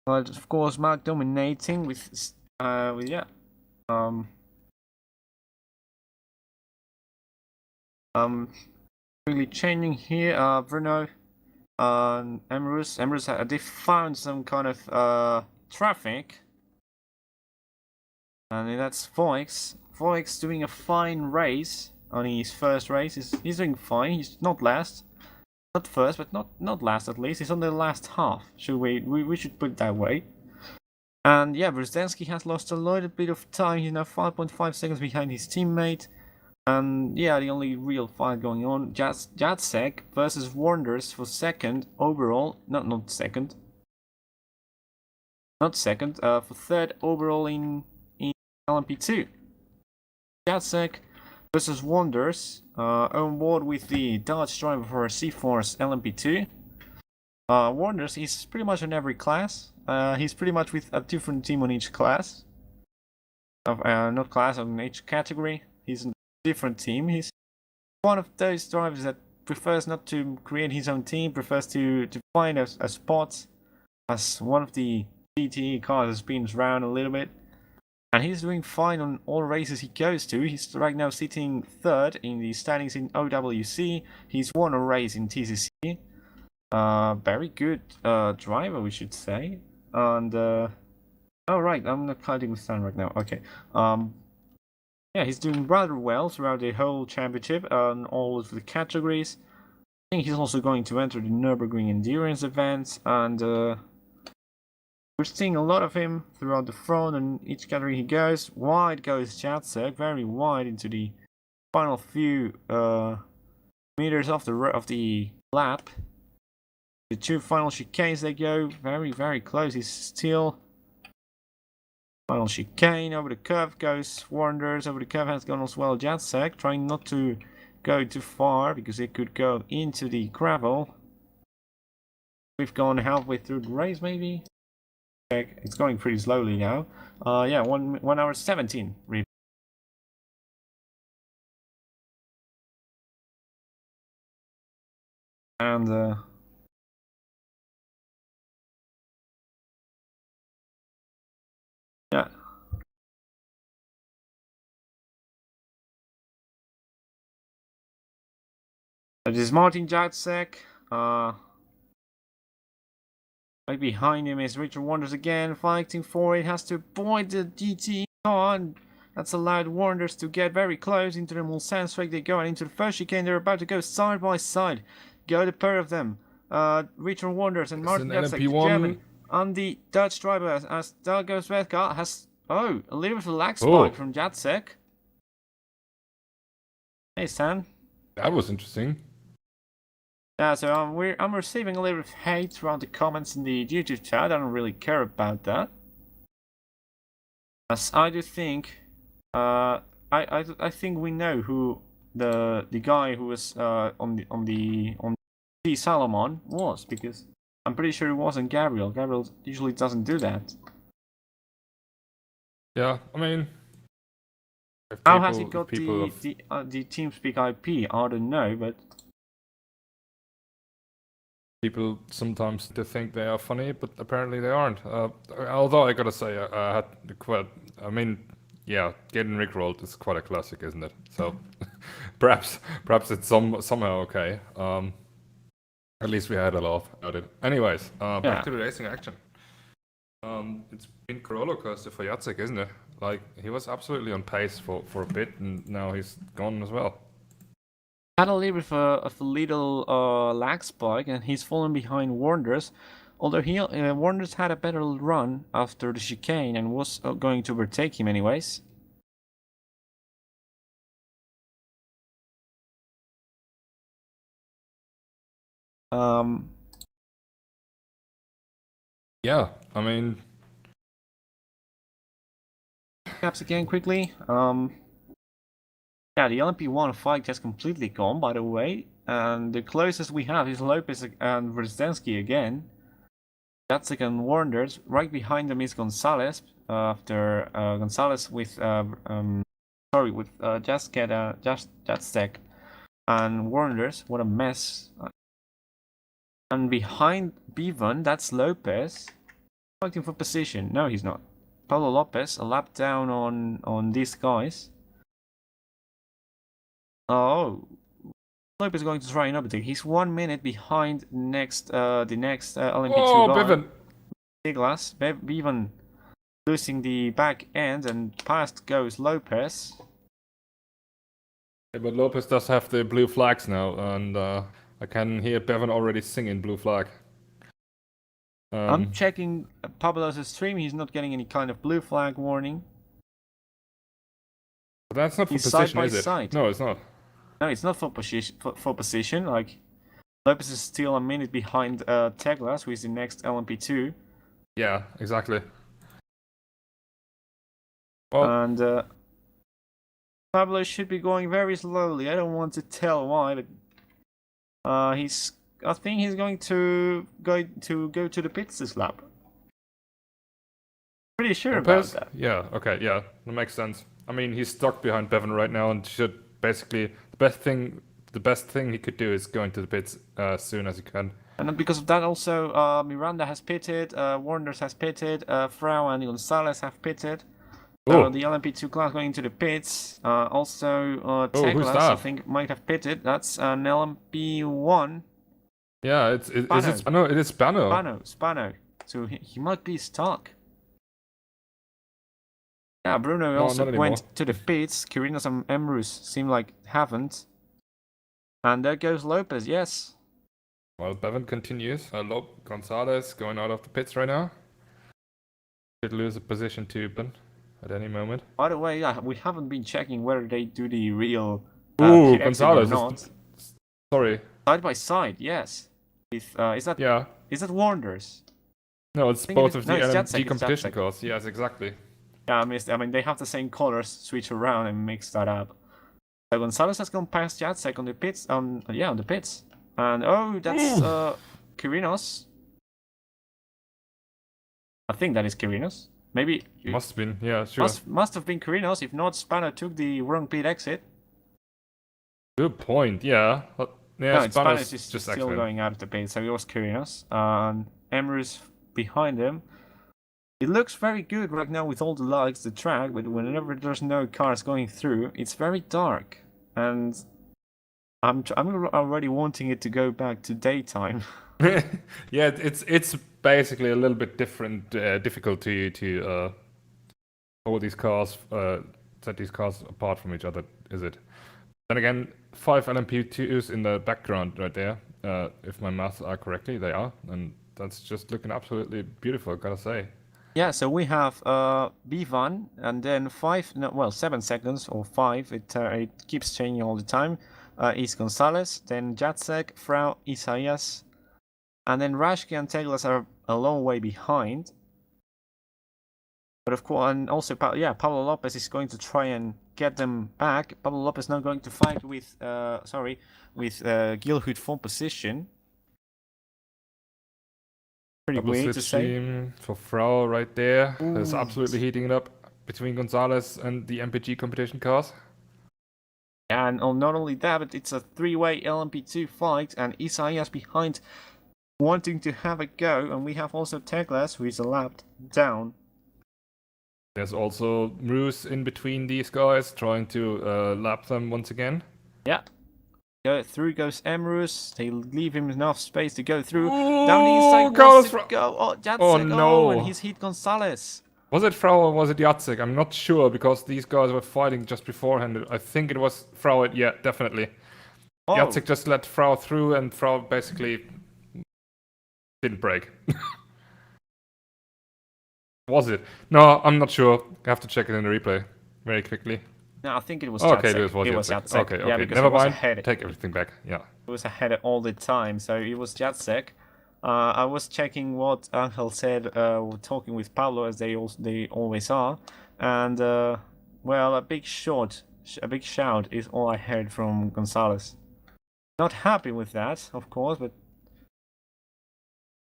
But of course, Mark dominating with yeah. Really changing here. Bruno, Ambrose. They found some kind of traffic. And that's Foix. Foix doing a fine race on his first race. He's doing fine. He's not last. Not first, but not last at least. He's on the last half. Should we should put it that way. And yeah, Brzezinski has lost a little bit of time. He's now 5.5 seconds behind his teammate. And yeah, the only real fight going on. Jacek versus Wonders for second overall. Not second. Not second. For third overall in LMP2. Jacek versus Wonders, on board with the Dodge driver for C-Force LMP2. Wonders is pretty much on every class. He's pretty much with a different team on each class. Not class, on each category. He's in a different team. He's one of those drivers that prefers not to create his own team, prefers to find a spot as one of the GTE cars that spins around a little bit. And he's doing fine on all races he goes to. He's right now sitting third in the standings in OWC. He's won a race in TCC. Very good driver, we should say. And oh right, I'm not counting with Stan right now. Okay. Yeah, he's doing rather well throughout the whole championship on all of the categories. I think he's also going to enter the Nürburgring Endurance events, and we're seeing a lot of him throughout the front, and each category he goes. Wide goes Jacek, very wide into the final few meters of the lap. The two final chicanes they go very, very close. He's still Final chicane, over the curve goes Wonders, over the curve has gone as well Jacek, trying not to go too far because it could go into the gravel. We've gone halfway through the race maybe? It's going pretty slowly now. Yeah, 1 hour 17. And yeah. This is Martin Jacek. Right behind him is Richard Wonders again, fighting for it. Has to avoid the GT car, and that's allowed Wonders to get very close into the Mulsanne straight. They go into the first chicane. They're about to go side by side. Go the pair of them. Richard Wonders and Martin Jacek, the German, and the Dutch driver as Dargo Svedka has a little bit of a lag spike from Jacek. Hey Stan. That was interesting. Yeah, so I'm receiving a little bit of hate around the comments in the YouTube chat. I don't really care about that, as I do think, I think we know who the guy who was on the Salomon was, because I'm pretty sure it wasn't Gabriel. Gabriel usually doesn't do that. Yeah, I mean, how has he got the TeamSpeak IP? I don't know, but. People sometimes they think they are funny, but apparently they aren't. Although I gotta say, I had quite. I mean, yeah, getting rickrolled is quite a classic, isn't it? So perhaps it's somehow okay. At least we had a laugh at it. Anyways, back to the racing action. It's been a roller coaster for Jacek, isn't it? Like, he was absolutely on pace for a bit, and now he's gone as well. Had a little bit of a little lag spike, and he's fallen behind Wonders. Although Wonders had a better run after the chicane and was going to overtake him anyways. Yeah, I mean. Caps again quickly. Yeah, the LMP1 fight has completely gone, by the way. And the closest we have is Lopez and Wrzesdensky again. Jacek and Wonders. Right behind them is Gonzalez. After Gonzalez with Jacek and Wonders. What a mess. And behind Bevan, that's Lopez. Fighting for position. No, he's not. Paulo Lopez, a lap down on these guys. Oh, Lopez is going to try an overtake. He's 1 minute behind the next LMP2 guy. Bevan! Douglas. Bevan losing the back end, and past goes Lopez. Yeah, but Lopez does have the blue flags now, and I can hear Bevan already singing blue flag. I'm checking Pablo's stream. He's not getting any kind of blue flag warning. But that's not for He's position, side by is it? side. No, it's not. No, it's not for position. Like, Lopez is still a minute behind Teglas, who is the next LMP2. Yeah, exactly. Well, and Pablo should be going very slowly. I don't want to tell why, but I think he's going to go to the pits this lap. Pretty sure about that. Yeah, okay, yeah, that makes sense. I mean, he's stuck behind Bevan right now, and should basically the best thing he could do is go into the pits as soon as he can. And then because of that, also Miranda has pitted, Warners has pitted, Frau and Gonzalez have pitted. So the LMP2 class going into the pits. Also, Teglas, I think, might have pitted. That's an LMP1. Yeah, it is Spano. Spano. So he might be stuck. Yeah, Bruno also went to the pits. Kirinos and Emrus seem like haven't. And there goes Lopez, yes. Well, Bevan continues. Gonzalez going out of the pits right now. Could lose a position to Ben at any moment. By the way, we haven't been checking whether they do the real Gonzalez or not. Sorry. Side by side, yes. Is that Wonders? No, it's both of the LMG competition cars. Yes, exactly. Yeah, I mean, they have the same colors, switch around and mix that up. So Gonzalez has gone past Jacek on the pits, on the pits. And oh, that's Kirinos. I think that is Kirinos. Maybe Must have been, yeah, sure. must have been Kirinos. If not, Spanner took the wrong pit exit. Good point, yeah. Yeah, No, Spanner's Spanish is just still excellent. going out of the pit, so it was Kirinos. And Emrys behind him. It looks very good right now with all the lights, the track, but whenever there's no cars going through, it's very dark. And I'm already wanting it to go back to daytime. Yeah, it's basically a little bit different, difficult to hold these cars, set these cars apart from each other, is it? Then again, 5 LMP2s in the background right there. If my maths are correctly, they are, and that's just looking absolutely beautiful, gotta say. Yeah, so we have B1 and then 7 seconds or 5. It keeps changing all the time. Is Gonzalez, then Jacek, Frau, Isaias, and then Rashke and Teglas are a long way behind. But of course, and also Pablo Lopez is going to try and get them back. Pablo Lopez now going to fight with Gilhood for position. Pretty Double weird to switch say. team for Frau right there. That's Ooh. absolutely heating it up between Gonzalez and the MPG competition cars. And not only that, but it's a 3-way LMP2 fight, and Isaias behind wanting to have a go, and we have also Teglas, who is a lap down. There's also Bruce in between these guys, trying to lap them once again. Yeah. Through goes Emrys. They leave him enough space to go through. Ooh, Down the inside, Carlos wants to go. Oh, Jacek. Oh, no. And he's hit Gonzalez. Was it Frau or was it Jacek? I'm not sure because these guys were fighting just beforehand. I think it was Frau. Yeah, definitely. Oh. Jacek just let Frau through and Frau basically didn't break. Was it? No, I'm not sure. I have to check it in the replay very quickly. No, I think it was Okay, Jacek. it was Jacek. Okay, Yeah, okay. because Never he was mind. ahead. Take everything back. Yeah. He was ahead all the time, so it was Jacek. I was checking what Angel said, talking with Pablo as they always are, and well, a big shout is all I heard from Gonzalez. Not happy with that, of course, but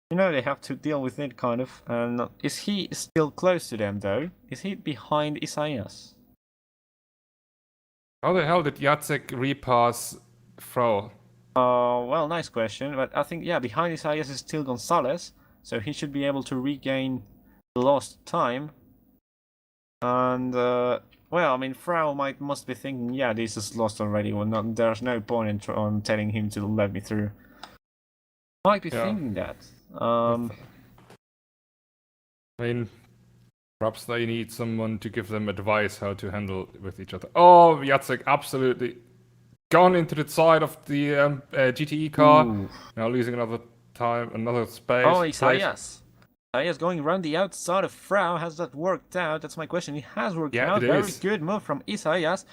you know they have to deal with it kind of. And is he still close to them though? Is he behind Isaias? How the hell did Jacek repass Frau? Well, nice question, but I think, yeah, behind Isaias is still Gonzalez, so he should be able to regain the lost time. And, well, I mean, Frau must be thinking, yeah, this is lost already, there's no point on telling him to let me through. Might be thinking that. I mean, perhaps they need someone to give them advice how to handle with each other. Oh, Jacek absolutely gone into the side of the GTE car. Ooh. Now losing another space. Oh, Isaias. Isaias going around the outside of Frau. Has that worked out? That's my question. It has worked out. Very good move from Isaias.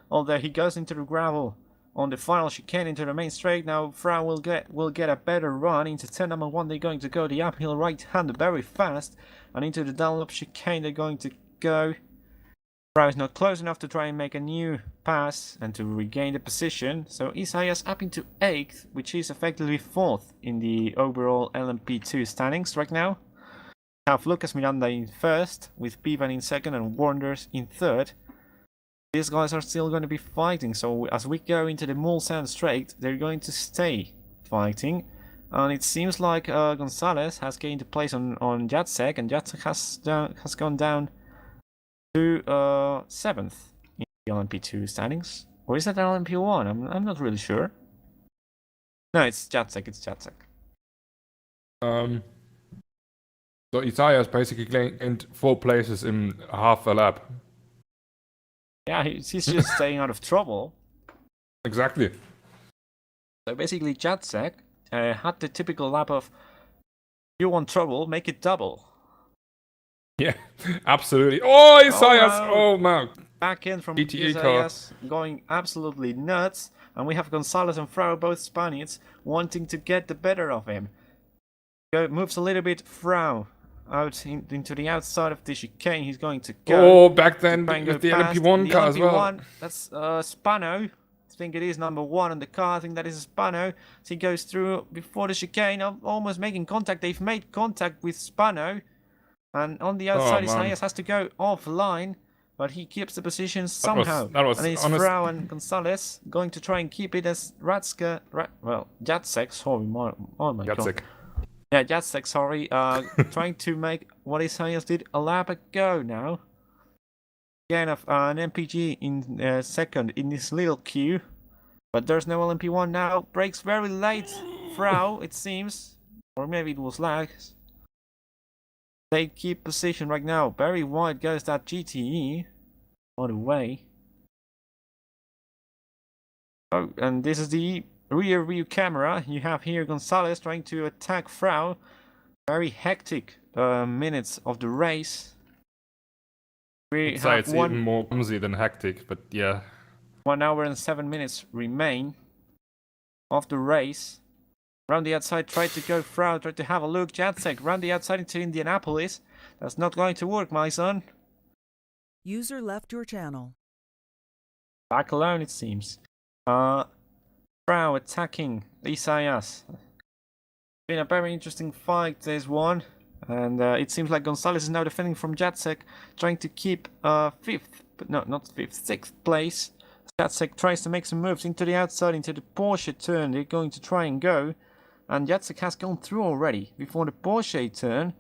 Although he goes into the gravel on the final chicane into the main straight. Now Frau will get a better run into turn number 1. They're going to go the uphill right hand very fast, and into the downloop chicane they're going to go. Frau is not close enough to try and make a new pass and to regain the position, so Isaias up into 8th, which is effectively 4th in the overall LMP2 standings right now. Have Lucas Miranda in 1st, with Pivan in 2nd and Wonders in 3rd. These guys are still going to be fighting, so as we go into the Mulsanne Straight, they're going to stay fighting. And it seems like Gonzalez has gained a place on Jacek, and Jacek has gone down to 7th in the LMP2 standings. Or is that LMP1? I'm not really sure. No, it's Jacek. So Isaias basically gained 4 places in half a lap. Yeah, he's just staying out of trouble. Exactly. So basically Jacek had the typical lap of, you want trouble, make it double. Yeah, absolutely. Oh, Isaias! Oh, Oh, man. Back in from GTE Isaias, going absolutely nuts. And we have Gonzalez and Frau, both Spaniards, wanting to get the better of him. Moves a little bit Frau into the outside of the chicane. He's going to go. Oh, back then try and go with the past LMP1 car the as well. LMP1, that's Spano. I think it is number 1 on the car. I think that is Spano. So he goes through before the chicane, almost making contact. They've made contact with Spano. And on the outside, Isaias has to go offline. But he keeps the position somehow. That was and it's honest. Frau and Gonzalez going to try and keep it as Jacek, sorry, oh my god. Yeah, Jacek, sorry, trying to make what Isaias did a lap ago now. Again, an MPG in second in this little queue. But there's no LMP1 now. Brakes very late, Frau, it seems. Or maybe it was lags. They keep position right now. Very wide goes that GTE. By the way. Oh, and this is the rear view camera. You have here Gonzalez trying to attack Frau. Very hectic minutes of the race. I'd say it's even more clumsy than hectic, but yeah. 1 hour and 7 minutes remain of the race. Round the outside, tried to go Frau, tried to have a look. Jacek round the outside into Indianapolis. That's not going to work, my son. User left your channel. Back alone, it seems. Frau attacking Isaias. Been a very interesting fight, this one. And it seems like Gonzalez is now defending from Jacek, trying to keep 5th, but no, not 5th, 6th place. Jacek tries to make some moves into the outside, into the Porsche turn. They're going to try and go. And Jacek has gone through already before the Porsche turn.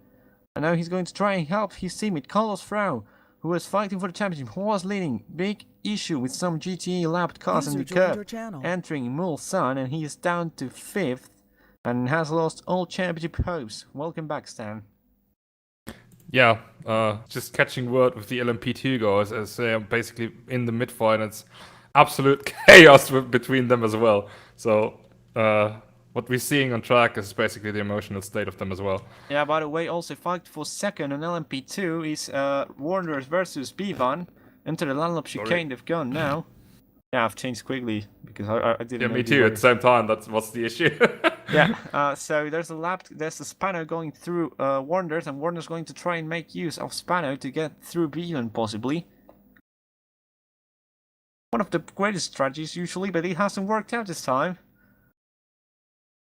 And now he's going to try and help his teammate Carlos Frau, who was fighting for the championship, who was leading. Big issue with some GTE lapped cars in the curb, entering Mulsanne, and he is down to 5th and has lost all championship hopes. Welcome back, Stan. Yeah, just catching word with the LMP2 guys as they are basically in the mid-fight. It's absolute chaos between them as well. So what we're seeing on track is basically the emotional state of them as well. Yeah, by the way, also fight for second on LMP2 is Warner versus Bivan. Into the Landlop chicane they've gone now. Yeah, I've changed quickly because I didn't. Yeah, me too. At the same time, that's what's the issue. Yeah. So there's a Spano going through Warner's, and Warner's going to try and make use of Spano to get through Bivan possibly. One of the greatest strategies usually, but it hasn't worked out this time.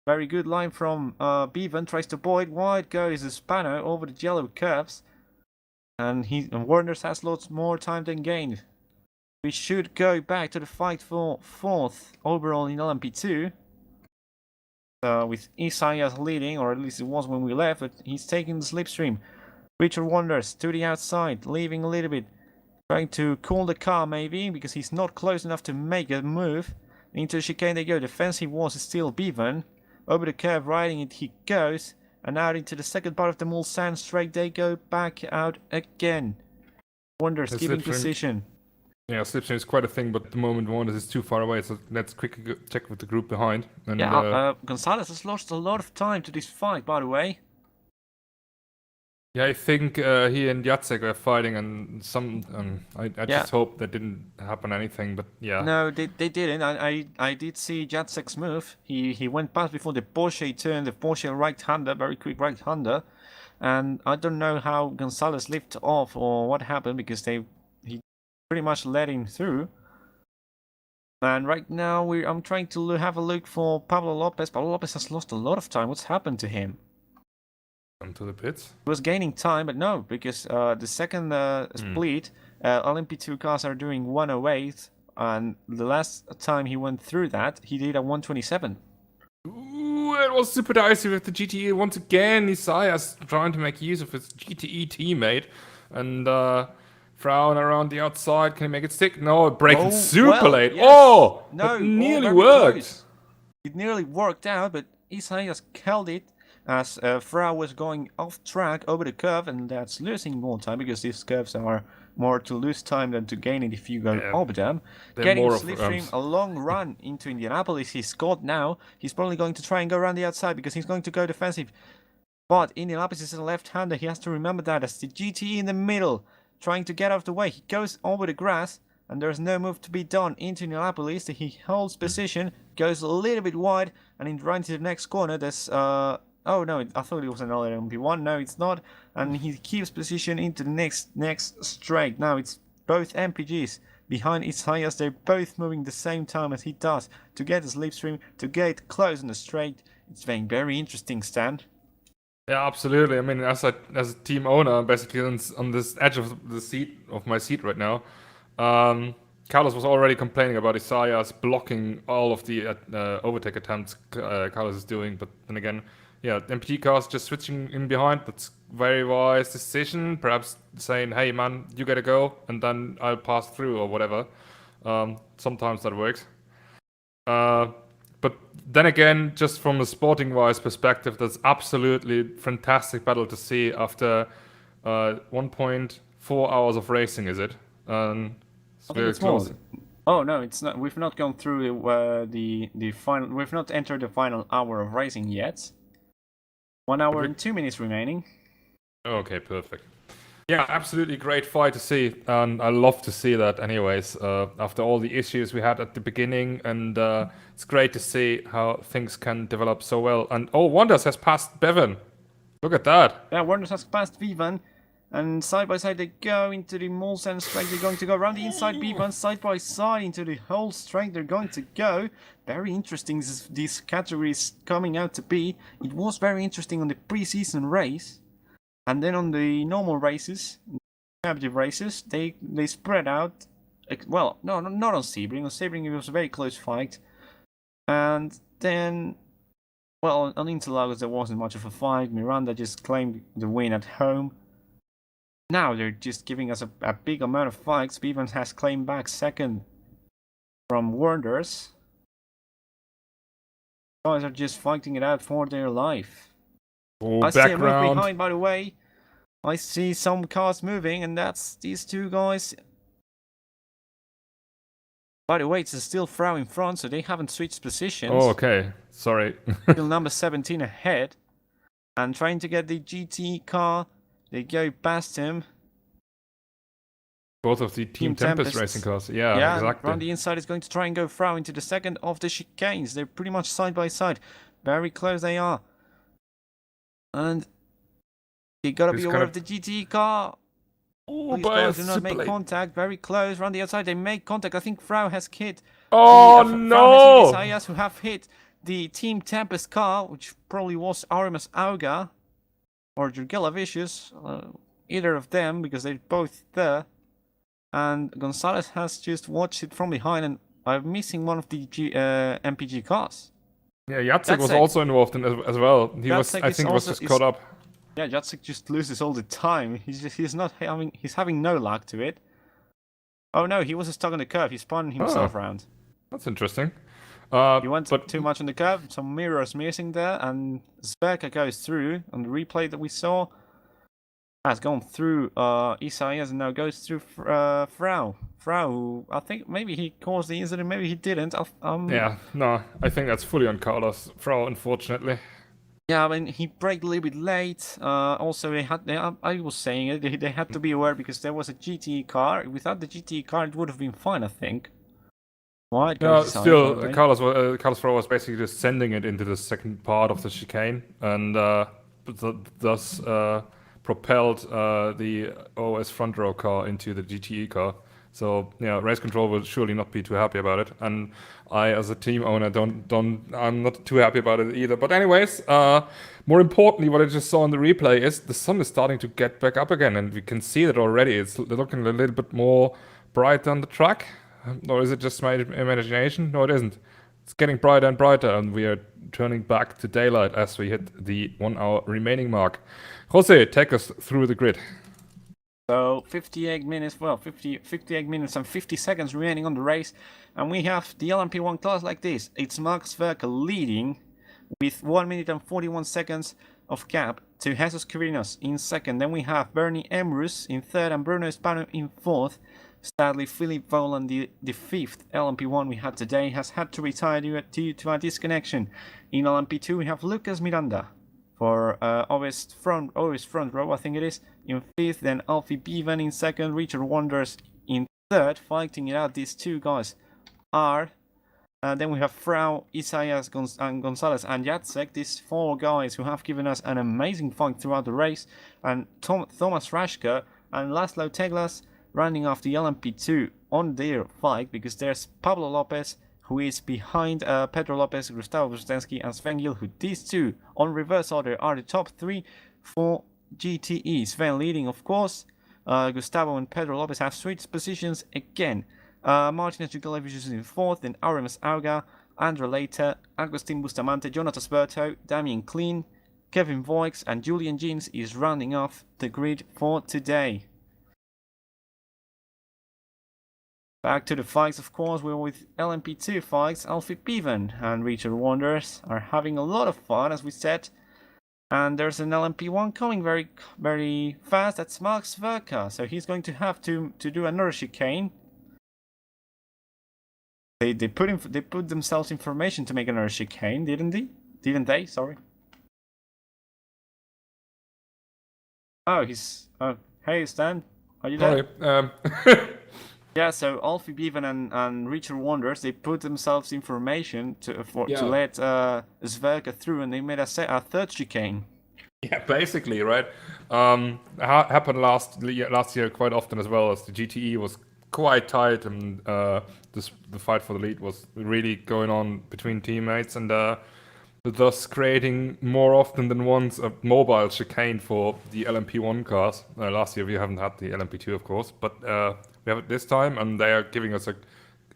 Very good line from Bevan, tries to avoid. Wide goes the Spano over the yellow curves. And Warner's has lots more time than gained. We should go back to the fight for 4th overall in LMP2. With Isaias leading, or at least it was when we left, but he's taking the slipstream. Richard Wonders to the outside, leaving a little bit. Trying to cool the car maybe, because he's not close enough to make a move. Into the chicane they go. Defensive was still Bevan. Over the curve, riding it he goes. And out into the second part of the Mulsanne straight they go back out again. Wonders keeping position. Yeah, slipstream is quite a thing, but at the moment Wonders is too far away, so let's quickly check with the group behind. And, yeah, Gonzalez has lost a lot of time to this fight, by the way. Yeah, I think he and Jacek are fighting, and I just hope that didn't happen anything, but yeah. No, they didn't. I did see Jacek's move. He went past before the Porsche turn, the Porsche right-hander, very quick right-hander. And I don't know how Gonzalez lifted off or what happened, because he pretty much let him through. And right now I'm trying to have a look for Pablo Lopez. Pablo Lopez has lost a lot of time. What's happened to him? Come to the pits. He was gaining time, but no, because the second split, LMP2 cars are doing 108, and the last time he went through that, he did a 127. Ooh, it was super dicey with the GTE once again. Isaias trying to make use of his GTE teammate, and Frauen around the outside. Can he make it stick? No, braking super late. Yes. Oh, no, it nearly worked. Close. It nearly worked out, but Isaias held it. As Frau was going off track over the curve, and that's losing more time because these curves are more to lose time than to gain it if you go over them. Getting slipstream a long run into Indianapolis. He's scored now. He's probably going to try and go around the outside because he's going to go defensive. But Indianapolis is a left-hander. He has to remember that as the GTE in the middle, trying to get out of the way. He goes over the grass, and there's no move to be done into Indianapolis. He holds position, goes a little bit wide, and in right into the next corner, there's Oh no, I thought it was another LMP1. No, it's not. And he keeps position into the next straight. Now it's both MPGs behind Isaias. They're both moving the same time as he does to get a slipstream, to get close on the straight. It's very, very interesting, Stan. Yeah, absolutely. I mean, as a team owner, basically on this edge of the seat of my seat right now, Carlos was already complaining about Isaias blocking all of the overtake attempts Carlos is doing. But then again, yeah, MPG cars just switching in behind. That's very wise decision. Perhaps saying, "Hey man, you gotta go, and then I'll pass through" or whatever. Sometimes that works. But then again, just from a sporting-wise perspective, that's absolutely fantastic battle to see after 1.4 hours of racing, is it? It's I think very it's more. close. Oh no, it's not. We've not gone through the final. We've not entered the final hour of racing yet. 1 hour and 2 minutes remaining. Okay, perfect. Yeah, absolutely great fight to see, and I love to see that. Anyways, after all the issues we had at the beginning, and it's great to see how things can develop so well. And oh, Wonders has passed Bevan. Look at that. Yeah, Wonders has passed Vivan, and side by side they go into the Molsen straight. They're going to go around the inside Vivan, side by side into the whole straight. They're going to go. Very interesting. This category is coming out to be. It was very interesting on the pre-season race. And then on the normal races, competitive races, they spread out. Well, no, not on Sebring. On Sebring, it was a very close fight. And then, well, on Interlagos, there wasn't much of a fight. Miranda just claimed the win at home. Now they're just giving us a big amount of fights. Bevan has claimed back second from Wonders. Guys are just fighting it out for their life. Oh, I see a move background. behind, by the way. I see some cars moving, and that's these two guys. By the way, it's still Frau in front, so they haven't switched positions. Oh, okay. Sorry. Still number 17 ahead. And trying to get the GT car. They go past him. Both of the Team Tempest racing cars. Yeah, exactly. Around the inside is going to try and go Frau into the second of the chicanes. They're pretty much side by side. Very close they are. And you gotta be aware of the GT car. Oh, These guys do not make contact. Very close. Around the outside, they make contact. I think Frau has hit. Oh, no! Frau has hit Isaias, who have hit the Team Tempest car, which probably was Arimas Auga or Jurgela Vicious. Either of them, because they're both there. And Gonzalez has just watched it from behind, and I'm missing one of the MPG cars. Yeah, Jacek was also involved in as well. He was, Jacek I think, was just caught up. Yeah, Jacek just loses all the time. He's having no luck to it. Oh no, he was stuck on the curve. He spun himself around. That's interesting. He went too much on the curve. Some mirrors missing there, and Zverka goes through on the replay that we saw. Has gone through Isaias and now goes through Frau. Frau, who I think maybe he caused the incident, maybe he didn't. Yeah, no, I think that's fully on Carlos Frau, unfortunately. Yeah, I mean, he braked a little bit late. Also, I was saying it, they had to be aware because there was a GT car. Without the GT car, it would have been fine, I think. Why? No, still, Carlos Frau was basically just sending it into the second part of the chicane, and thus propelled the OS front row car into the GTE car. So yeah, race control will surely not be too happy about it, and I, as a team owner, I'm not too happy about it either. But anyways, more importantly, what I just saw in the replay is the sun is starting to get back up again, and we can see that already. It's looking a little bit more bright on the track, or is it just my imagination? No, it isn't. It's getting brighter and brighter, and we are turning back to daylight as we hit the 1 hour remaining mark. Jose, take us through the grid. So 58 minutes and 50 seconds remaining on the race, and we have the LMP1 class like this. It's Max Verker leading with 1 minute and 41 seconds of gap to Jesus Kyrinos in second. Then we have Bernie Emrus in third and Bruno Hispano in fourth. Sadly, Philip Volan, the fifth LMP1 we had today, has had to retire due to a disconnection. In LMP2 we have Lucas Miranda for OS front row, I think it is, in fifth. Then Alfie Bevan in second, Richard Wonders in third, fighting it out. These two guys are Then we have Frau, Isaias, and Gonzalez, and Jacek. These 4 guys who have given us an amazing fight throughout the race. And Thomas Rashka and Laszlo Teglas running off the LMP2 on their fight, because there's Pablo Lopez, who is behind Pedro Lopez, Gustavo Brzezinski, and Sven Gill, who these 2 on reverse order are the top 3 for GTE. Sven leading, of course. Gustavo and Pedro Lopez have switched positions again. Martinez Jugalevic is in 4th, then Aramis Auga, Andra Leiter, Agustin Bustamante, Jonatas Berto, Damien Klein, Kevin Voix, and Julian Jeans is rounding off the grid for today. Back to the fights, of course. We're with LMP2 fights. Alfie Bevan and Richard Wonders are having a lot of fun, as we said. And there's an LMP1 coming very, very fast. That's Max Verka. So he's going to have to do another chicane. They put themselves in formation to make another chicane, didn't they? Didn't they? Sorry. Oh, he's. Hey, Stan, are you there? Sorry. Yeah, so Alfie Bevan and Richard Wonders, they put themselves in formation to let Zverka through, and they made a 3rd chicane. Yeah, basically, right. Happened last year quite often as well, as the GTE was quite tight, and the fight for the lead was really going on between teammates, and thus creating more often than once a mobile chicane for the LMP1 cars. Last year we haven't had the LMP2, of course, but we have it this time, and they are giving us an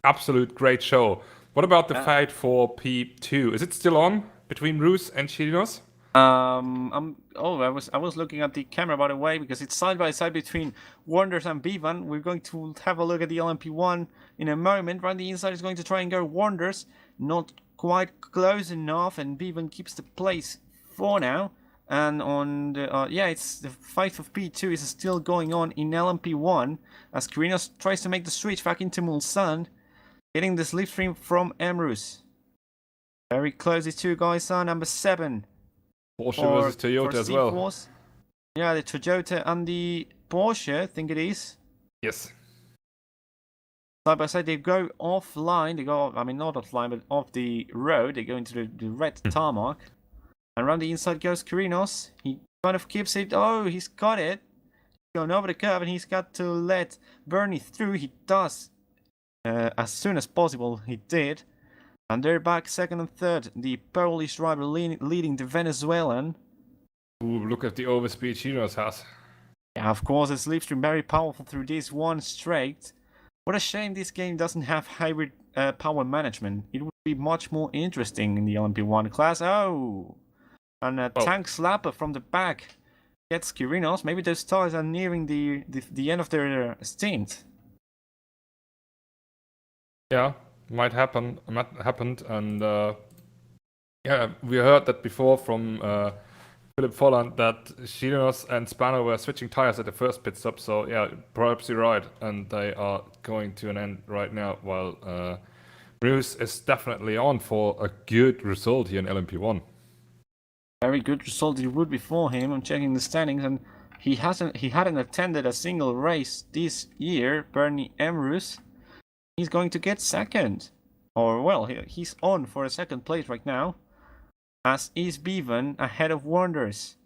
absolute great show. What about the fight for P2? Is it still on between Rus and Chirinos? I was looking at the camera, by the way, because it's side by side between Wonders and Bevan. We're going to have a look at the LMP1 in a moment. Randy Inside is going to try and go Wonders, not quite close enough, and Bevan keeps the place for now. And on the it's the fight for P2 is still going on in LMP1 as Kyrinos tries to make the switch back into Mulsanne, getting the slipstream from Emrus. Very close, these 2 guys are number 7. Porsche versus Toyota as well. Force. Yeah, the Toyota and the Porsche, I think it is. Yes. Side by side, they go offline. They go, I mean, not offline, but off the road. They go into the red tarmac. And around the inside goes Kyrinos. He kind of keeps it. Oh, he's got it. He's going over the curve, and he's got to let Bernie through. He does. As soon as possible, he did. And they're back 2nd and 3rd. The Polish driver leading the Venezuelan. Ooh, look at the overspeed Chirinos has. Yeah, of course, it's slipstream very powerful through this one straight. What a shame this game doesn't have hybrid power management. It would be much more interesting in the LMP1 class. Oh! And a tank slapper from the back gets Kyrinos. Maybe those tires are nearing the end of their stint. Yeah, might happen. Happened, and we heard that before from Philip Folland that Chirinos and Spano were switching tires at the first pit stop. So yeah, perhaps you're right, and they are going to an end right now. While Bruce is definitely on for a good result here in LMP1. Very good result it would be for him. I'm checking the standings, and he hadn't attended a single race this year. Bernie Emrus, he's going to get 2nd, or well, he's on for a 2nd place right now, as is Bevan ahead of Wonders.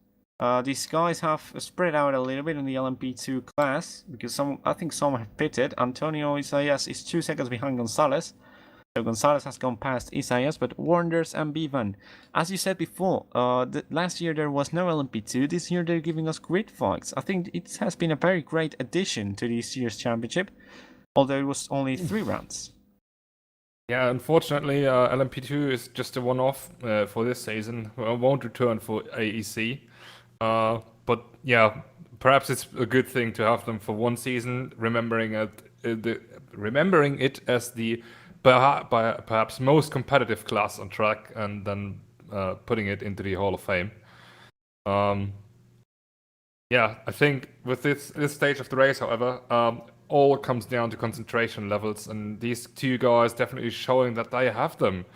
These guys have spread out a little bit in the LMP2 class, because I think some have pitted. Antonio Isaias is 2 seconds behind Gonzalez. So Gonzalez has gone past Isaias, but Wonders and Bevan. As you said before, last year there was no LMP2. This year they're giving us grid fights. I think it has been a very great addition to this year's championship, although it was only 3 rounds. Yeah, unfortunately, LMP2 is just a one-off for this season. Won't return for AEC. But yeah, perhaps it's a good thing to have them for one season, remembering it as the perhaps most competitive class on track, and then putting it into the Hall of Fame. Yeah, I think with this stage of the race, however, all comes down to concentration levels, and these 2 guys definitely showing that they have them.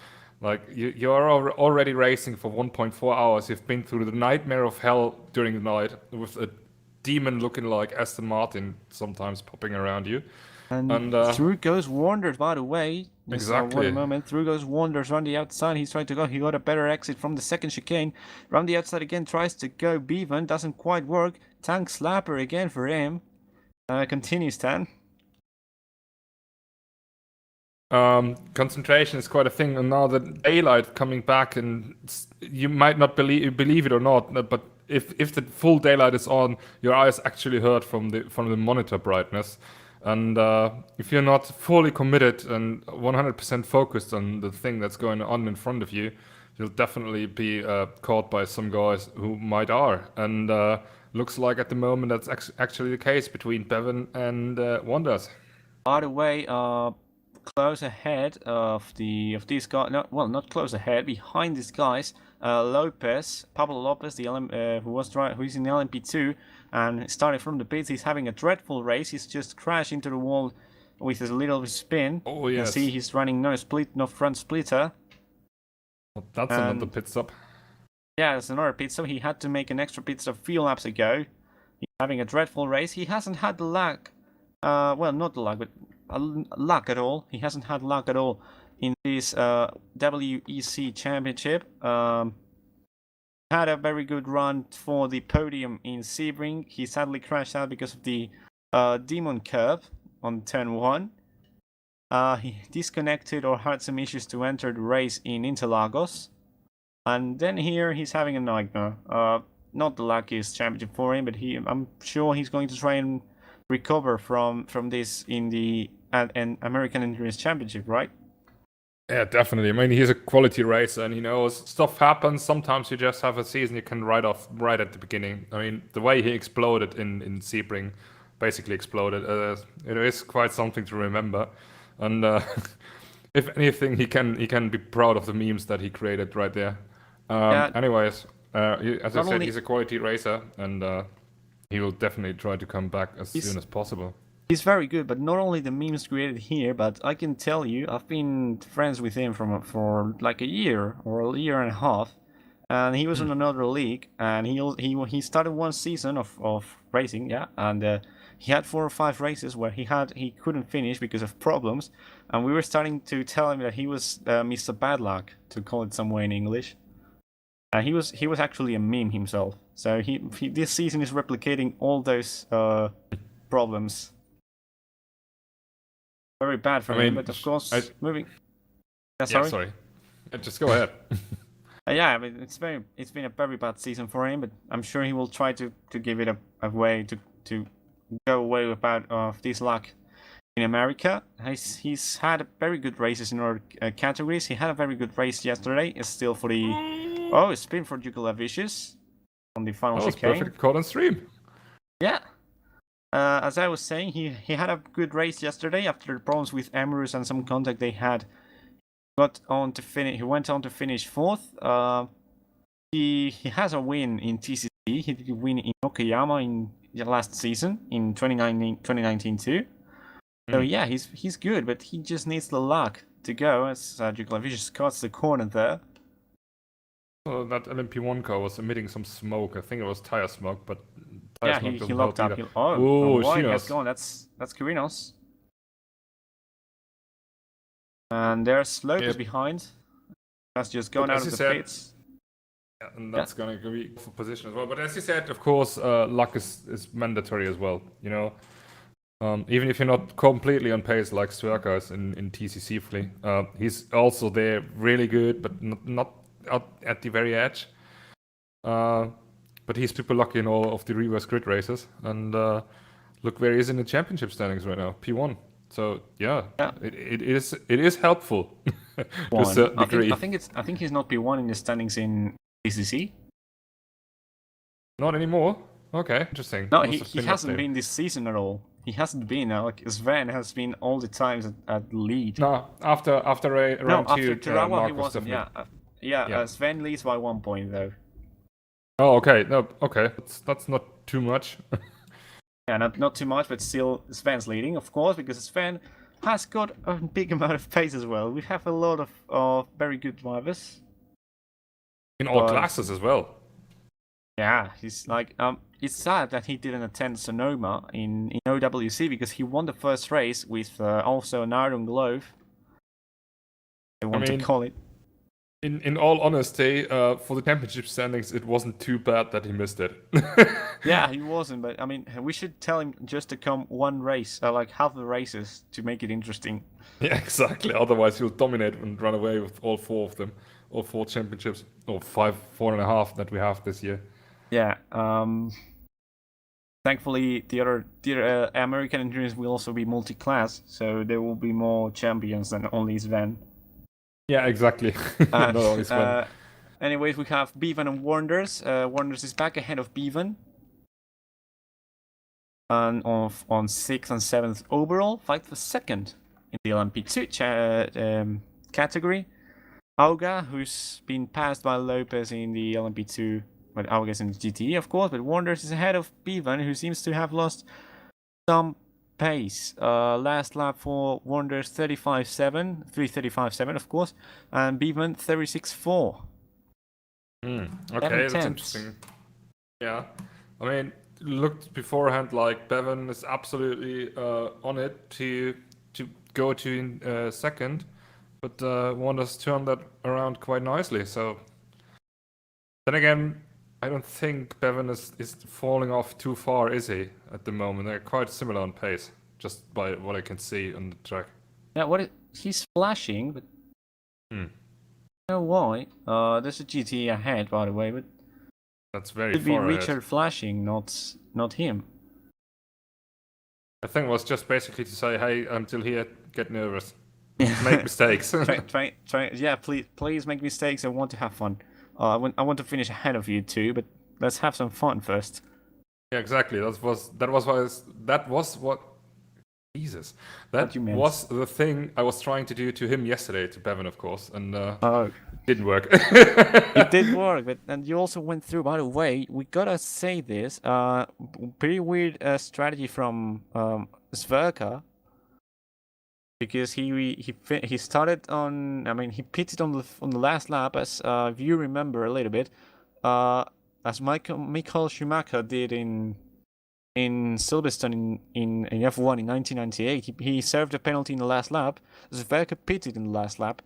Like, you are already racing for 1.4 hours. You've been through the nightmare of hell during the night with a demon looking like Aston Martin sometimes popping around you. And through goes Wonders, by the way. Just, exactly. one moment. Through goes Wonders around the outside. He's trying to go. He got a better exit from the second chicane. Around the outside again. Tries to go Bevan. Doesn't quite work. Tank Slapper again for him. Continues, Tan. Concentration is quite a thing, and now the daylight coming back, and you might not believe it or not, but if the full daylight is on, your eyes actually hurt from the monitor brightness, and if you're not fully committed and 100% focused on the thing that's going on in front of you, you'll definitely be caught by some guys who might are, and looks like at the moment that's actually the case between Bevan and Wonders. By the way, close ahead of these guys. No, well, not close ahead. Behind these guys, Pablo Lopez, who's in the LMP2, and starting from the pits. He's having a dreadful race. He's just crashed into the wall with a little spin. Oh yes. You can see he's running no front splitter. Well, that's another pit stop. Yeah, it's another pit stop. He had to make an extra pit stop a few laps ago. He's having a dreadful race. He hasn't had the luck. Well, not the luck, but luck at all. He hasn't had luck at all in this WEC championship. Had a very good run for the podium in Sebring. He sadly crashed out because of the demon curve on turn 1. He disconnected or had some issues to enter the race in Interlagos. And then here he's having a nightmare. Not the luckiest championship for him, but I'm sure he's going to try and recover from this in the American Endurance Championship, right? Yeah, definitely. I mean, he's a quality racer, and he knows stuff happens. Sometimes you just have a season you can write off right at the beginning. I mean, the way he exploded in Sebring, basically exploded. It is quite something to remember, and if anything, he can be proud of the memes that he created right there. Anyways, as I said, he's a quality racer, and he will definitely try to come back as soon as possible. He's very good, but not only the memes created here, but I can tell you, I've been friends with him for like a year or a year and a half, and he was in another league, and he started one season of racing, yeah, and he had 4 or 5 races where he couldn't finish because of problems, and we were starting to tell him that he was Mr. Bad Luck, to call it some way in English. And he was actually a meme himself. So he this season is replicating all those problems. Very bad for him, but of course, moving. Yeah, sorry. Yeah, sorry. Just go ahead. Yeah, I mean, it's been a very bad season for him, but I'm sure he will try to give it a way to go away without this luck in America. He's had very good races in other categories. He had a very good race yesterday. It's still for the spin for Jukulavicius on the final chicane. Perfect caught on stream. Yeah. As I was saying, he had a good race yesterday after the problems with Emrys and some contact they had. He went on to finish 4th. He has a win in TCC. He did win in Okayama in last season in 2019 too. So yeah, he's good, but he just needs the luck to go as Jukulavicius cuts the corner there. Well, that LMP1 car was emitting some smoke. I think it was tire smoke, but yeah, he locked up. He has gone. That's Kirinos. And there's Lopez behind. That's just gone out of the pits. Yeah, and that's going to be for position as well. But as you said, of course, luck is mandatory as well. You know, even if you're not completely on pace like Stwerka is in TCC Fleet, he's also there, really good, but not out at the very edge. But he's super lucky in all of the reverse grid races, and look where he is in the championship standings right now, P1. So yeah. It is helpful to a certain degree. I think he's not P1 in the standings in TCC. Not anymore. Okay, interesting. No, he hasn't been this season at all. He hasn't been. Like Sven has been all the times at lead. No, after round 2, Turawa he wasn't. Yeah. Sven leads by 1 point though. Oh, okay. No, okay. That's not too much. Yeah, not too much, but still Sven's leading, of course, because Sven has got a big amount of pace as well. We have a lot of very good drivers. In all classes as well. Yeah, he's like it's sad that he didn't attend Sonoma in OWC because he won the first race with also an iron glove. I want to call it. In all honesty, for the championship standings, it wasn't too bad that he missed it. Yeah, he wasn't, but I mean, we should tell him just to come one race, like half the races, to make it interesting. Yeah, exactly. Otherwise, he'll dominate and run away with all 4 of them, all 4 championships, or 4.5 that we have this year. Yeah. Thankfully, the other American endurance will also be multi-class, so there will be more champions than only Sven. Yeah, exactly. Not only Sven. Anyways, we have Bevan and Wonders. Wonders is back ahead of Bevan. And on 6th and 7th overall, fight for 2nd in the LMP2 category. Auga, who's been passed by Lopez in the LMP2, but Auga's in the GTE, of course, but Wonders is ahead of Bevan, who seems to have lost some pace. Last lap for Wonders 3:35.7, of course, and Bevan 36.4. Okay, that's interesting. Yeah, I mean, looked beforehand like Bevan is absolutely on it to go to 2nd, but Wonders turned that around quite nicely. So then again, I don't think Bevan is falling off too far, is he? At the moment, they're quite similar on pace, just by what I can see on the track. Yeah, he's flashing, but I don't know why. There's a GT ahead, by the way, but that's very it far should be ahead. Richard flashing, not him. I think it was just basically to say, hey, I'm still here, get nervous, make mistakes. Yeah, please make mistakes. I want to have fun. I want to finish ahead of you too, but let's have some fun first. Yeah, exactly. That was what Jesus. That was the thing I was trying to do to him yesterday, to Bevan, of course, and it didn't work. It did work, but and you also went through. By the way, we gotta say this. Pretty weird strategy from Sverka, because he started on. I mean, he pitted on the last lap, as if you remember a little bit, as Michael Schumacher did in Silverstone in F1 in 1998. He served a penalty in the last lap. Sverka pitted in the last lap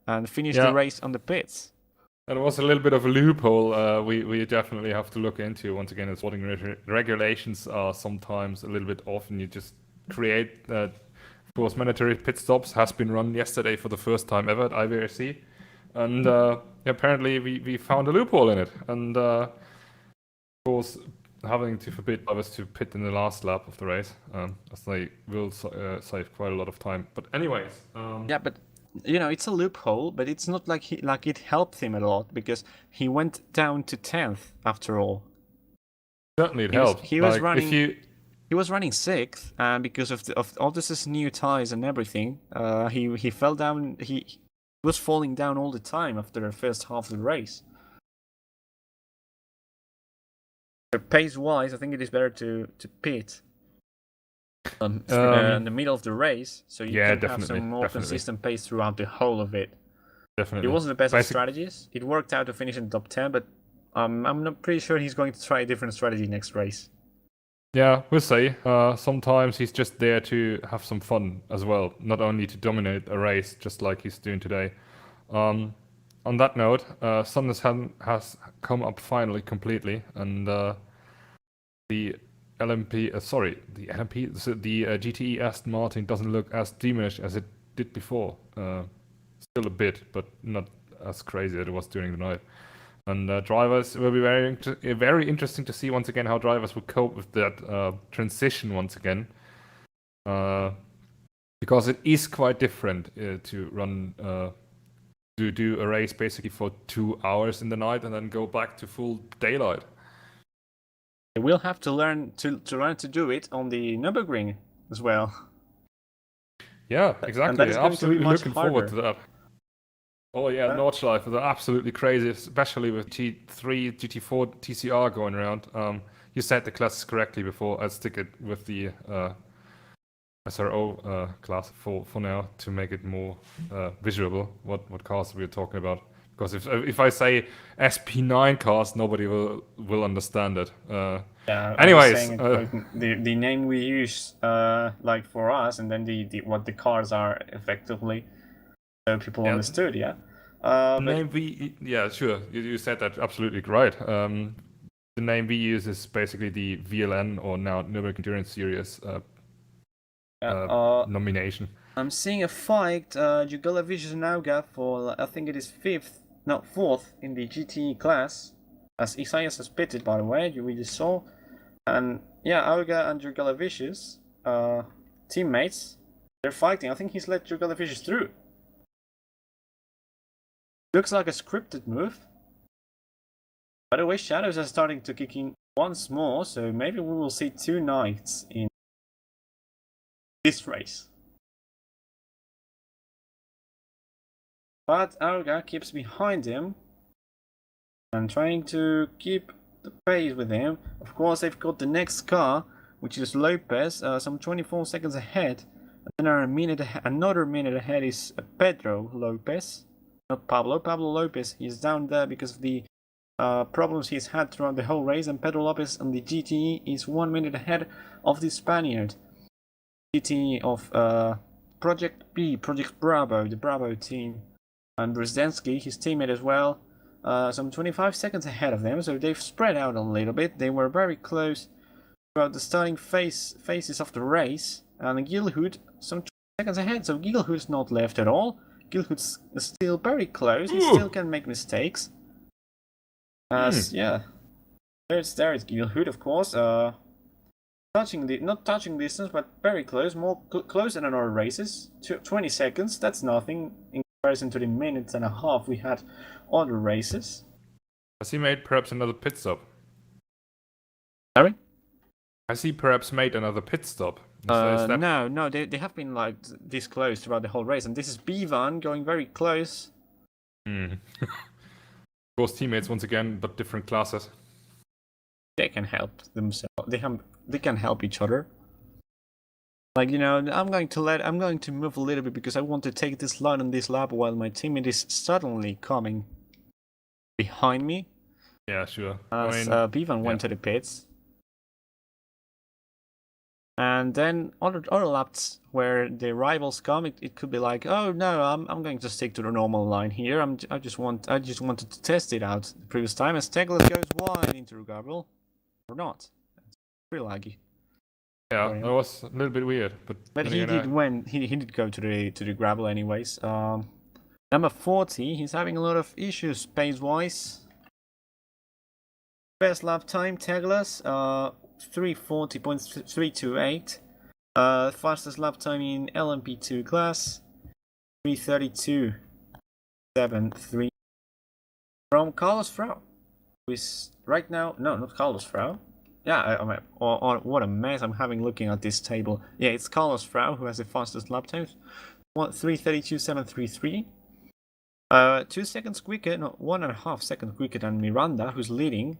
and finished the race on the pits. That was a little bit of a loophole we definitely have to look into. Once again, sporting regulations are sometimes a little bit off, and you just create that. Of course, mandatory pit stops has been run yesterday for the first time ever at IVRC, and apparently we found a loophole in it, and of course having to forbid drivers to pit in the last lap of the race, as they will save quite a lot of time. But anyways, yeah, but you know, it's a loophole, but it's not like it helped him a lot, because he went down to 10th after all. Certainly it helped. He was running. He was running 6th, and because of all this new tires and everything, he fell down. He was falling down all the time after the first half of the race. Pace-wise, I think it is better to pit in the middle of the race, so you can have some more consistent pace throughout the whole of it. Definitely. It wasn't the best of strategies. It worked out to finish in the top 10, but I'm not pretty sure he's going to try a different strategy next race. Yeah, we'll see. Sometimes he's just there to have some fun as well, not only to dominate a race, just like he's doing today. On that note, Sunderson has come up finally completely, and the GTE Aston Martin doesn't look as diminished as it did before. Still a bit, but not as crazy as it was during the night. And drivers will be very interesting to see once again how drivers will cope with that transition once again, because it is quite different to run to do a race basically for 2 hours in the night and then go back to full daylight. We'll have to learn to do it on the Nürburgring as well. Yeah, exactly. Absolutely looking forward to that. Oh yeah, Nordschleife is absolutely crazy, especially with T3, GT4, TCR going around. You said the classes correctly before. I'll stick it with the SRO class for now to make it more visual what cars we're talking about. Because if I say SP9 cars, nobody will understand it. Yeah, I was Anyways, saying it, the name we use like for us, and then the what the cars are effectively, so people Yeah. understood. Yeah. the But name yeah, sure, you said that absolutely right. The name we use is basically the VLN, or now Nürburgring Endurance Series nomination. I'm seeing a fight. Jugalovic is now got for I think it is fourth in the GTE class, as Isaias has pitted, by the way. We just saw, and yeah, Auga and Jurgalovicius, teammates, they're fighting. I think he's let Jurgalovicius through. Looks like a scripted move. By the way, shadows are starting to kick in once more, so maybe we will see two knights in this race. But Auga keeps behind him and trying to keep the pace with him. Of course, they've got the next car, which is Lopez, some 24 seconds ahead. And then another minute ahead is Pedro Lopez, not Pablo. Pablo Lopez, he's down there because of the problems he's had throughout the whole race, and Pedro Lopez on the GTE is 1 minute ahead of the Spaniard. GTE of Project Bravo, the Bravo team. And Brzezinski, his teammate as well, some 25 seconds ahead of them, so they've spread out a little bit. They were very close throughout the starting phases of the race, and Gilhood some 20 seconds ahead, so Gilhood's not left at all. Gilhood's still very close, he still can make mistakes. Yeah, there's Gilhood, of course, not touching distance, but very close, more closer than our races. 20 seconds, that's nothing in comparison to the minutes and a half we had other races. Has he made perhaps another pit stop? Sorry? Has he perhaps made another pit stop? No, they have been like this close throughout the whole race, and this is B1 going very close. Of course, teammates once again, but different classes. They can help themselves. They can help each other. Like, you know, I'm going to move a little bit because I want to take this line on this lap while my teammate is suddenly coming behind me. Yeah, sure. As B1 went to the pits. And then other laps where the rivals come, it could be like, oh no, I'm going to stick to the normal line here. I just wanted to test it out the previous time. As Teglas goes wide into Gabriel, or not? It's pretty laggy. Yeah, that was a little bit weird, but he did go to the gravel anyways. Number 40, he's having a lot of issues pace wise. Best lap time, Teglas, 340.328. Fastest lap time in LMP2 class, 332.73. From Carlos Frau, who is right now, no, not Carlos Frau. Yeah, what a mess I'm having looking at this table. Yeah, it's Carlos Frau who has the fastest lap times, 332.733. 2 seconds quicker, no, 1.5 seconds quicker than Miranda, who's leading.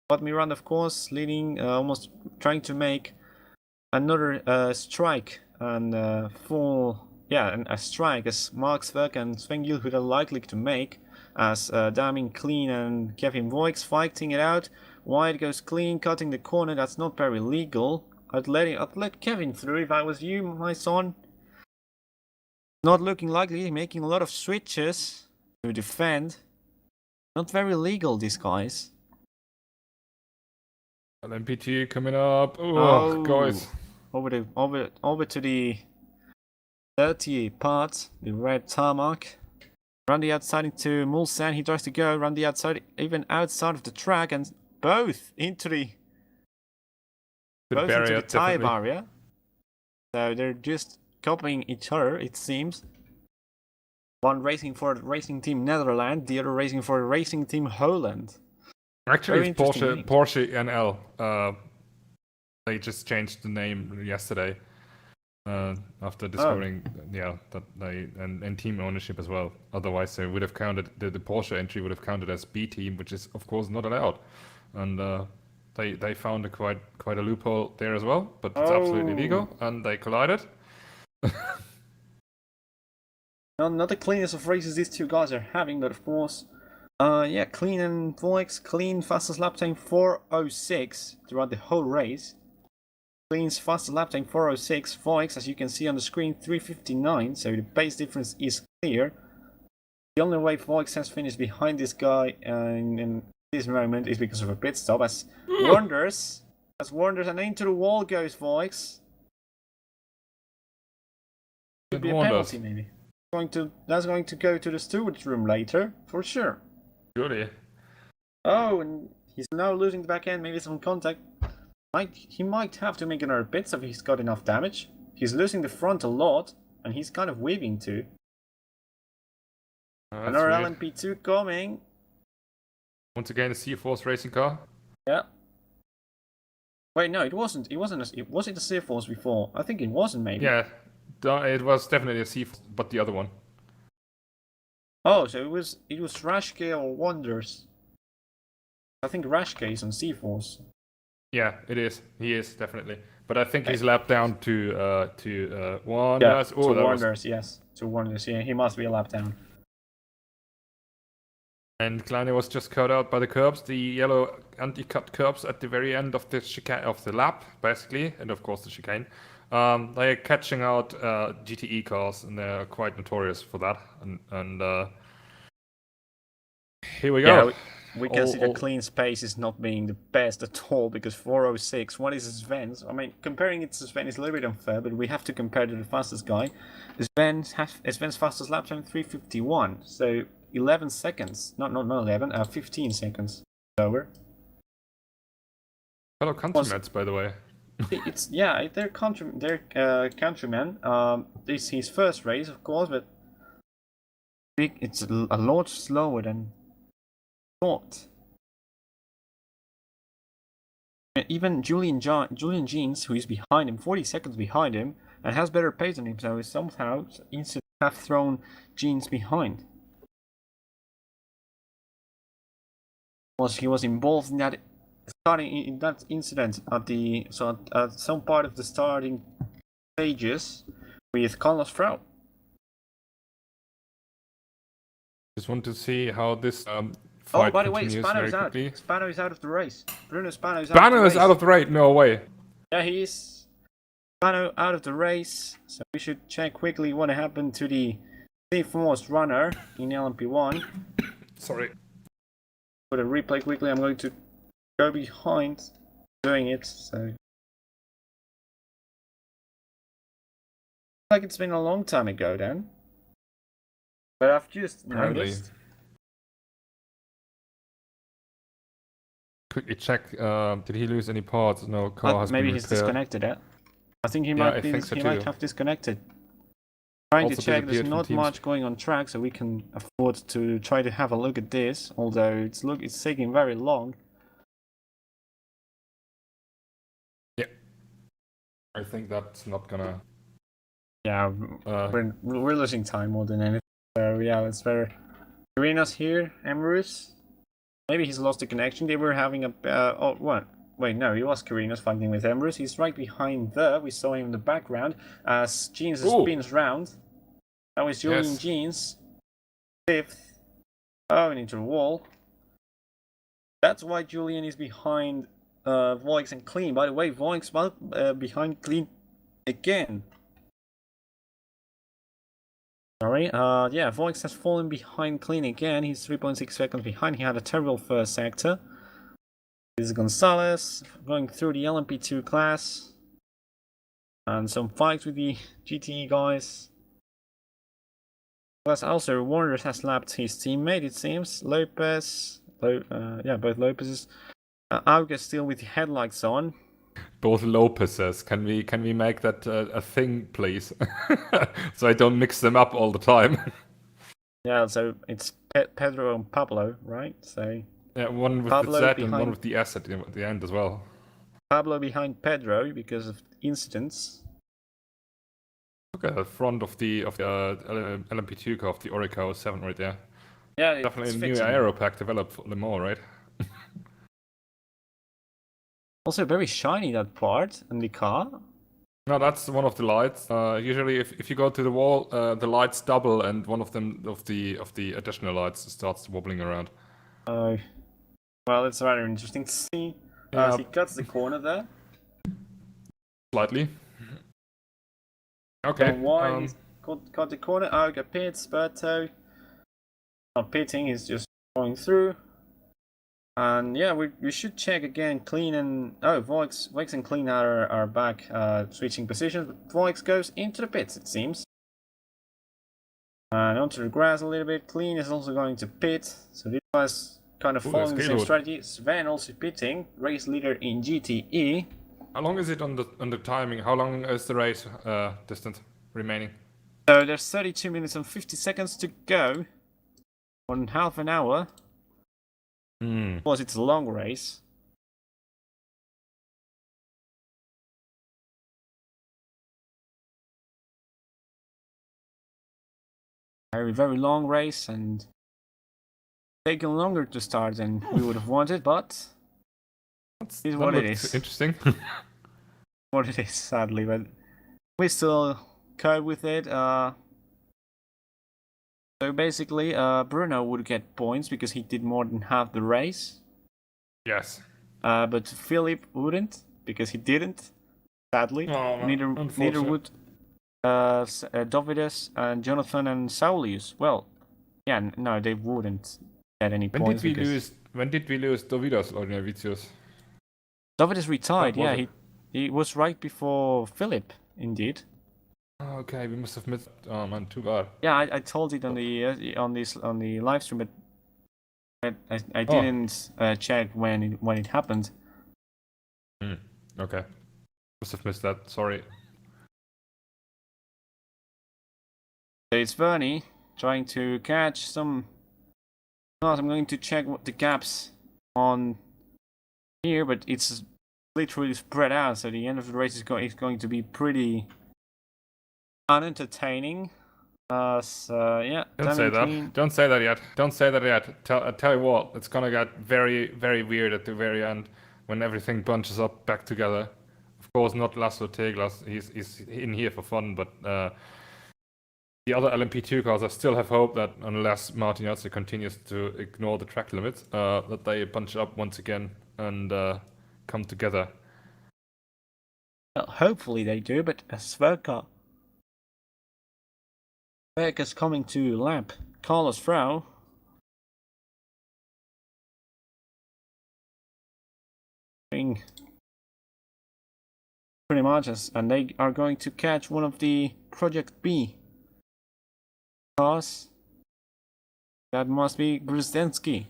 But Miranda, of course, leading, almost trying to make another strike and a strike as Mark Zwerk and Sven Gilhood are likely to make, as Damien Clean and Kevin Voigt fighting it out. Wide goes Clean, cutting the corner. That's not very legal. I'd let Kevin through if I was you, my son. Not looking likely, making a lot of switches to defend. Not very legal, these guys. LMP2 coming up. Oh, guys. Over to the 30 part, the red tarmac. Run the outside into Mulsanne. He tries to go run the outside, even outside of the track, and both into the tire barrier. So they're just copying each other, it seems. One racing for the Racing Team Netherlands, the other racing for the Racing Team Holland. Actually, it's Porsche NL. They just changed the name yesterday after discovering, that they and team ownership as well. Otherwise, they would have counted the Porsche entry would have counted as B team, which is of course not allowed. And they found quite a loophole there as well, but it's absolutely legal, and they collided. Not the cleanest of races these two guys are having, but of course, Yeah, Clean and Voix. Clean fastest lap time 4:06 throughout the whole race. Clean's fastest lap time 4:06. Voix, as you can see on the screen, 3:59. So the pace difference is clear. The only way Voix has finished behind this guy in this moment is because of a pit stop. As Wonders and into the wall goes Voix. Could be a penalty maybe. That's going to go to the steward's room later for sure. Surely. Oh, and he's now losing the back end. Maybe some contact. He might have to make another pit stop if he's got enough damage. He's losing the front a lot, and he's kind of weaving too. Another LMP2 coming. Once again, a C-Force racing car. Yeah. Wait, no, it wasn't. Was it a C-Force before? I think it wasn't. Maybe. Yeah, it was definitely a C-Force, but the other one. Oh, so it was Rashke or Wonders. I think Rashke is on C-Force. Yeah, it is. He is definitely. But I think he's lapped down to Wonders. Yeah, to Wonders, yes. To Wonders, yeah. He must be a lap down. And Kleine was just cut out by the curbs, the yellow anti-cut curbs at the very end of the chicane of the lap, basically, and of course the chicane. They are catching out GTE cars, and they're quite notorious for that. And here we go. Yeah, we can see the clean space is not being the best at all, because 4:06. What is Sven's? I mean, comparing it to Sven is a little bit unfair, but we have to compare to the fastest guy. Sven's fastest lap time 3:51, so 11 seconds. Not 11. 15 seconds lower. Fellow countrymates, by the way. They're countrymen. This is his first race, of course, but it's a lot slower than thought. Even Julian Jeans, who is behind him, 40 seconds behind him, and has better pace than him, so somehow incidents have thrown Jeans behind. He was involved in that incident at some part of the starting stages with Carlos Frau. Just want to see how this fight Oh, by the way, continues Spano very is out. quickly. Spano is out of the race. Bruno Spano is out. Spano is out of the race. No way. Yeah, he is. Spano out of the race. So we should check quickly what happened to the C-Force runner in LMP1. Sorry. For the replay quickly, I'm going to go behind doing it. So, like it's been a long time ago then. But I've just noticed. Quickly check. Did he lose any parts? No, car has Maybe been he's repaired. disconnected. I think he might have disconnected. Trying Also to check. There's disappeared from not Teams. much going on track, so we can afford to try to have a look at this. Although it's taking very long. Yeah. I think that's not gonna. Yeah, we're losing time more than anything. So yeah, it's very. Karina's here, Emrys. Maybe he's lost the connection. They were having a what? Wait, no, it was Karina's fighting with Emrys. He's right behind there. We saw him in the background as Jeans spins round. That was Julian Jeans. 5th. Oh, and into the wall. That's why Julian is behind Voix and Clean. By the way, Voix behind Clean again. Sorry, yeah, Voix has fallen behind Clean again. He's 3.6 seconds behind. He had a terrible first sector. This is Gonzalez going through the LMP2 class. And some fights with the GTE guys. Plus also, Warners has lapped his teammate, it seems. Lopez. Both Lopez's. Auga still with the headlights on. Both Lopez's. Can we make that a thing, please? So I don't mix them up all the time. Yeah, so it's Pedro and Pablo, right? So yeah, one with Pablo the Z and one with the S at the end as well. Pablo behind Pedro because of incidents. Look at the front of the LMP2 car of the Orica 07 right there. Yeah, definitely a new aero pack developed for them all, right? Also very shiny, that part in the car. No, that's one of the lights. Usually, if you go to the wall, the lights double, and one of them of the additional lights starts wobbling around. Oh, well, it's rather interesting to see. Yeah. As he cuts the corner there. Slightly. Okay. Don't why he's cut the corner. Arga pits, Berto. Not pitting, he's just going through. And yeah, we should check again. Clean and Voix and Clean are back, switching positions. But Voix goes into the pits, it seems. And onto the grass a little bit. Clean is also going to pit. So this was kind of following the same strategy. Sven also pitting, race leader in GTE. How long is it on the timing? How long is the race distance remaining? So there's 32 minutes and 50 seconds to go. On half an hour. Of course, it's a long race. Very, very long race, and taken longer to start than we would have wanted, but it's what it is. Interesting. What it is, sadly, but we still cope with it. So basically, Bruno would get points because he did more than half the race. Yes. But Philip wouldn't because he didn't. Sadly, neither would Dovidus and Jonathan and Saulius. Well, yeah, no, they wouldn't get any points. When did we lose Dovidas or Vicius? Dovidus retired. Yeah, he was right before Philip, indeed. Oh, okay, we must have missed. Oh man, too bad. Yeah, I told it on the live stream, but I didn't check when it happened. Okay, must have missed that. Sorry. So it's Vernie trying to catch some. I'm going to check what the gaps on here, but it's literally spread out. So the end of the race is going to be pretty unentertaining. So yeah. Don't say that. Don't say that yet. Don't say that yet. I tell you what, it's gonna get very, very weird at the very end when everything bunches up back together. Of course, not Laszlo Teglas. He's in here for fun, but the other LMP2 cars, I still have hope that unless Martinezzi continues to ignore the track limits, that they bunch up once again and come together. Well, hopefully they do, but Sverker's coming to lap Carlos Frau. Pretty much, and they are going to catch one of the Project B cars. That must be Brzezinski.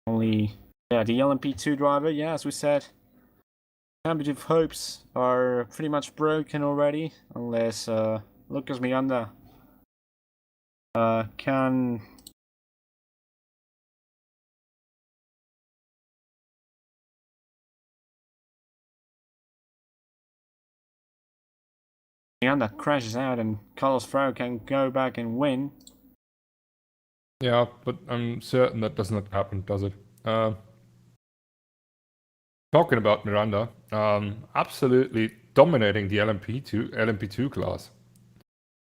Only, yeah, the LMP2 driver, yeah, as we said. Championship hopes are pretty much broken already, unless Lucas Miranda can Miranda crashes out and Carlos Frau can go back and win. Yeah, but I'm certain that does not happen, does it? Talking about Miranda, absolutely dominating the LMP2 class.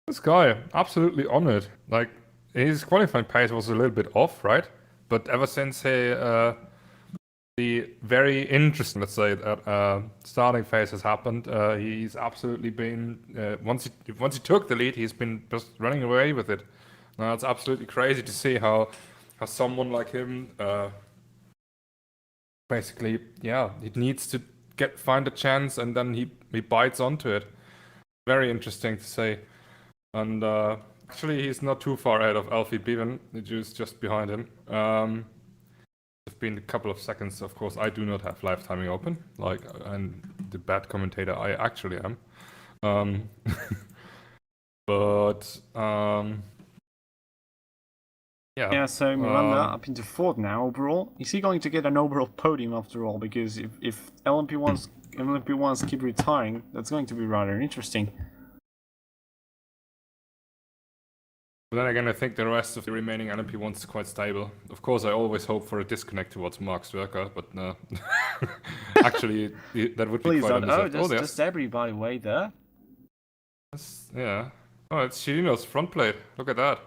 This guy, absolutely on it. Like, his qualifying pace was a little bit off, right? But ever since the very interesting, let's say, that starting phase has happened, he's absolutely been, once he took the lead, he's been just running away with it. Now, it's absolutely crazy to see how someone like him, basically, yeah, he needs to find a chance and then he bites onto it. Very interesting to say. And actually, he's not too far ahead of Alfie Bevan, who's just behind him. It's been a couple of seconds. Of course, I do not have live timing open, and the bad commentator I actually am. But yeah. Yeah, so Miranda up into fourth now overall. Is he going to get an overall podium after all? Because if LMP1s keep retiring, that's going to be rather interesting. But then again, I think the rest of the remaining LMP1s is quite stable. Of course, I always hope for a disconnect towards Mark Zwerker, but no. Actually, that would be Please quite don't. Oh, just everybody way there. Yeah. Oh, it's Chirino's front plate. Look at that.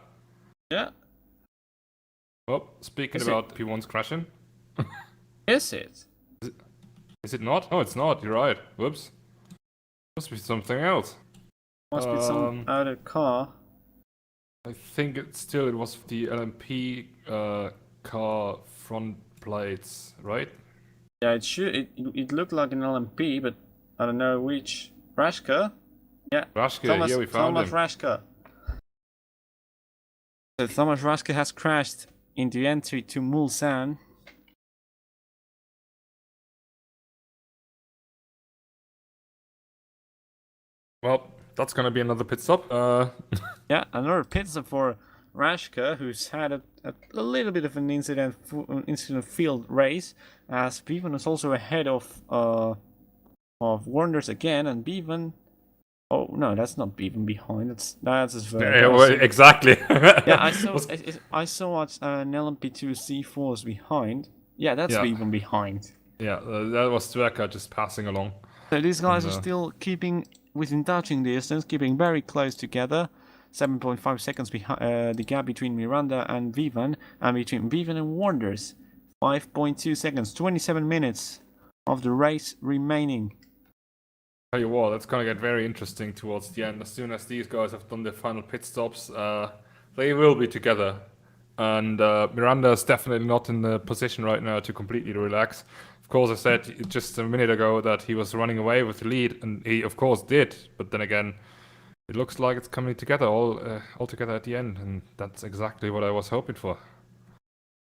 Yeah. Oh, speaking Is about P1's crashing. Is it? Is it not? Oh, it's not. You're right. Whoops. Must be something else. Must be some other car. I think it was the LMP car front plates, right? Yeah, it looked like an LMP, but I don't know which. Rashka? Yeah. Rashke, yeah, we found Thomas him. Rashka. So Thomas Rashka has crashed in the entry to Mulsanne. Well, that's gonna be another pit stop. Yeah, another pit stop for Rashka, who's had a little bit of an incident field race, as Bevan is also ahead of Wonders again, and Bevan. Oh no, that's not Bevan behind. That's his Yeah, well, exactly. Yeah, I saw an LMP2 C4s behind. Yeah, that's Yeah. Bevan behind. Yeah, that was Dwerka just passing along. So these guys are And, still keeping within touching distance, keeping very close together. 7.5 seconds behind the gap between Miranda and Vivan, and between Vivan and Wonders. 5.2 seconds, 27 minutes of the race remaining. Tell you what, it's gonna get very interesting towards the end. As soon as these guys have done their final pit stops, they will be together. And Miranda is definitely not in the position right now to completely relax. Of course, I said just a minute ago that he was running away with the lead, and he of course did. But then again, it looks like it's coming together all together at the end, and that's exactly what I was hoping for.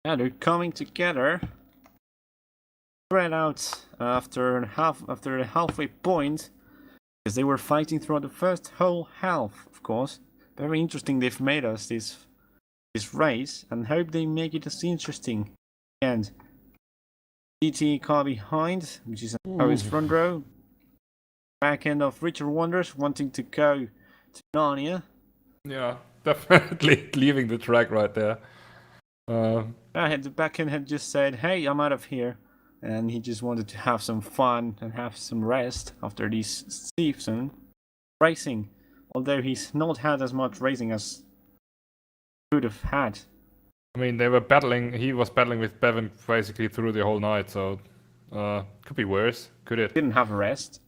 Yeah, they're coming together. Spread out after the halfway point, because they were fighting throughout the first whole half, of course. Very interesting they've made us this race, and hope they make it as interesting. And GT car behind, which is Harry's front row. Back end of Richard Wonders wanting to go to Narnia. Yeah, definitely leaving the track right there. The back end had just said, "Hey, I'm out of here," and he just wanted to have some fun and have some rest after this season racing. Although he's not had as much racing as he could have had. I mean, they were battling. He was battling with Bevan basically through the whole night, so could be worse, could it? Didn't have a rest.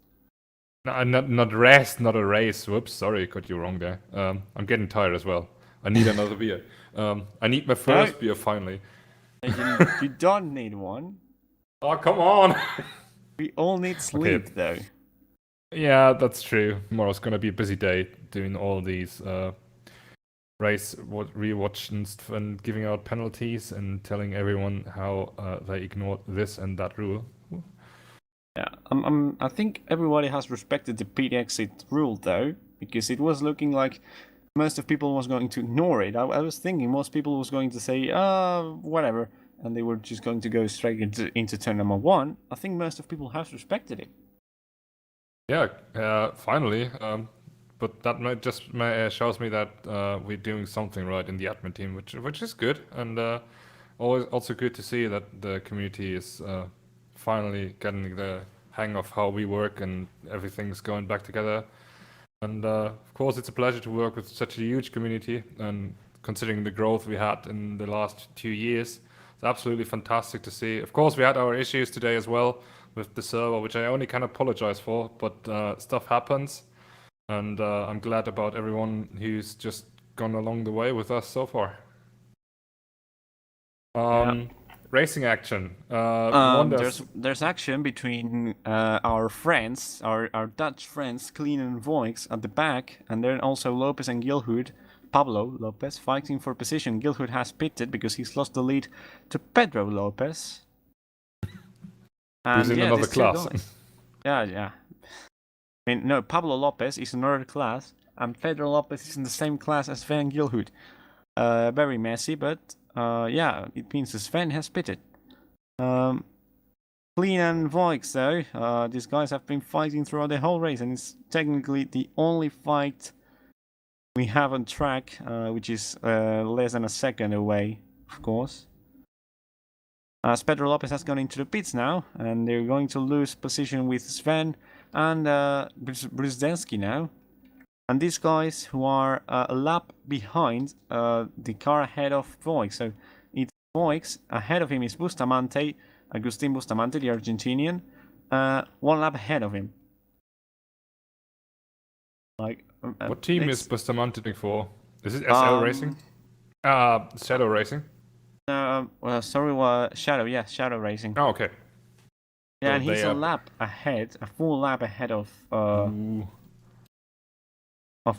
No, not rest, not a race. Whoops, sorry, got you wrong there. I'm getting tired as well. I need another beer. I need my first beer finally. You don't need one. Oh, come on! We all need sleep, though. Yeah, that's true. Tomorrow's gonna be a busy day doing all these race rewatches and giving out penalties and telling everyone how they ignored this and that rule. Yeah, I think everybody has respected the pit exit rule though, because it was looking like most of people was going to ignore it. I was thinking most people was going to say, whatever, and they were just going to go straight into turn number one. I think most of people have respected it. Yeah, finally. But that just shows me that we're doing something right in the admin team, which is good, and always also good to see that the community is finally getting the hang of how we work and everything's going back together. And of course, it's a pleasure to work with such a huge community, and considering the growth we had in the last 2 years, it's absolutely fantastic to see. Of course, we had our issues today as well with the server, which I only can apologize for, but stuff happens. And I'm glad about everyone who's just gone along the way with us so far. Racing action. There's action between our friends, our Dutch friends, Clean and Voix at the back, and then also Lopez and Gilhood, Pablo Lopez, fighting for position. Gilhood has pitted because he's lost the lead to Pedro Lopez. Who's in another class. Yeah. I mean, no, Pablo Lopez is in another class, and Pedro Lopez is in the same class as Van Gilhood. Very messy, but yeah, it means Sven has pitted. Clean and Voix, though, these guys have been fighting throughout the whole race, and it's technically the only fight we have on track, which is less than a second away, of course. As Pedro Lopez has gone into the pits now, and they're going to lose position with Sven and Brzezinski now. And these guys who are a lap behind the car ahead of Voix. So it's Voix, ahead of him is Bustamante, Agustin Bustamante, the Argentinian, 1 lap ahead of him. Like, What team is Bustamante doing for? Is it SL Racing? Shadow Racing? Well, sorry, Shadow, yes, Shadow Racing. Oh, okay. Yeah, So and he's they a are- lap ahead, a full lap ahead of Ooh.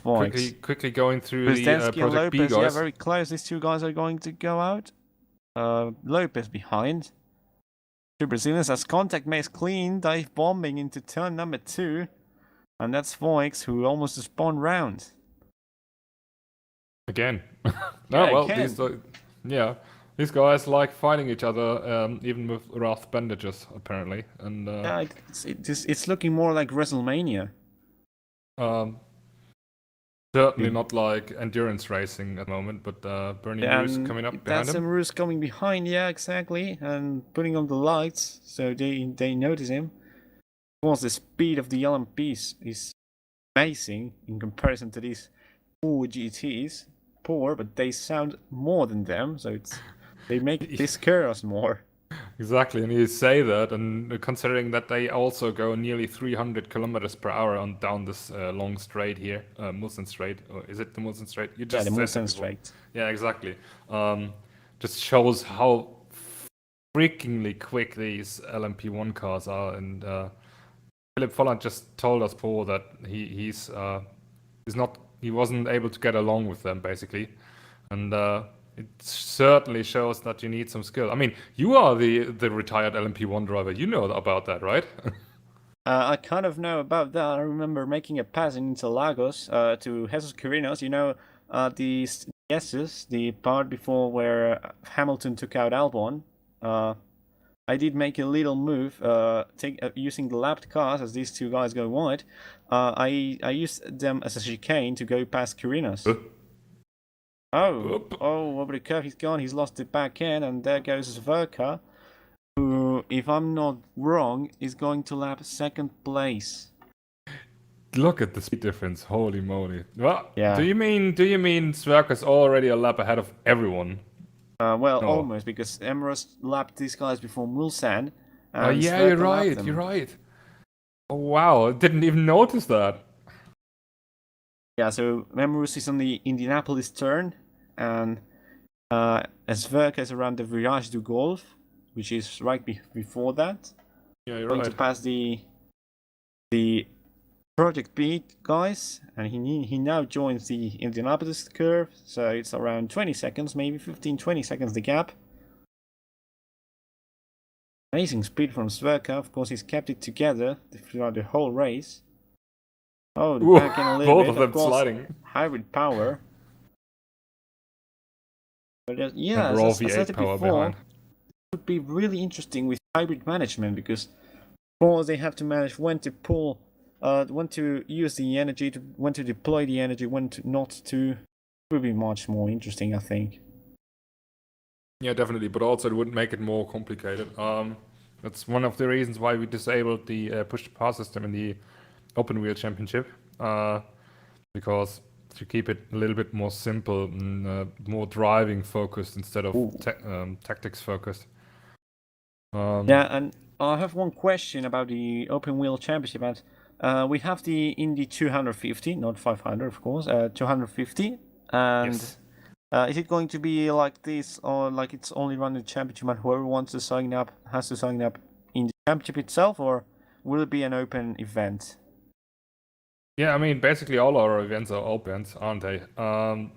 Voix. Quickly going through the Brzezinski and Project B Lopez, yeah, guys. very close. These 2 guys are going to go out. Lopez behind. 2 Brazilians as contact makes clean, dive bombing into turn number 2. And that's Voix, who almost just spawned round. Again. Yeah, well, again. these guys like fighting each other, even with rough bandages, apparently. And Yeah, it's looking more like WrestleMania. certainly not like endurance racing at the moment, but Bernie Lewis And coming up behind that's him. some Roos coming behind, yeah, exactly, and putting on the lights so they notice him. Of course, the speed of the LMPs is amazing in comparison to these 4 GTs. Poor, but they sound more than them, so they scare us more. Exactly, and you say that, and considering that they also go nearly 300 kilometers per hour on down this long straight here, Mulsanne Straight, or is it the Mulsanne Straight? You Yeah, just the said it Mulsanne before. Straight. Yeah, exactly. Just shows how freakingly quick these LMP1 cars are, and Philip Folland just told us, Paul, that he wasn't able to get along with them basically, and it certainly shows that you need some skill. I mean, you are the retired LMP1 driver. You know about that, right? I kind of know about that. I remember making a pass in Interlagos to Jesus Carreras. You know, the S's, the part before where Hamilton took out Albon. I did make a little move, using the lapped cars as these 2 guys go wide. I used them as a chicane to go past Carreras. Over the curve he's gone. He's lost the back end, and there goes Verka, who, if I'm not wrong, is going to lap 2nd place. Look at the speed difference! Holy moly! Well, Yeah. do you mean Sverker's already a lap ahead of everyone? Well, No. almost, because Emrys lapped these guys before Mulsanne. Oh And yeah, Sverker you're lapped right. them. You're right. Oh wow! I didn't even notice that. Yeah, so Emrys is on the Indianapolis turn, and Sverker is around the Virage du Golf, which is right before that. Yeah, you're Going right. to pass the Project B guys, and he now joins the Indianapolis curve, so it's around 20 seconds, maybe 15-20 seconds the gap. Amazing speed from Sverker. Of course, he's kept it together throughout the whole race. Oh, the Ooh, back end a little both bit. of them course, sliding. hybrid power. But yeah, And raw as I said V8 it power before, behind. it would be really interesting with hybrid management, because of course they have to manage when to pull, when to use the energy, when to deploy the energy, when to not to. It would be much more interesting, I think. Yeah, definitely, but also it would make it more complicated. That's one of the reasons why we disabled the push-to-pass system in the open wheel championship, because to keep it a little bit more simple and more driving focused instead of tactics focused. Yeah, and I have one question about the open wheel championship. And we have the Indy 250, not 500, of course, 250, and. Yes. Is it going to be like this, or like it's only run the championship and whoever wants to sign up has to sign up in the championship itself, or will it be an open event? Yeah, I mean, basically all our events are open, aren't they? You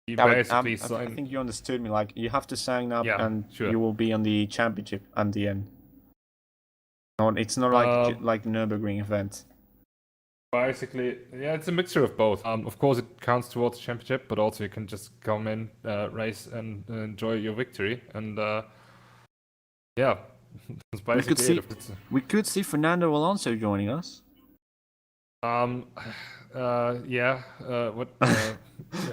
Yeah, basically I sign. think you understood me. Like, you have to sign up, Yeah, and sure. you will be on the championship at the end. No, it's not like the Nürburgring event. Basically, yeah, it's a mixture of both. Of course, it counts towards the championship, but also you can just come in, race, and enjoy your victory. And yeah, that's basically it. We could see Fernando Alonso joining us. Yeah. What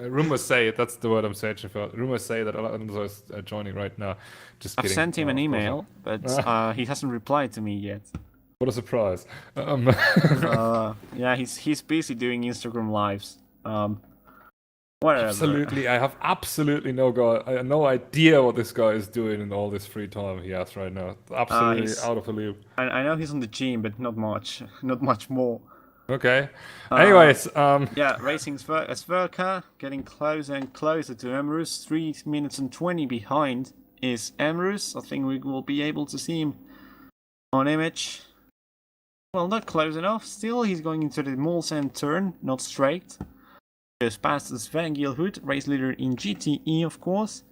rumors say? That's the word I'm searching for. Rumors say that Alonso is joining right now. Just kidding. I've sent him an email, but he hasn't replied to me yet. What a surprise. Yeah, he's busy doing Instagram lives. Whatever. Absolutely, I have absolutely no idea what this guy is doing in all this free time he has right now. Absolutely He's. out of the loop. I know he's on the gym, but not much. Not much more. Okay. Anyways, Yeah, racing Sverka getting closer and closer to Emrus. 3 minutes and 20 behind is Emrus. I think we will be able to see him on image. Well, not close enough. Still, he's going into the Mulsanne turn, not straight. Just past Sven Gilhood, race leader in GTE, of course.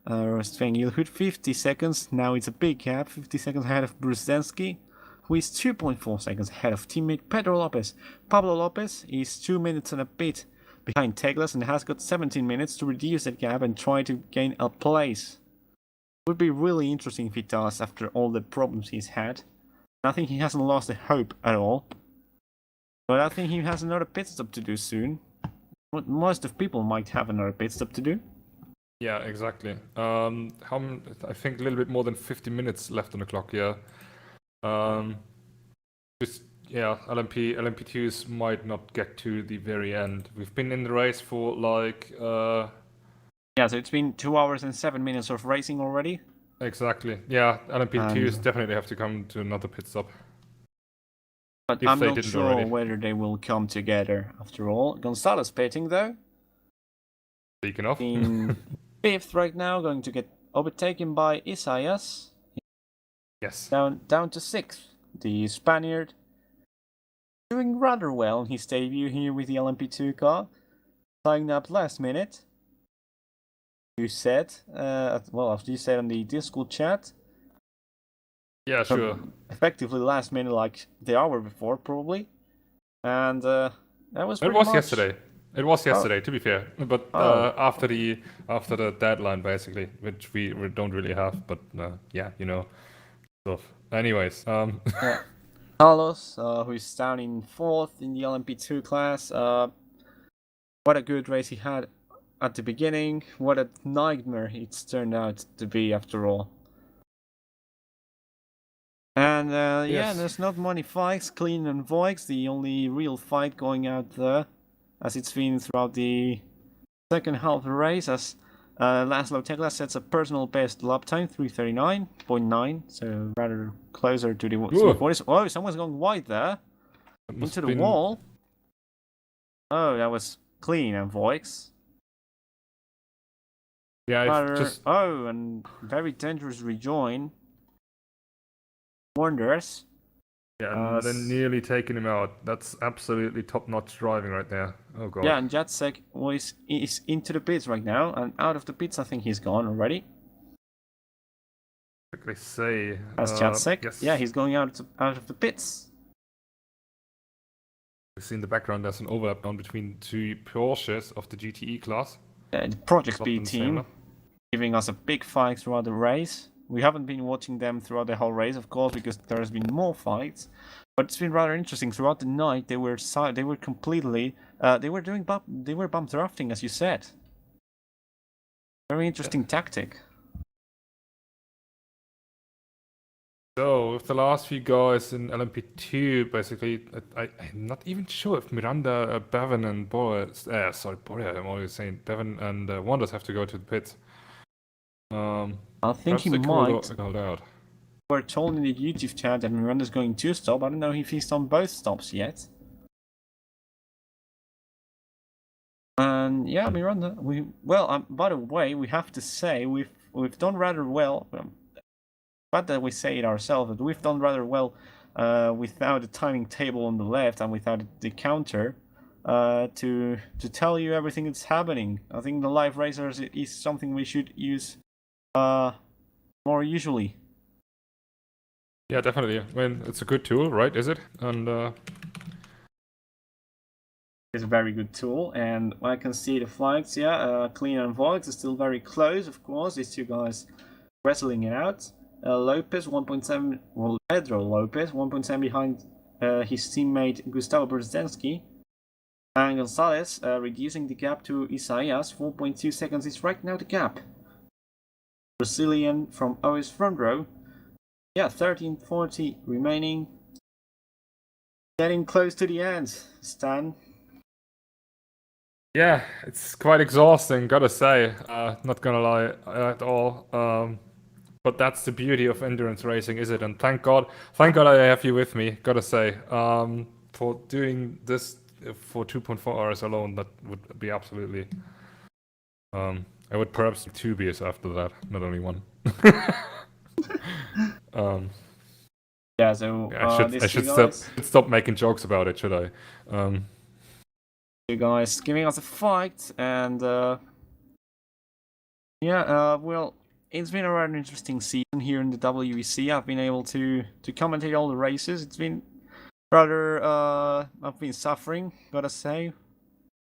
Sven Gilhood, 50 seconds. Now it's a big gap, 50 seconds ahead of Brzezinski, who is 2.4 seconds ahead of teammate Pedro Lopez. Pablo Lopez is 2 minutes and a bit behind Teglas and has got 17 minutes to reduce that gap and try to gain a place. It would be really interesting if he does after all the problems he's had. I think he hasn't lost the hope at all. But I think he has another pit stop to do soon. What most of people might have another pit stop to do. yeah, exactly. I think a little bit more than 50 minutes left on the clock. Yeah. LMP2s might not get to the very end. We've been in the race for like Yeah, so it's been 2 hours and 7 minutes of racing already. exactly. Yeah, LMP2s definitely have to come to another pit stop. But If I'm they not didn't sure already. whether they will come together after all. Gonzalez pitting though. Speaking of. In 5th right now, going to get overtaken by Isaias. Yes. Down to 6th. The Spaniard doing rather well in his debut here with the LMP2 car. Tying up last minute. You said, after you said on the Discord chat. Yeah, sure. Effectively last minute, like the hour before, probably. And that was It pretty was much... yesterday. It was yesterday, to be fair. But after the deadline, basically, which we don't really have. But yeah, you know, stuff. Anyways, Yeah. Carlos, who is down in 4th in the LMP2 class. What a good race he had at the beginning. What a nightmare it's turned out to be after all. And yeah, Yes. there's not many fights. Clean and Voix, the only real fight going out there, as it's been throughout the second half of the race, as Laszlo Teglas sets a personal best lap time, 3:39.9, so rather closer to the 340s. Oh, someone's going wide there. Into the wall. Oh, that was Clean and Voix. Yeah, Oh, and very dangerous rejoin. Wonders. Yeah, then nearly taking him out. That's absolutely top-notch driving right there. Oh god. Yeah, and Jacek is into the pits right now, and out of the pits, I think he's gone already. Quickly say. As Jacek, yes. yeah, he's going out of the pits. We see in the background there's an overlap down between 2 Porsches of the GTE class. The Project B Constantin team Sailor. giving us a big fight throughout the race. We haven't been watching them throughout the whole race, of course, because there has been more fights. But it's been rather interesting. Throughout the night, they were completely they were bump drafting, as you said. Very interesting tactic. So, with the last few guys in LMP2, basically, I'm not even sure if Miranda, Bevan, and Boris, I'm always saying Bevan and Wonders have to go to the pits. I think he might. Called out. We're told in the YouTube chat that Miranda's going to stop. I don't know if he's done both stops yet. And yeah, Miranda, by the way, we have to say we've done rather well. But that we say it ourselves, but we've done rather well without the timing table on the left and without the counter to tell you everything that's happening. I think the live racers is something we should use more usually. Yeah, definitely. I mean, it's a good tool, right? Is it? And It's a very good tool, and I can see the flags. Yeah, Clean and Vox is still very close, of course. These two guys wrestling it out. Lopez 1.7, well, Pedro Lopez 1.7 behind his teammate Gustavo Brzezinski. And Gonzalez reducing the gap to Isaias. 4.2 seconds is right now the gap. Brazilian from OS front row. Yeah, 13:40 remaining. getting close to the end, Stan. Yeah, it's quite exhausting, gotta say. Not gonna lie at all. But that's the beauty of endurance racing, is it? And thank God I have you with me, gotta say. For doing this for 2.4 hours alone, that would be absolutely. I would perhaps do 2 beers after that, not only one. Yeah, so Yeah, I these should two guys, stop making jokes about it, should I? you guys giving us a fight, and well, it's been a rather interesting season here in the WEC. I've been able to commentate all the races. It's been rather I've been suffering, gotta say,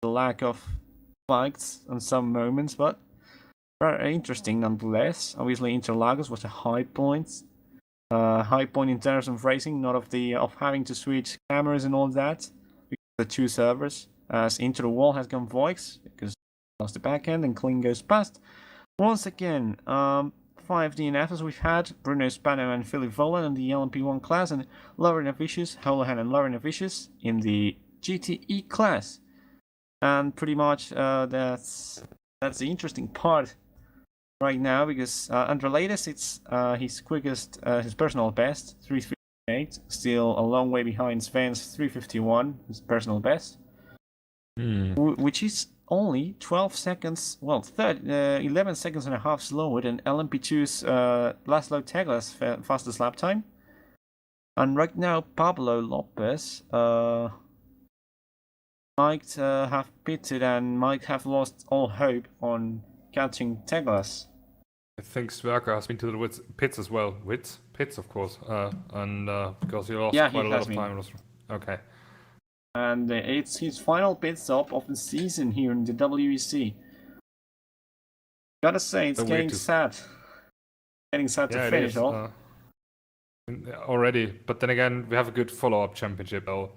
the lack of fights on some moments, but rather interesting nonetheless. Obviously, Interlagos was a high point. High point in terms of racing, not of having to switch cameras and all that. The 2 servers, as Into the Wall has gone voice because lost the backhand and Kling goes past. Once again, 5 DNFs we've had: Bruno Spano and Philip Volan in the LMP1 class, and Lauren Avicius, Holohan and Lauren Avicius in the GTE class. And pretty much that's the interesting part right now, because under latest it's his quickest, his personal best, 3:58, still a long way behind Sven's 3:51, his personal best, which is only 12 seconds, well, 11 seconds and a half slower than LMP2's Laszlo Tegla's fastest lap time. And right now, Pablo Lopez might have pitted and might have lost all hope on catching Tegla's. I think Sverker has been to the pits as well. Pits, of course. And because he lost quite a lot of time. Okay. And it's his final pit stop of the season here in the WEC. Gotta say, it's getting sad. Getting sad to finish off. Already, but then again, we have a good follow-up championship though.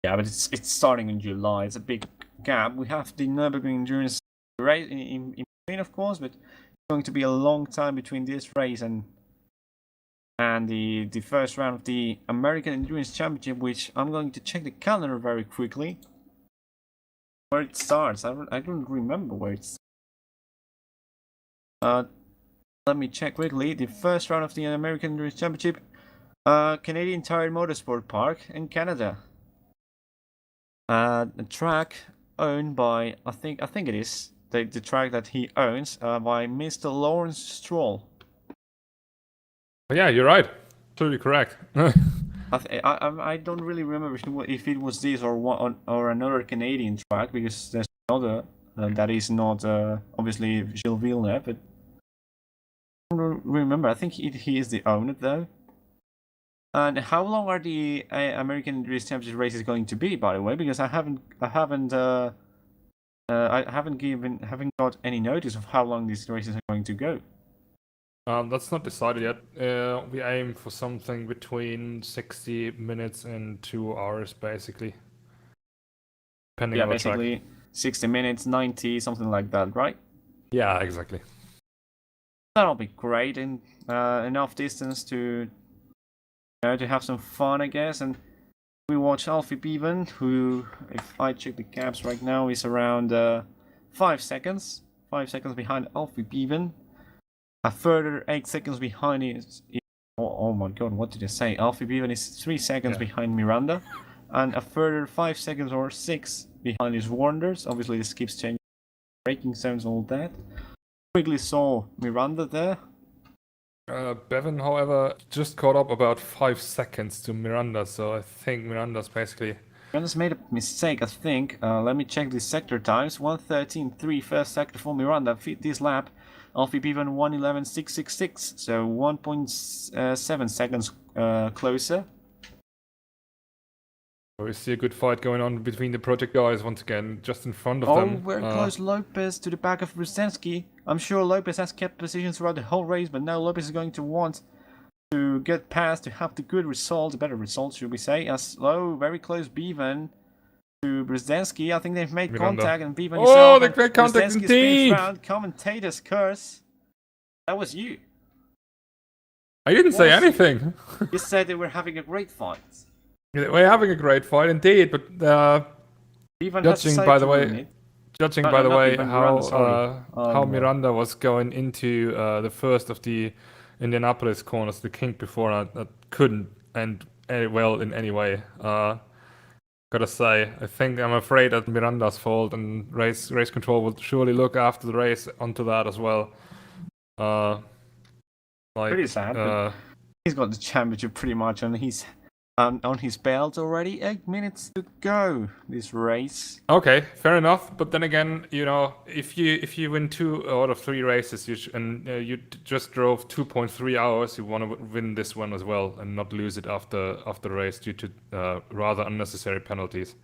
Yeah, but it's starting in July. It's a big gap. We have the Nürburgring Endurance race in between, of course, but it's going to be a long time between this race and the first round of the American Endurance Championship, which I'm going to check the calendar very quickly. Where it starts. I don't remember where it starts. Let me check quickly. The first round of the American Endurance Championship, Canadian Tire Motorsport Park in Canada. A track owned by, I think it is the track that he owns, by Mr. Lawrence Stroll. Oh, yeah, you're right. Totally correct. I don't really remember if it was this or another Canadian track, because there's another that is not obviously Gilles Villeneuve, but I don't remember. I think he is the owner though. And how long are the American Endurance Championship races going to be, by the way? Because I haven't got any notice of how long these races are going to go. That's not decided yet. We aim for something between 60 minutes and 2 hours, basically. Depending on the track. Yeah, basically 60 minutes, 90, something like that, right? Yeah, exactly. That'll be great, and enough distance to have some fun, I guess. And we watch Alfie Bevan, who, if I check the caps right now, is around 5 seconds. 5 seconds behind Alfie Bevan. A further 8 seconds behind is... Oh my god, what did I say? Alfie Bevan is 3 seconds behind Miranda. And a further 5 seconds or 6 behind his Wonders. Obviously this keeps changing. Braking zones, all that. Quickly saw Miranda there. Bevan, however, just caught up about 5 seconds to Miranda, so I think Miranda's made a mistake, I think. Let me check the sector times. 1:13.3 first sector for Miranda. This lap, Alfie Bevan 1:11.666, so 1.7 seconds closer. We see a good fight going on between the project guys once again, just in front of them. Oh, very close. Lopez to the back of Brzezinski. I'm sure Lopez has kept position throughout the whole race, but now Lopez is going to want to get past to have the good result, the better result, should we say. As low, very close Bevan to Brzezinski. I think they've made Miranda. contact, and Bevan Oh, they made contact indeed! Round. Commentator's curse. That was you. I didn't say anything. You said they were having a great fight. We're having a great fight indeed, but Ivan has judging decided by the to way, ruin it. judging No, by no, the not way even Miranda, sorry. Oh, how no. Miranda was going into the first of the Indianapolis corners, the kink before, that couldn't end well in any way. Gotta say, I'm afraid that Miranda's fault, and race control will surely look after the race onto that as well. Pretty sad, but he's got the championship pretty much on his belt already. 8 minutes to go this race. Okay, fair enough. But then again, if you win 2 out of 3 races, you just drove 2.3 hours, you want to win this one as well and not lose it after the race due to rather unnecessary penalties.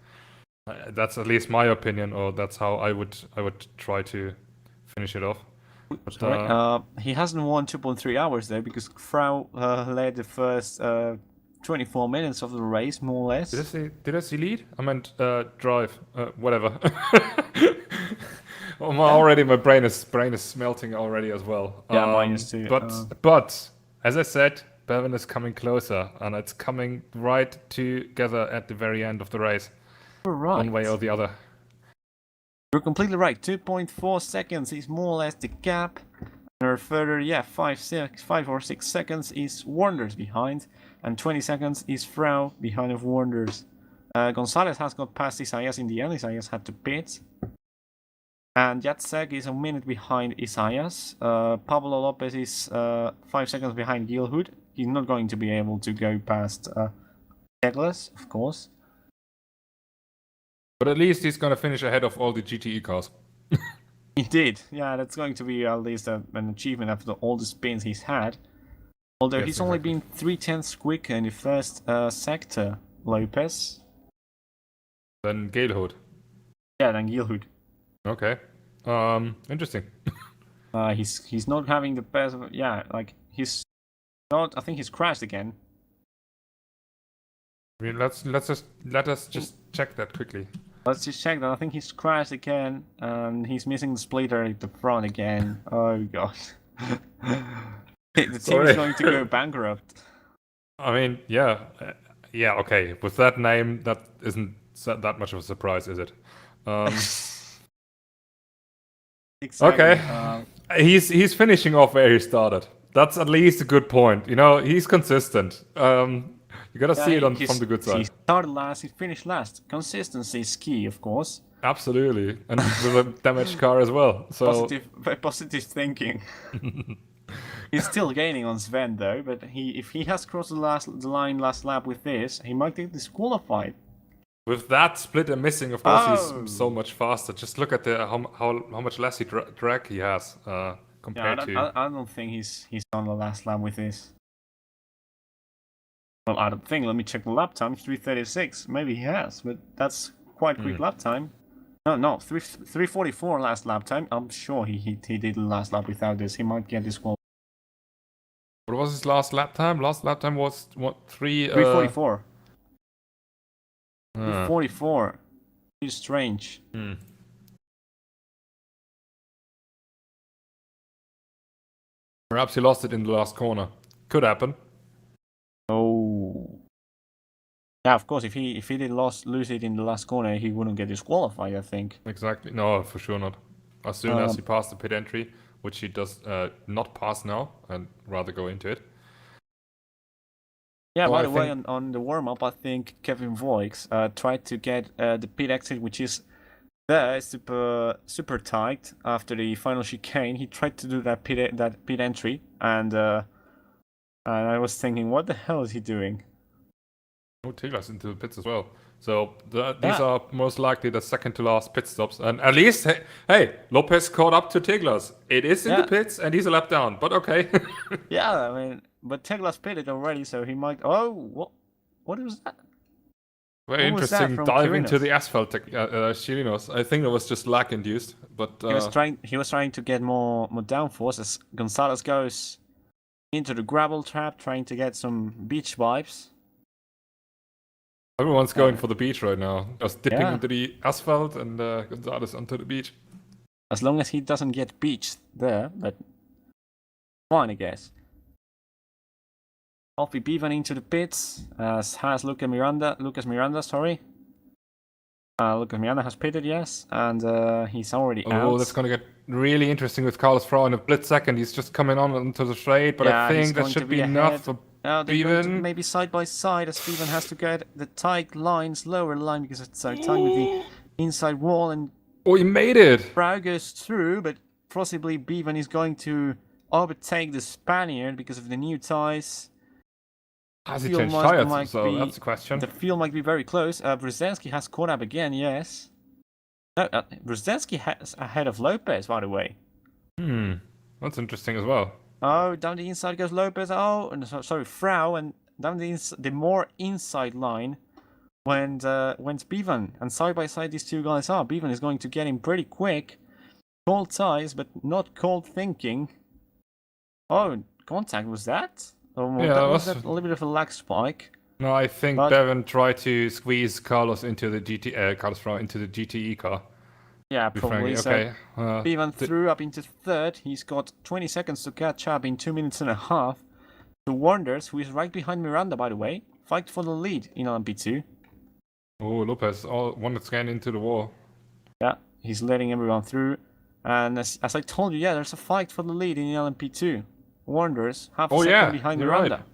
That's at least my opinion, or that's how I would try to finish it off. But, Sorry, he hasn't won 2.3 hours though, because Frau led the first 24 minutes of the race, more or less. Did I see lead? I meant drive. Whatever. Already my brain is melting already as well. Yeah, mine is too. But as I said, Bevan is coming closer, and it's coming right together at the very end of the race. Right. One way or the other. You're completely right. 2.4 seconds is more or less the gap. And further, 5 or 6 seconds is Wonders behind, and 20 seconds is Frau behind of Wonders. Gonzalez has got past Isaias in the end. Isaias had to pit. And Jacek is a minute behind Isaias. Pablo Lopez is 5 seconds behind Gilhood. He's not going to be able to go past Douglas, of course. But at least he's going to finish ahead of all the GTE cars. He did. Yeah, that's going to be at least an achievement after all the spins he's had. Although he's only been 0.3 quicker in the first sector, Lopez. Then Galehood. Yeah, than Gilhood. Okay. Interesting. He's not having the best. He's not. I think he's crashed again. I mean, let us just check that quickly. Let's just check that. I think he's crashed again, and he's missing the splitter at the front again. Oh god. The team is going to go bankrupt. I mean, yeah, okay. With that name, that isn't that much of a surprise, is it? Exactly. Okay. He's finishing off where he started. That's at least a good point. He's consistent. You gotta see it from the good side. He started last, he finished last. Consistency is key, of course. Absolutely, and with a damaged car as well. So positive thinking. He's still gaining on Sven though, but if he has crossed the line last lap with this, he might get disqualified. With that splitter missing, of course, he's so much faster. Just look at how much less drag he has compared to. I don't think he's on the last lap with this. Well, I don't think. Let me check the lap time. 3:36. Maybe he has, but that's quite quick lap time. No, 3:44 last lap time. I'm sure he did the last lap without this. He might get disqualified. What was his last lap time? Last lap time was what 3:44. 3:44. It's strange. Perhaps he lost it in the last corner. Could happen. Oh. Yeah, of course. If he did lose it in the last corner, he wouldn't get disqualified, I think. Exactly. No, for sure not. As soon as he passed the pit entry, which he does not pass now, and rather go into it. Yeah, by the way, on the warm-up, I think Kevin Voix tried to get the pit exit, which is there, super tight after the final chicane. He tried to do that pit entry, and I was thinking, what the hell is he doing? Oh, Tiglas into the pits as well. So these are most likely the second to last pit stops. And at least, hey, Lopez caught up to Tiglas. It is in the pits, and he's a lap down, but okay. Yeah, I mean, but Tiglas pitted already, so he might. Oh, what was that? Very interesting dive into the asphalt, Chirinos. I think it was just lag induced, but he was trying to get more downforce as Gonzalez goes into the gravel trap, trying to get some beach vibes. Everyone's going for the beach right now. Just dipping into the asphalt and Gonzalez onto the beach. As long as he doesn't get beached there, but fine, I guess. Alfie Bevan into the pits, as has Lucas Miranda, sorry. Lucas Miranda has pitted, yes, and he's already out. Oh, that's gonna get really interesting with Carlos Frau in a split second. He's just coming on into the straight, but I he's think that going to should be enough for they're going to Bevan. maybe side by side, as Bevan has to get the tight lines, lower line, because it's so tight with the inside wall, and Oh, he made it! Frau goes through, but possibly Bevan is going to overtake the Spaniard because of the new ties. Has he Field changed might tires? So be- that's the question. The field might be very close. Brzezinski has caught up again, yes. No, Brzezinski has ahead of Lopez, by the way. That's interesting as well. Oh, down the inside goes Lopez. Oh, sorry, Frau, and down the more inside line went Bevan. And side by side, these two guys are. Bevan is going to get him pretty quick. Cold ties, but not cold thinking. Oh, contact was that? Oh, Yeah, that it was was- a little bit of a lag spike. No, I think But- Bevan tried to squeeze Carlos into the Carlos Frau into the GTE car. Yeah, To be probably. frank. So Okay. Bevan threw up into third. He's got 20 seconds to catch up in 2 minutes and a half. To Wonders, who is right behind Miranda, by the way, fight for the lead in LMP2. Oh, Lopez wanted to get into the wall. Yeah, he's letting everyone through. And as I told you, yeah, there's a fight for the lead in LMP2. Wonders, half a Oh, second yeah, behind you're Miranda. right.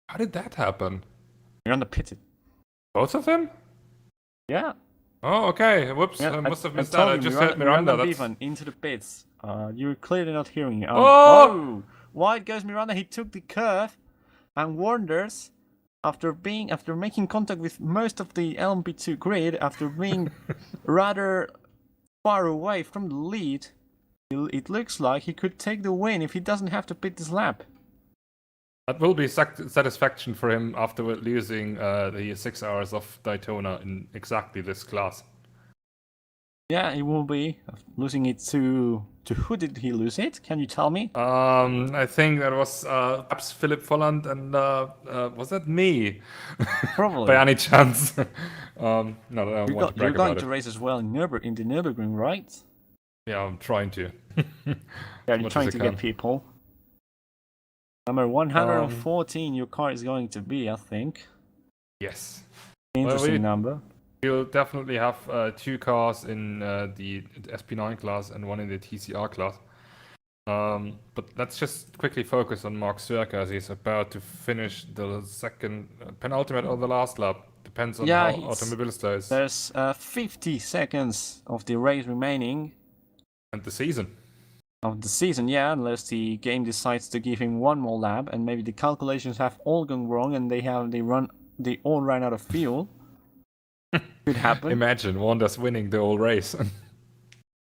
How did that happen? Miranda pitted. Both of them? Yeah. Oh, okay. Whoops, Yeah, I must have I missed told that. I you, just heard Miranda Miranda. and That's... Bevan into the pits. You're clearly not hearing me. Oh! Wide goes Miranda. He took the curve, and Wonders, after making contact with most of the LMP2 grid, after being rather far away from the lead, it looks like he could take the win if he doesn't have to pit this lap. That will be satisfaction for him after losing the 6 hours of Daytona in exactly this class. Yeah, it will be. Losing it to who did he lose it? Can you tell me? I think that was perhaps Philip Volland and was that me? Probably. By any chance? No, I don't want to You're brag going about to it. race as well in the Nürburgring, right? Yeah, I'm trying to. Yeah, you're much trying as to I get can. people. Number 114, your car is going to be, I think. Yes. Interesting we- number. We'll definitely have 2 cars in the SP9 class and 1 in the TCR class. But let's just quickly focus on Mark Swerke as he's about to finish the second penultimate or the last lap. Depends on Yeah, how he's- Automobilista is There's 50 seconds of the race remaining and the season. of the season, yeah, unless the game decides to give him one more lap, and maybe the calculations have all gone wrong and they all ran out of fuel. Could happen. Imagine Wonders winning the whole race.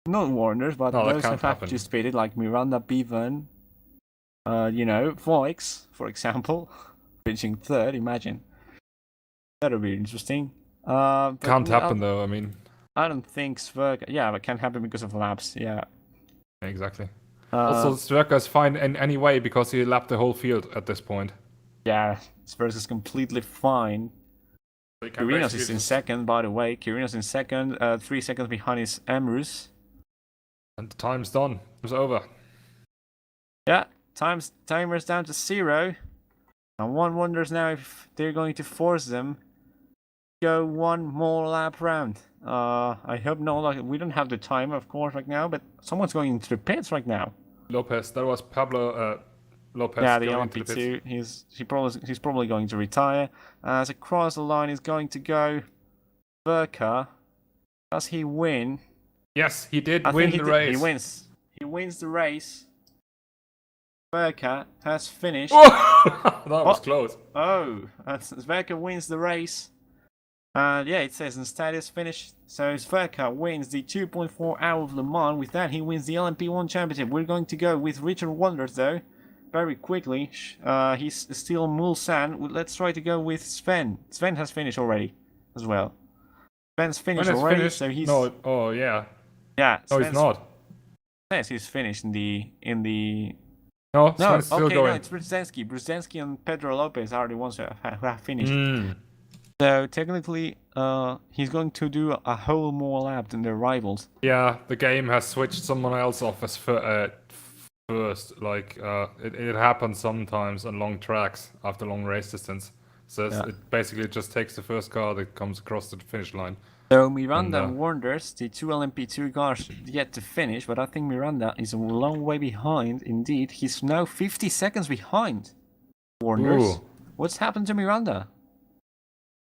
Not Warners, but No, that those can't who have happen. participated, like Miranda Bevan, Voix, for example, finishing third. Imagine that would be interesting. But Can't happen though, I mean, I don't think Swerke. Yeah, but can't happen because of laps. Yeah. exactly. Uh, Also, Swerke is fine in any way because he lapped the whole field at this point. yeah, Swerke is completely fine. So he can Kirinos basically is in just- second, by the way. Kirinos in second, 3 seconds behind is Emrus. And the time's done. It's over. Yeah, timer's down to 0. And one wonders now if they're going to force them to go one more lap round. I hope not. Like, we don't have the timer, of course, right now, but someone's going into the pits right now. Lopez, that was Pablo Lopez. Yeah, the going into the pits. LMP2. He's probably going to retire. As across the line is going to go Verka. Does he win? Yes, he did I win think the race. He wins. He wins the race. Verka has finished. that was Oh. close. Oh, Sverker wins the race. Yeah, it says in status finished. So Sverker wins the 2.4 hour of Le Mans. With that, he wins the LMP1 championship. We're going to go with Richard Wonders, though, very quickly. He's still Mulsanne. Let's try to go with Sven. Sven has finished already, as well. Sven's finished When it's already, finished, so he's no. Oh yeah. yeah. No, he's Sven's- not. Yes, he's finished in the. No, No, Sven's still okay, going. no, it's Brzezinski. Brzezinski and Pedro Lopez are the ones who have finished. Mm. So technically, he's going to do a whole more lap than their rivals. Yeah, the game has switched someone else off as first. Like it happens sometimes on long tracks after long race distance. So it basically just takes the first car that comes across the finish line. So Miranda and Wonders, the two LMP2 cars yet to finish, but I think Miranda is a long way behind indeed. He's now 50 seconds behind Wonders. Ooh. What's happened to Miranda?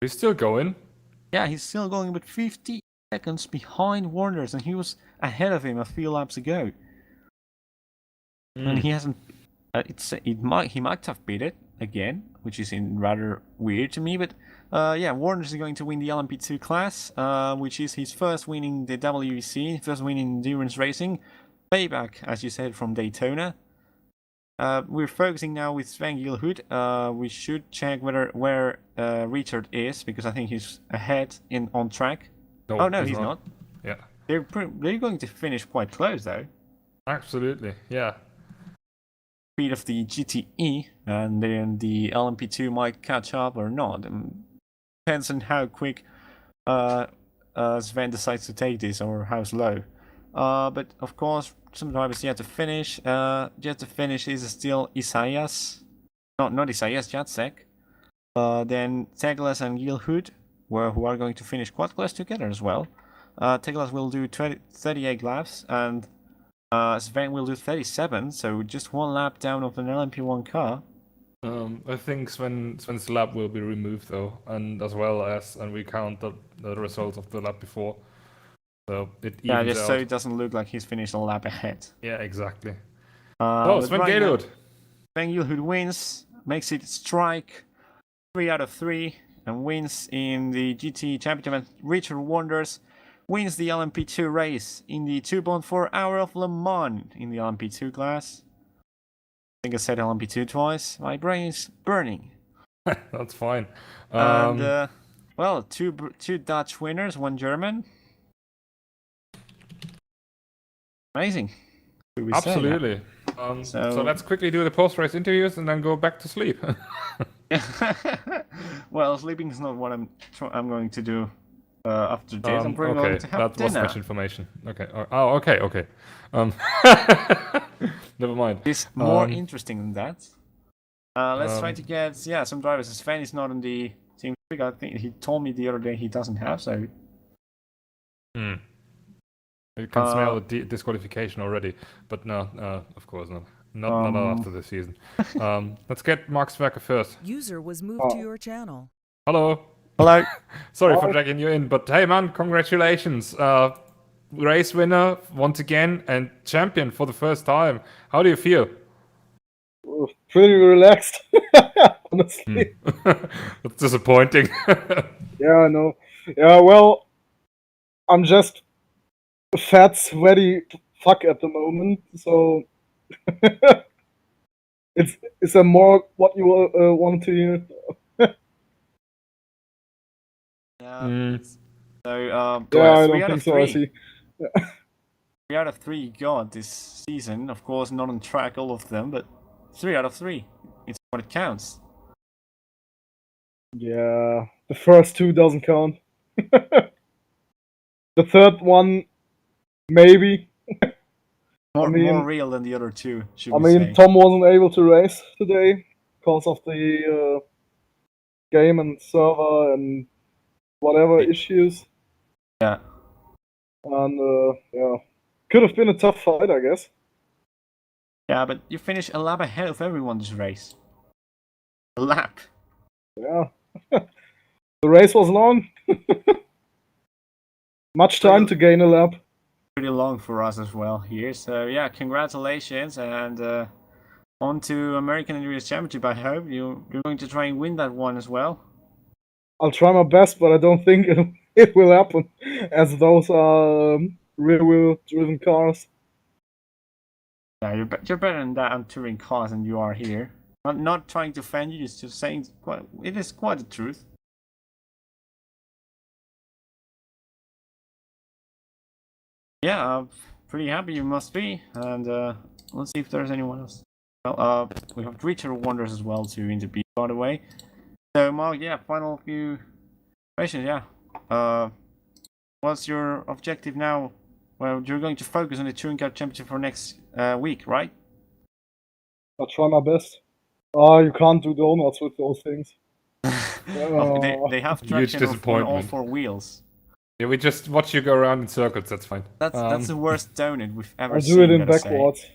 He's still going. Yeah, he's still going, but 50 seconds behind Wonders, and he was ahead of him a few laps ago. And he hasn't. He might have beat it again, which is rather weird to me. But yeah, Wonders is going to win the LMP2 class, which is his first win in the WEC, first win in endurance racing. Payback, as you said, from Daytona. We're focusing now with Sven Gilhood. We should check where Richard is, because I think he's ahead on track. No, oh no, he's not. Yeah. They're going to finish quite close though. Absolutely, yeah. Speed of the GTE, and then the LMP2 might catch up or not. Depends on how quick Sven decides to take this, or how slow. But of course, some drivers yet to finish. Yet to finish is still Isaias. Not Isaias, Jacek. Then Teglas and Gilhood, who are going to finish quite close together as well. Teglas will do 38 laps, and Sven will do 37, so just one lap down of an LMP1 car. I think Sven's lap will be removed though, and as well as we count the results of the lap before. So it evens just out. so it doesn't look like he's finished a lap ahead. Yeah, exactly. Sven Sven Gilhood. Sven Gilhood wins, makes it strike 3 out of 3, and wins in the GT Championship. Richard Wonders wins the LMP2 race in the 2.4 hour of Le Mans in the LMP2 class. I think I said LMP2 twice. My brain is burning. That's fine. And well, two Dutch winners, one German. Amazing. Absolutely. So let's quickly do the post-race interviews and then go back to sleep. Well, sleeping is not what I'm going to do after this. I'm probably going to have that was dinner. much information. Okay. Okay. Never mind. It's more interesting than that. Let's try to get some drivers. Sven is not on the team. I think he told me the other day he doesn't have, so. You can smell the disqualification already, but no, of course not. Not after the season. Let's get Max Verker first. User was moved to your channel. Hello. Sorry for dragging you in, but hey man, congratulations. Race winner once again and champion for the first time. How do you feel? Pretty relaxed, honestly. That's disappointing. Yeah, I know. Yeah, well, I'm just a fat, sweaty fuck at the moment, so it's a more what you want to hear. Yeah. So, I don't think so. I see. 3 out of 3 you got this season. Of course, not on track, all of them, but 3 out of 3. It's what it counts. Yeah, the first 2 doesn't count. The third one, maybe. More real than the other 2, should I we mean, say. Tom wasn't able to race today because of the game and server and whatever issues. Yeah. And could have been a tough fight, I guess. Yeah, but you finished a lap ahead of everyone this race. A lap. Yeah. The race was long. Much time to gain a lap. Pretty long for us as well here. So yeah, congratulations, and on to American Endurance Championship. I hope you're going to try and win that one as well. I'll try my best, but I don't think it will happen, as those are rear-wheel driven cars. Yeah, you're better than that on touring cars than you are here. I'm not trying to offend you, just saying it is quite the truth. Yeah, pretty happy you must be, and let's see if there's anyone else. Well, we have Richard Wonders as well to interview, by the way. So, Mark, yeah, final few questions, yeah. What's your objective now? Well, you're going to focus on the Touring Car Championship for next week, right? I'll try my best. Oh, you can't do donuts with those things. They have Huge traction on all disappointment. 4 wheels. Yeah, we just watch you go around in circles. That's fine. That's the worst donut we've ever I'll seen. do it in gotta say. backwards.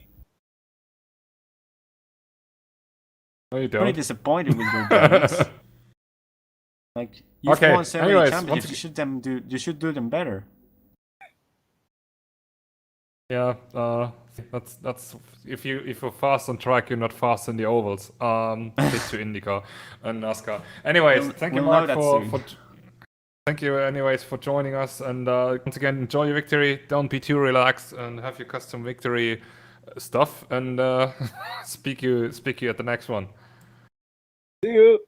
No, you Pretty don't. disappointed with your donuts. Like you've Okay, won so many anyways, championships, once you should do them better. Yeah, that's if you're fast on track, you're not fast in the ovals. Stick to IndyCar and NASCAR. Anyways, thank you, we'll Mark, know that for soon. thank you, anyways, for joining us. And once again, enjoy your victory. Don't be too relaxed, and have your custom victory stuff. And speak you at the next one. See you.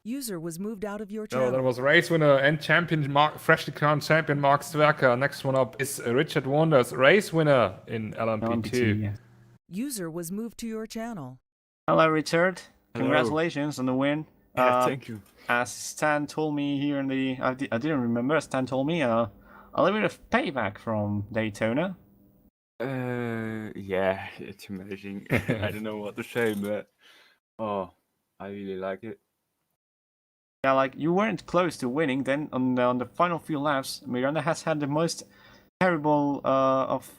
User was moved out of your So channel. that was race winner and champion freshly crowned champion Mark Zwerka. Next one up is Richard Wonders, race winner in LMP2. LMP2, yeah. User was moved to your channel. Hello, Richard. Hello. Congratulations on the win. Yeah, thank you. As Stan told me here in the, I didn't remember. Stan told me a little bit of payback from Daytona. Yeah, it's amazing. I don't know what to say, but I really like it. Yeah, like you weren't close to winning. Then on the final few laps, Miranda has had the most terrible of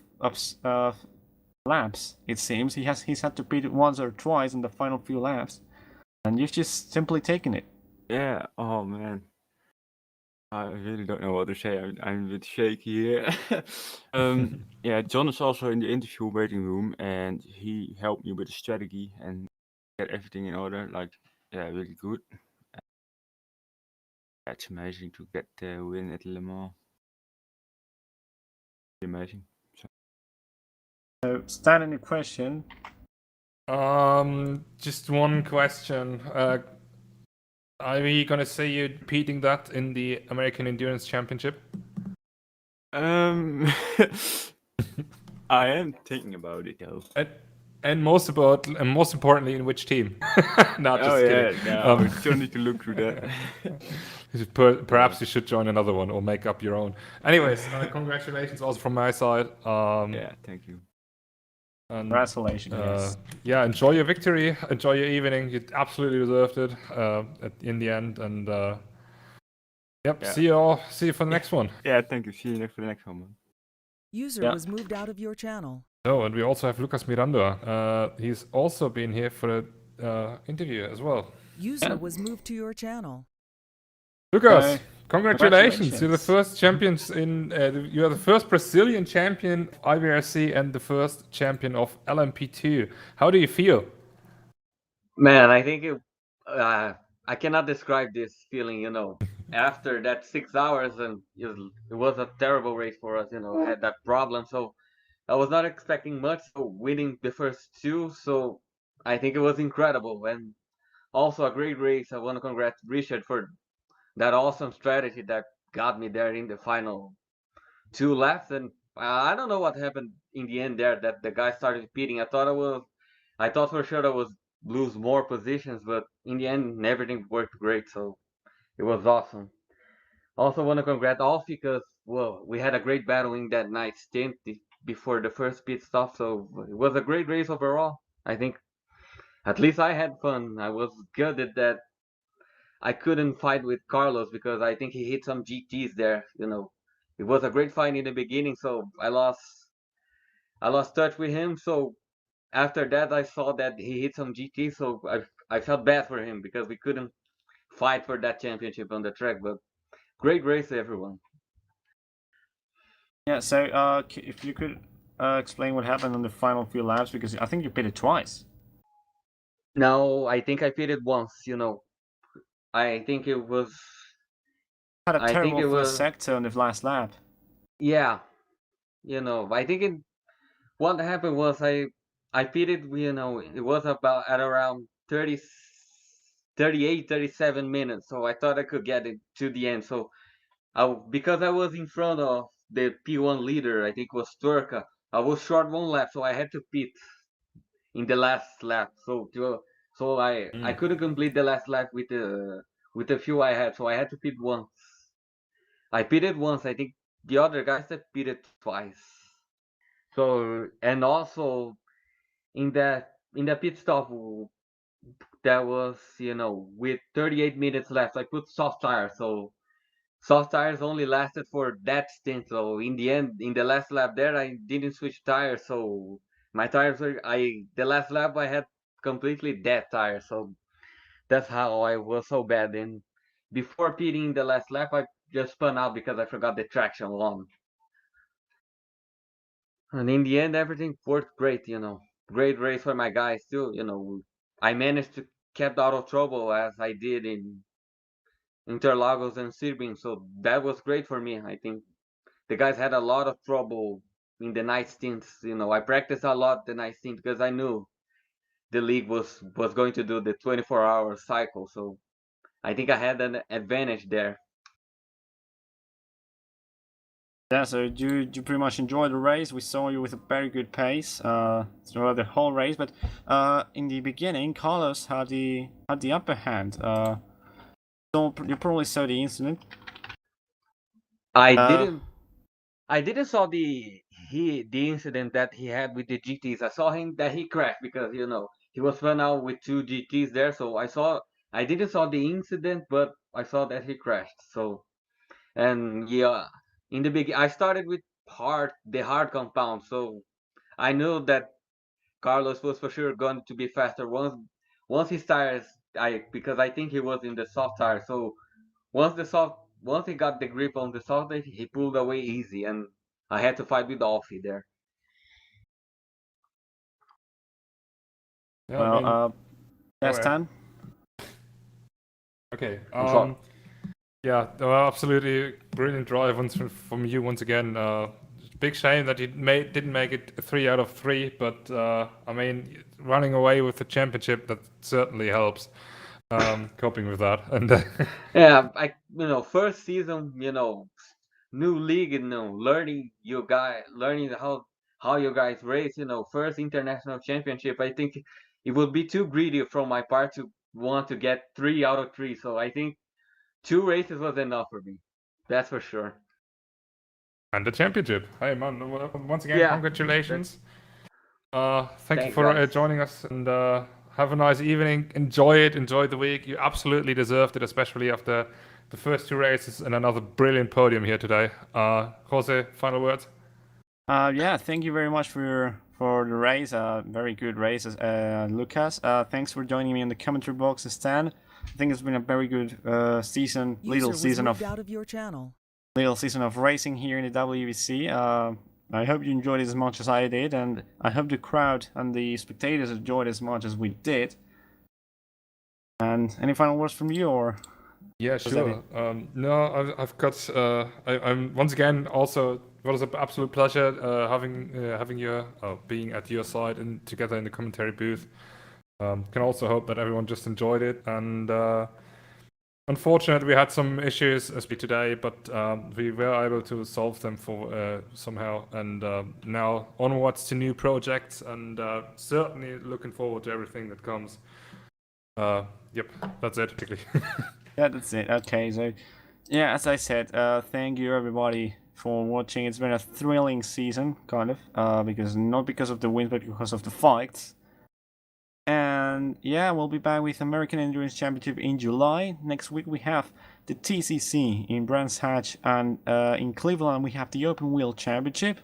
laps. It seems he's had to pit once or twice in the final few laps, and you've just simply taken it. Yeah. Oh man, I really don't know what to say. I'm a bit shaky here. Yeah, John is also in the interview waiting room, and he helped me with the strategy and get everything in order. Like, yeah, really good. It's amazing to get the win at Le Mans. Amazing. So, Stan, any question? Just one question. Are we gonna see you repeating that in the American Endurance Championship? I am thinking about it though. And most importantly, in which team? No, just kidding. No, we still need to look through that. Perhaps you should join another one or make up your own. Anyways, congratulations also from my side. Yeah, thank you. And, Congratulations. Yes. yeah, enjoy your victory. Enjoy your evening. You absolutely deserved it in the end. And yep, Yeah. see you for the next one. Yeah, thank you. See you for the next one, man. User Yeah. was moved out of your channel. Oh, and we also have Lucas Miranda. He's also been here for the interview as well. User was moved to your channel. Lucas, congratulations! congratulations. You're the first champions in. You are the first Brazilian champion of IVRC and the first champion of LMP2. How do you feel? Man, I think I cannot describe this feeling, after that 6 hours, and it was a terrible race for us, had that problem. So I was not expecting much, so winning the first two, so I think it was incredible. And also a great race. I want to congratulate Richard for that awesome strategy that got me there in the final two laps. And I don't know what happened in the end there, that the guy started pitting. I thought for sure I was lose more positions, but in the end everything worked great, so it was awesome. Also want to congratulate Alfie because we had a great battle in that night stint before the first pit stop, so it was a great race overall. I think at least I had fun. I was good at that. I couldn't fight with Carlos because I think he hit some GTs there. It was a great fight in the beginning, so I lost touch with him. So after that, I saw that he hit some GT, so I felt bad for him because we couldn't fight for that championship on the track. But great race, everyone. Yeah. So, if you could explain what happened on the final few laps, because I think you pitted twice. No, I think I pitted once. I think it was. Had a I think terrible it first was. sector on the last lap. Yeah, I think what happened was I pitted. It was about at around 30, 38, 37 minutes. So I thought I could get it to the end. So because I was in front of the P1 leader, I think it was Turka. I was short one lap, so I had to pit in the last lap. So I couldn't complete the last lap with the fuel I had, so I had to pit once. I pitted once. I think the other guys that pitted twice. So and also in that in the pit stop that was, with 38 minutes left, I put soft tires. So soft tires only lasted for that stint. So in the end, in the last lap there, I didn't switch tires. So my tires were, the last lap I had completely dead tires. So that's how I was so bad. And before pitting the last lap, I just spun out because I forgot the traction on. And in the end, everything worked great. Great race for my guys too. I managed to kept out of trouble as I did in Interlagos and Sebring. So that was great for me. I think the guys had a lot of trouble in the night stints. I practiced a lot the night stint because I knew the league was going to do the 24-hour cycle. So I think I had an advantage there. Yeah, so you pretty much enjoyed the race. We saw you with a very good pace throughout the whole race, but in the beginning, Carlos had the upper hand. So you probably saw the incident. I Uh, didn't saw the incident that he had with the GTs. I saw him that he crashed because he was run out with 2 GTs there. So I didn't saw the incident, but I saw that he crashed. So and yeah, in the beginning I started with the hard compound. So I knew that Carlos was for sure going to be faster once his tires. Because I think he was in the soft tire. So once he got the grip on the soft, he pulled away easy, and I had to fight with Alfie there. Yeah, well, go yes, ahead. Tan. Okay. I'm sorry. Yeah, absolutely brilliant drive from you once again. Big shame that you didn't make it 3 out of 3, but I mean, running away with the championship, that certainly helps. Coping with that, and Yeah, first season, new league, learning how you guys race, first international championship. I think it would be too greedy from my part to want to get 3 out of 3. So I think 2 races was enough for me. That's for sure. and the championship. Hey man, once again, Yeah, congratulations. Thank you thanks, for guys. joining us, and have a nice evening. Enjoy it. Enjoy the week. You absolutely deserved it, especially after the first 2 races and another brilliant podium here today. Jose, final words. Yeah, thank you very much for the race. Very good race, Lucas. Thanks for joining me in the commentary box, Stan. I think it's been a very good season, User was moved out of your channel. little season of racing here in the WVC. I hope you enjoyed it as much as I did, and I hope the crowd and the spectators enjoyed as much as we did. And any final words from you, or? Yeah, sure. No, I've got. I'm once again also. It was an absolute pleasure having you being at your side and together in the commentary booth. Can also hope that everyone just enjoyed it. And unfortunately, we had some issues today, but we were able to solve them for somehow. And now onwards to new projects, and certainly looking forward to everything that comes. Yep, that's it. Yeah, that's it. Okay, so yeah, as I said, thank you everybody for watching. It's been a thrilling season, kind of, because not because of the wins, but because of the fights. And yeah, we'll be back with American Endurance Championship in July. Next week we have the TCC in Brands Hatch, and in Cleveland we have the Open Wheel Championship.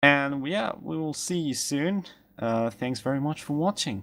And yeah, we will see you soon. Thanks very much for watching.